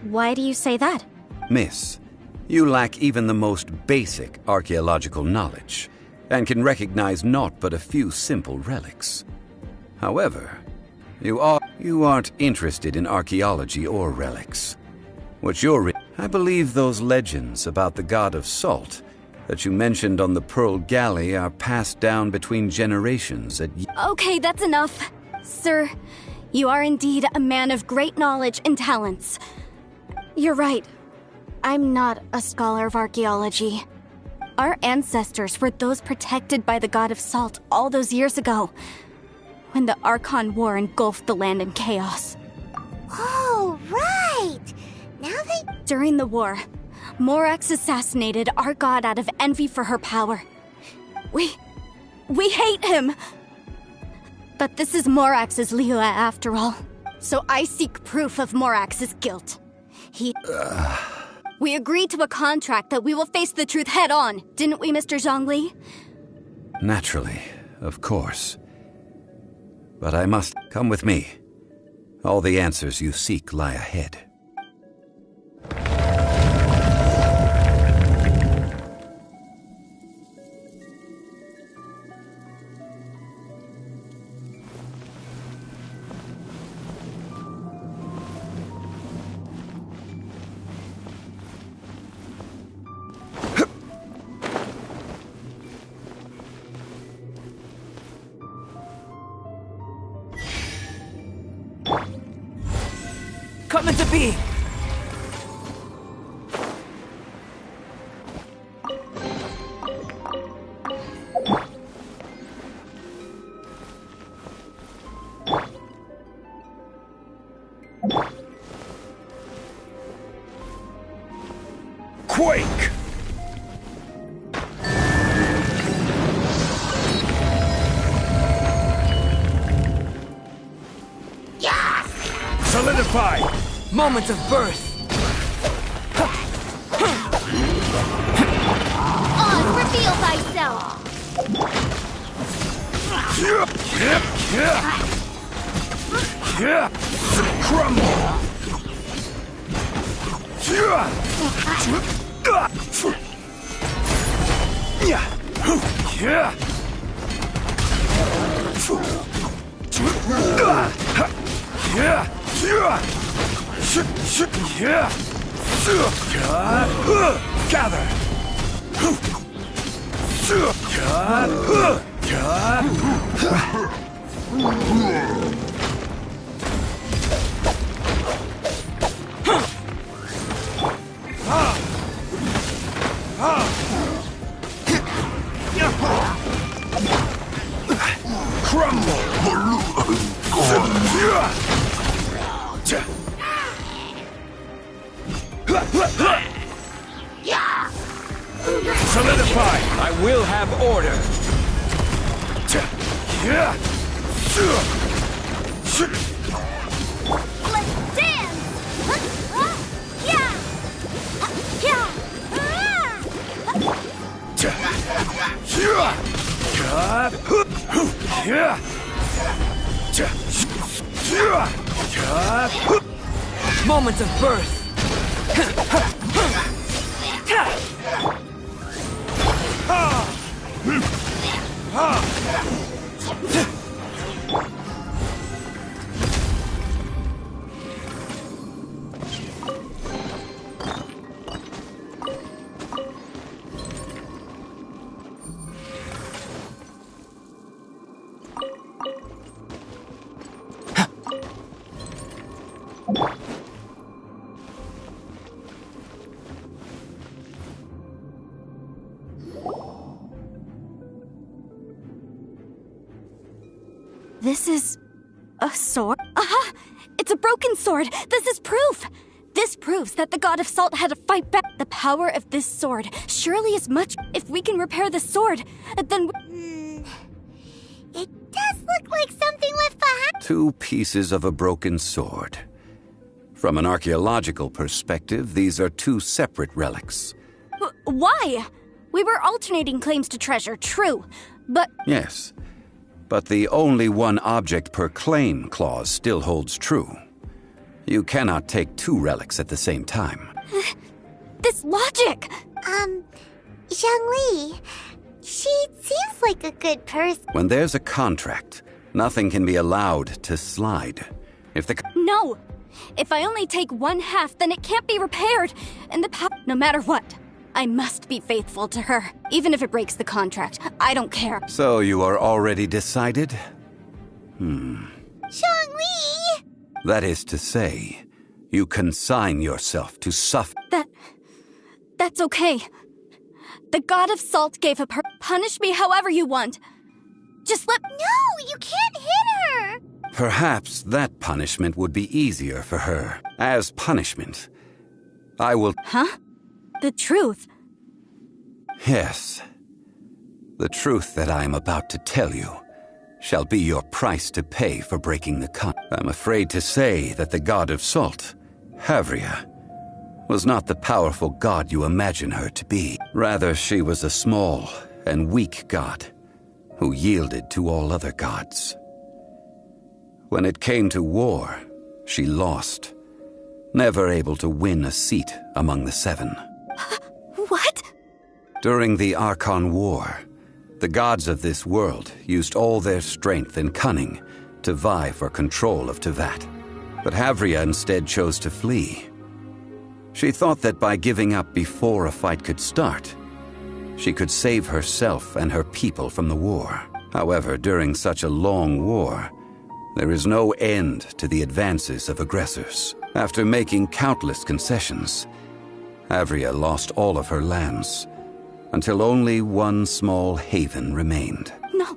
Why do you say that? Miss, you lack even the most basic archaeological knowledge, and can recognize naught but a few simple relics. However, you aren't interested in archaeology or relics. What you're... I believe those legends about the god of salt that you mentioned on the Pearl Galley are passed down between generations at... Okay, that's enough. Sir, you are indeed a man of great knowledge and talents. You're right. I'm not a scholar of archaeology. Our ancestors were those protected by the god of salt all those years ago, when the Archon War engulfed the land in chaos. Oh, right! Now they... During the war, Morax assassinated our god out of envy for her power. We hate him! But this is Morax's Liyue after all. So I seek proof of Morax's guilt. We agreed to a contract that we will face the truth head on, didn't we, Mr. Zhongli? Naturally, of course. But I must... Come with me. All the answers you seek lie ahead. come into being! Quake! Solidify! Moment of birth! On, reveal thyself! Crumble! Gather! Solidify! I will have order. Let's dance! Yeah! Moment of birth! This is a sword? Aha! It's a broken sword! This is proof! This proves that the god of salt had to fight back. The power of this sword surely is much. If we can repair the sword, then It does look like something left behind. 2 pieces of a broken sword. From an archaeological perspective, these are 2 separate relics. Why? We were alternating claims to treasure, true, but... Yes, but the only one object per claim clause still holds true. You cannot take 2 relics at the same time. This logic! Zhongli, she seems like a good person. When there's a contract, nothing can be allowed to slide. If the... No! If I only take 1/2, then it can't be repaired. And no matter what, I must be faithful to her. Even if it breaks the contract, I don't care. So you are already decided? Zhongli! That is to say, you consign yourself to suffer. That's okay. The god of salt gave up her. Punish me however you want. Just let... No, you can't hit her! Perhaps that punishment would be easier for her. As punishment, I will... Huh? The truth? Yes. The truth that I am about to tell you shall be your price to pay for breaking the contract. I'm afraid to say that the god of salt, Havria, was not the powerful god you imagine her to be. Rather, she was a small and weak god who yielded to all other gods. When it came to war, she lost, never able to win a seat among the 7. What? During the Archon War, the gods of this world used all their strength and cunning to vie for control of Tevat. But Havria instead chose to flee. She thought that by giving up before a fight could start, she could save herself and her people from the war. However, during such a long war, there is no end to the advances of aggressors. After making countless concessions, Avria lost all of her lands, until only one small haven remained. No.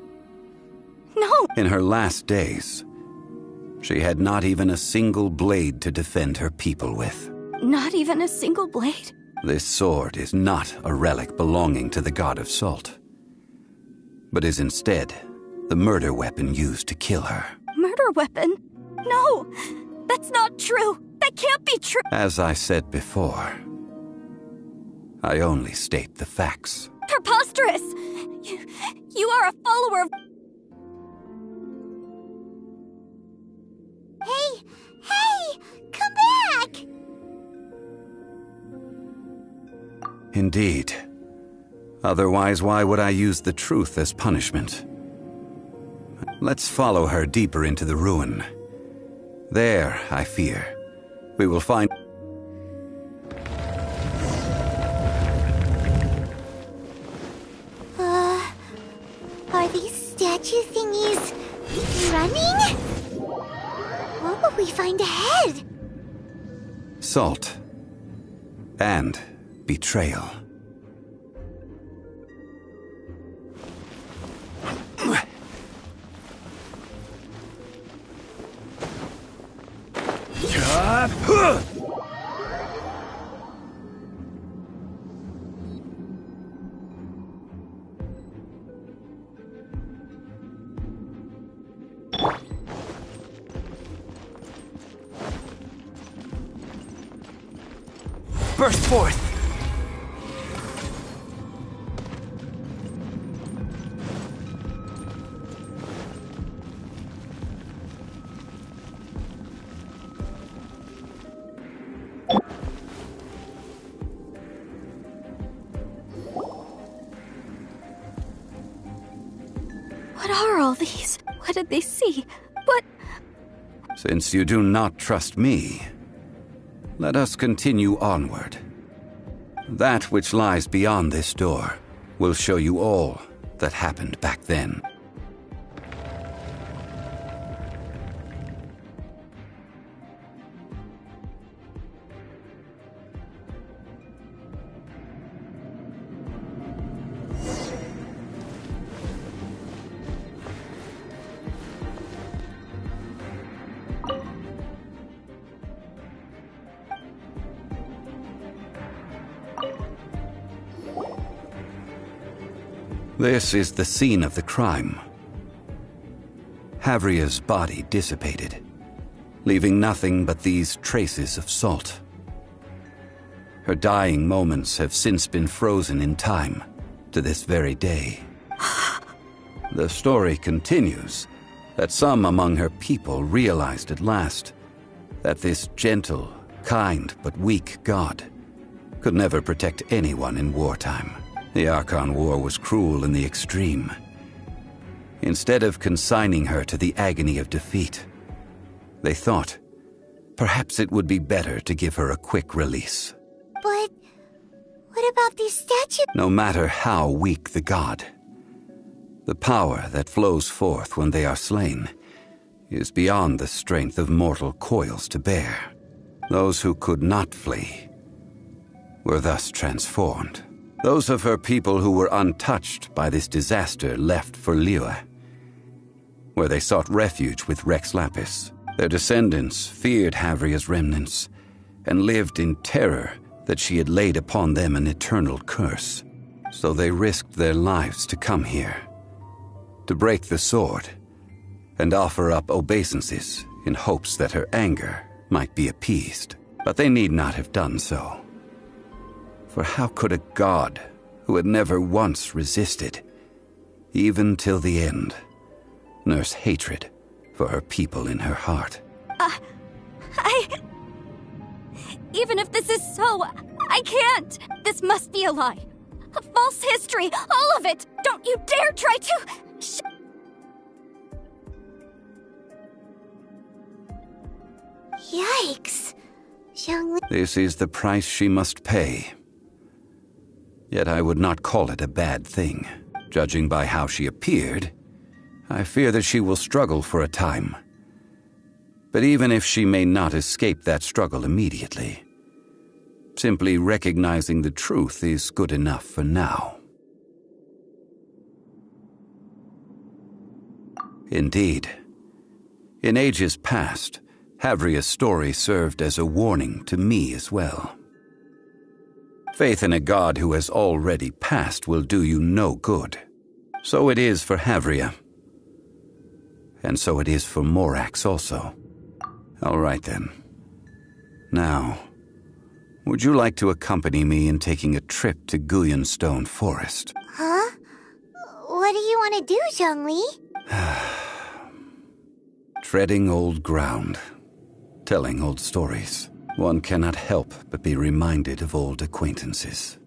No! In her last days, she had not even a single blade to defend her people with. Not even a single blade? This sword is not a relic belonging to the god of salt, but is instead the murder weapon used to kill her. Murder weapon? No! That's not true! That can't be true! As I said before, I only state the facts. Preposterous! You are a follower of... Hey! Hey! Come back! Indeed. Otherwise, why would I use the truth as punishment? Let's follow her deeper into the ruin. There, I fear, we will find... Are these statue thingies running? What will we find ahead? Salt. And betrayal. Burst forth! What are all these? What did they see? What? Since you do not trust me, let us continue onward. That which lies beyond this door will show you all that happened back then. This is the scene of the crime. Havria's body dissipated, leaving nothing but these traces of salt. Her dying moments have since been frozen in time to this very day. The story continues that some among her people realized at last that this gentle, kind, but weak god could never protect anyone in wartime. The Archon War was cruel in the extreme. Instead of consigning her to the agony of defeat, they thought perhaps it would be better to give her a quick release. But what about these statues? No matter how weak the god, the power that flows forth when they are slain is beyond the strength of mortal coils to bear. Those who could not flee were thus transformed. Those of her people who were untouched by this disaster left for Liyue, where they sought refuge with Rex Lapis. Their descendants feared Havria's remnants and lived in terror that she had laid upon them an eternal curse. So they risked their lives to come here, to break the sword and offer up obeisances in hopes that her anger might be appeased. But they need not have done so. For how could a god who had never once resisted, even till the end, nurse hatred for her people in her heart? Even if this is so, I can't! This must be a lie. A false history, all of it! Don't you dare try to... Yikes. This is the price she must pay. Yet I would not call it a bad thing. Judging by how she appeared, I fear that she will struggle for a time. But even if she may not escape that struggle immediately, simply recognizing the truth is good enough for now. Indeed, in ages past, Havria's story served as a warning to me as well. Faith in a god who has already passed will do you no good. So it is for Havria. And so it is for Morax also. All right then. Now, would you like to accompany me in taking a trip to Guyonstone Forest? Huh? What do you want to do, Zhongli? Treading old ground, telling old stories. One cannot help but be reminded of old acquaintances.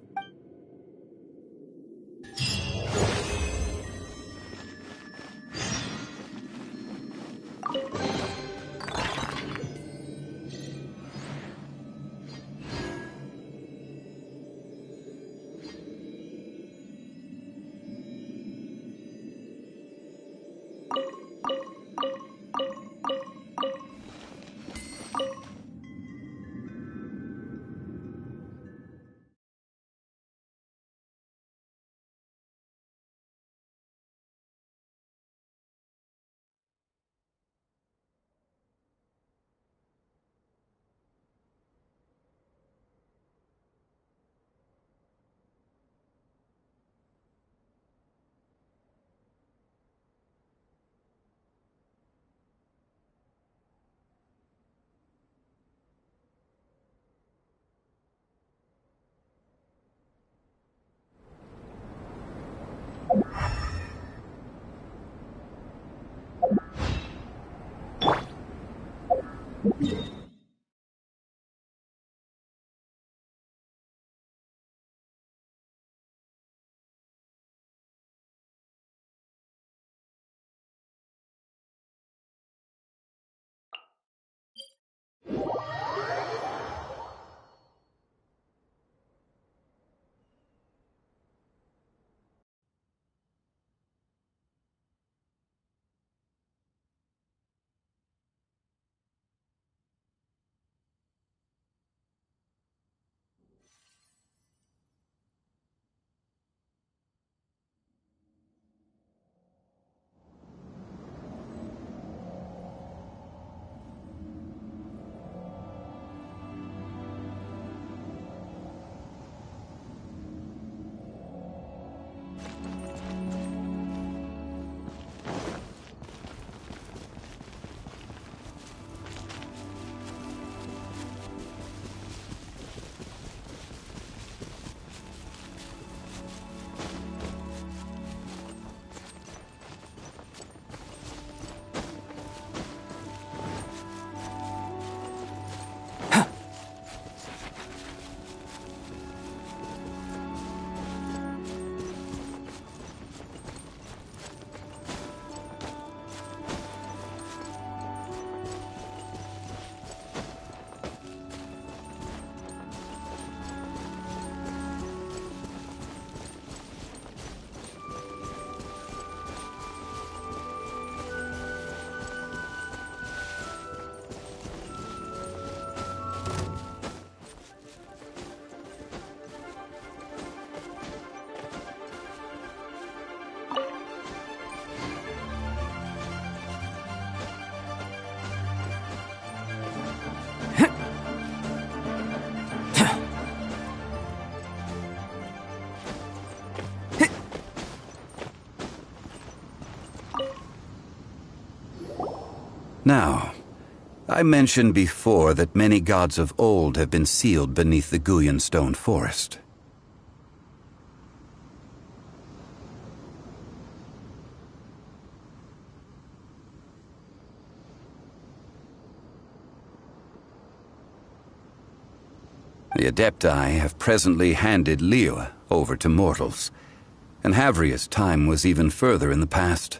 Now, I mentioned before that many gods of old have been sealed beneath the Guyonstone Forest. The Adepti have presently handed Liyue over to mortals, and Havria's time was even further in the past.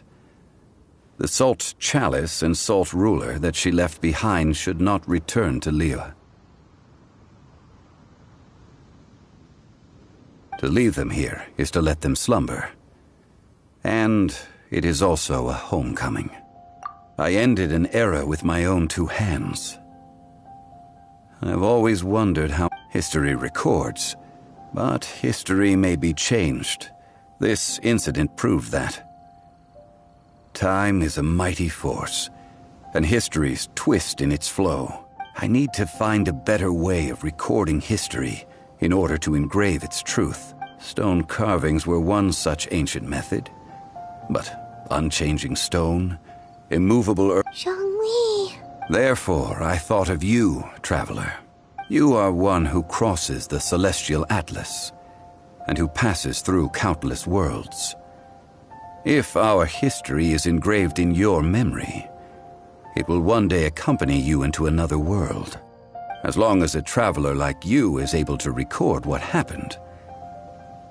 The Salt Chalice and Salt Ruler that she left behind should not return to Liyue. To leave them here is to let them slumber. And it is also a homecoming. I ended an era with my own two hands. I've always wondered how history records, but history may be changed. This incident proved that. Time is a mighty force, and history's twist in its flow. I need to find a better way of recording history in order to engrave its truth. Stone carvings were one such ancient method, but unchanging stone, immovable earth. Zhongli. Therefore, I thought of you, traveler. You are one who crosses the celestial atlas, and who passes through countless worlds. If our history is engraved in your memory, it will one day accompany you into another world. As long as a traveler like you is able to record what happened,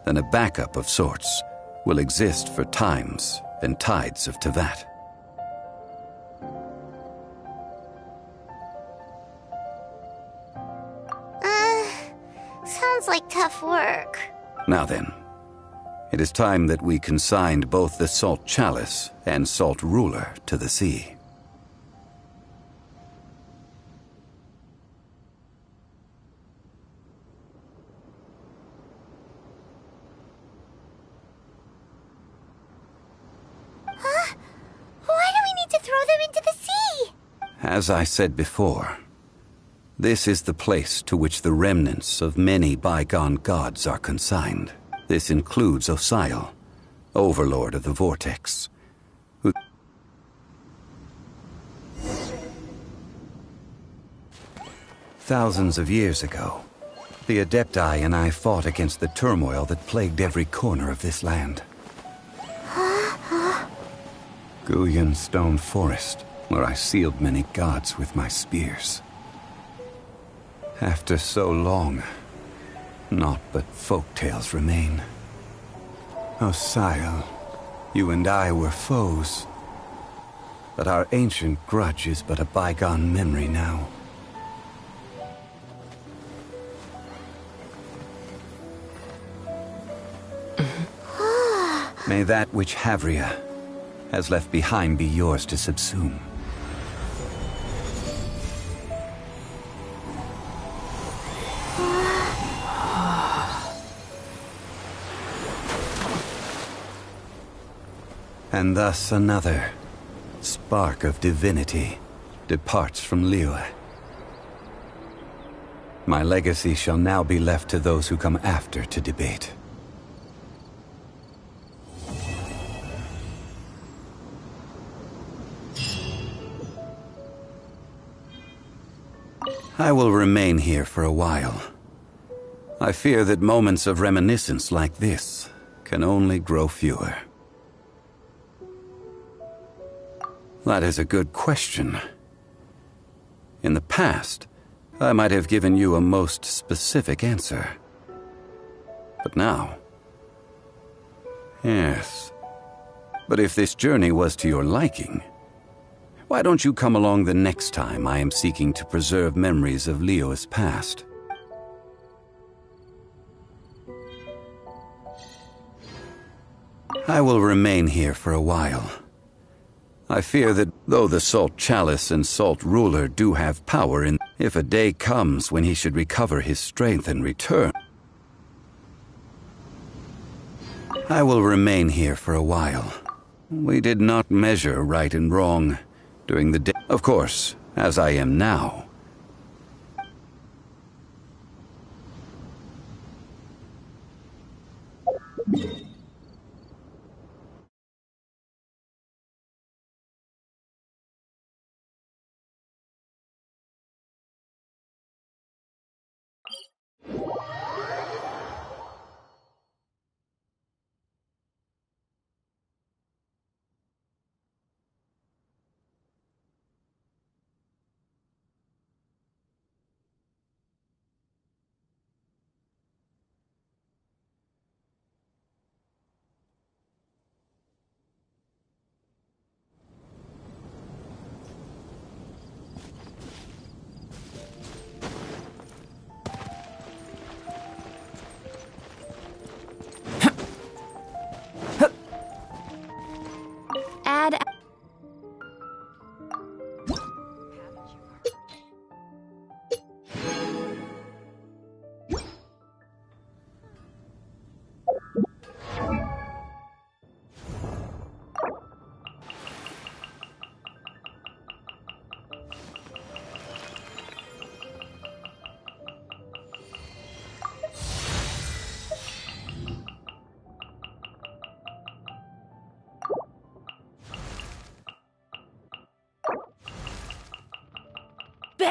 then a backup of sorts will exist for times and tides of Tevat. Sounds like tough work. Now then, it is time that we consigned both the Salt Chalice and Salt Ruler to the sea. Huh? Why do we need to throw them into the sea? As I said before, this is the place to which the remnants of many bygone gods are consigned. This includes Osial, overlord of the Vortex, who... Thousands of years ago, the Adepti and I fought against the turmoil that plagued every corner of this land. Guyan Stone Forest, where I sealed many gods with my spears. After so long, naught but folk tales remain. Osial, you and I were foes, but our ancient grudge is but a bygone memory now. May that which Havria has left behind be yours to subsume. And thus another spark of divinity departs from Liyue. My legacy shall now be left to those who come after to debate. I will remain here for a while. I fear that moments of reminiscence like this can only grow fewer. That is a good question. In the past, I might have given you a most specific answer. But now... Yes. But if this journey was to your liking, why don't you come along the next time I am seeking to preserve memories of Liyue's past? I will remain here for a while. I fear that though the Salt Chalice and Salt Ruler do have power in, if a day comes when he should recover his strength and return, I will remain here for a while. We did not measure right and wrong during the day. Of course, as I am now.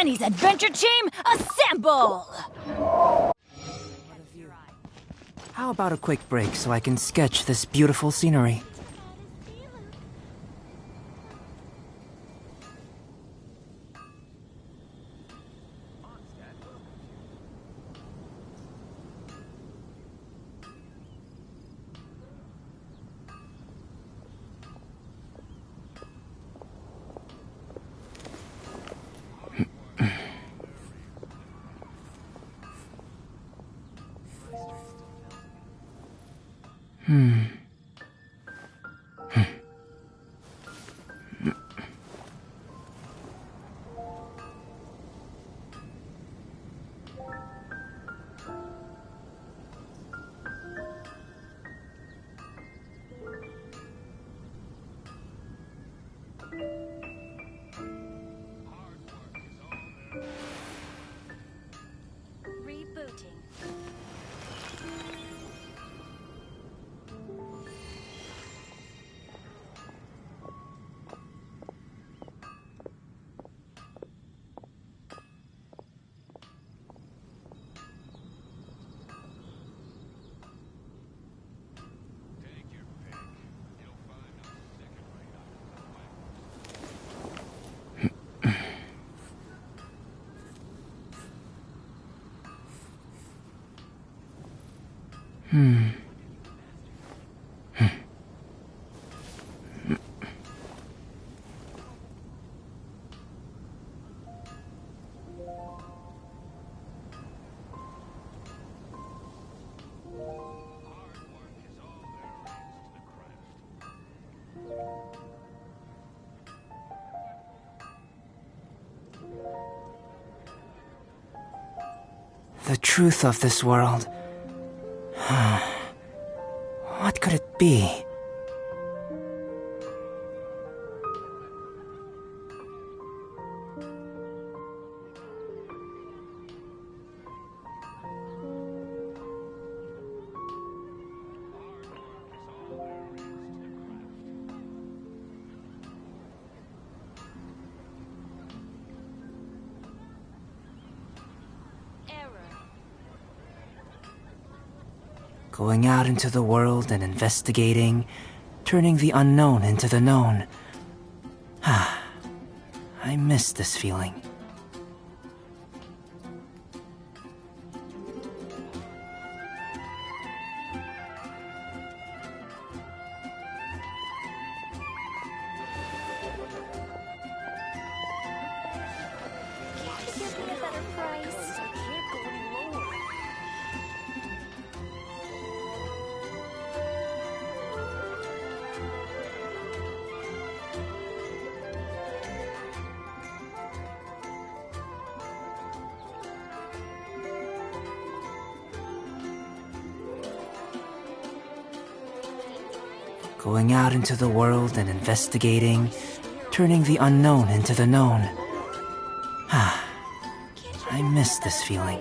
Kenny's adventure team, assemble! How about a quick break so I can sketch this beautiful scenery? Rebooting. The truth of this world. What could it be? Going out into the world and investigating, turning the unknown into the known. I miss this feeling. Give me a better price. Going out into the world and investigating, turning the unknown into the known. I miss this feeling.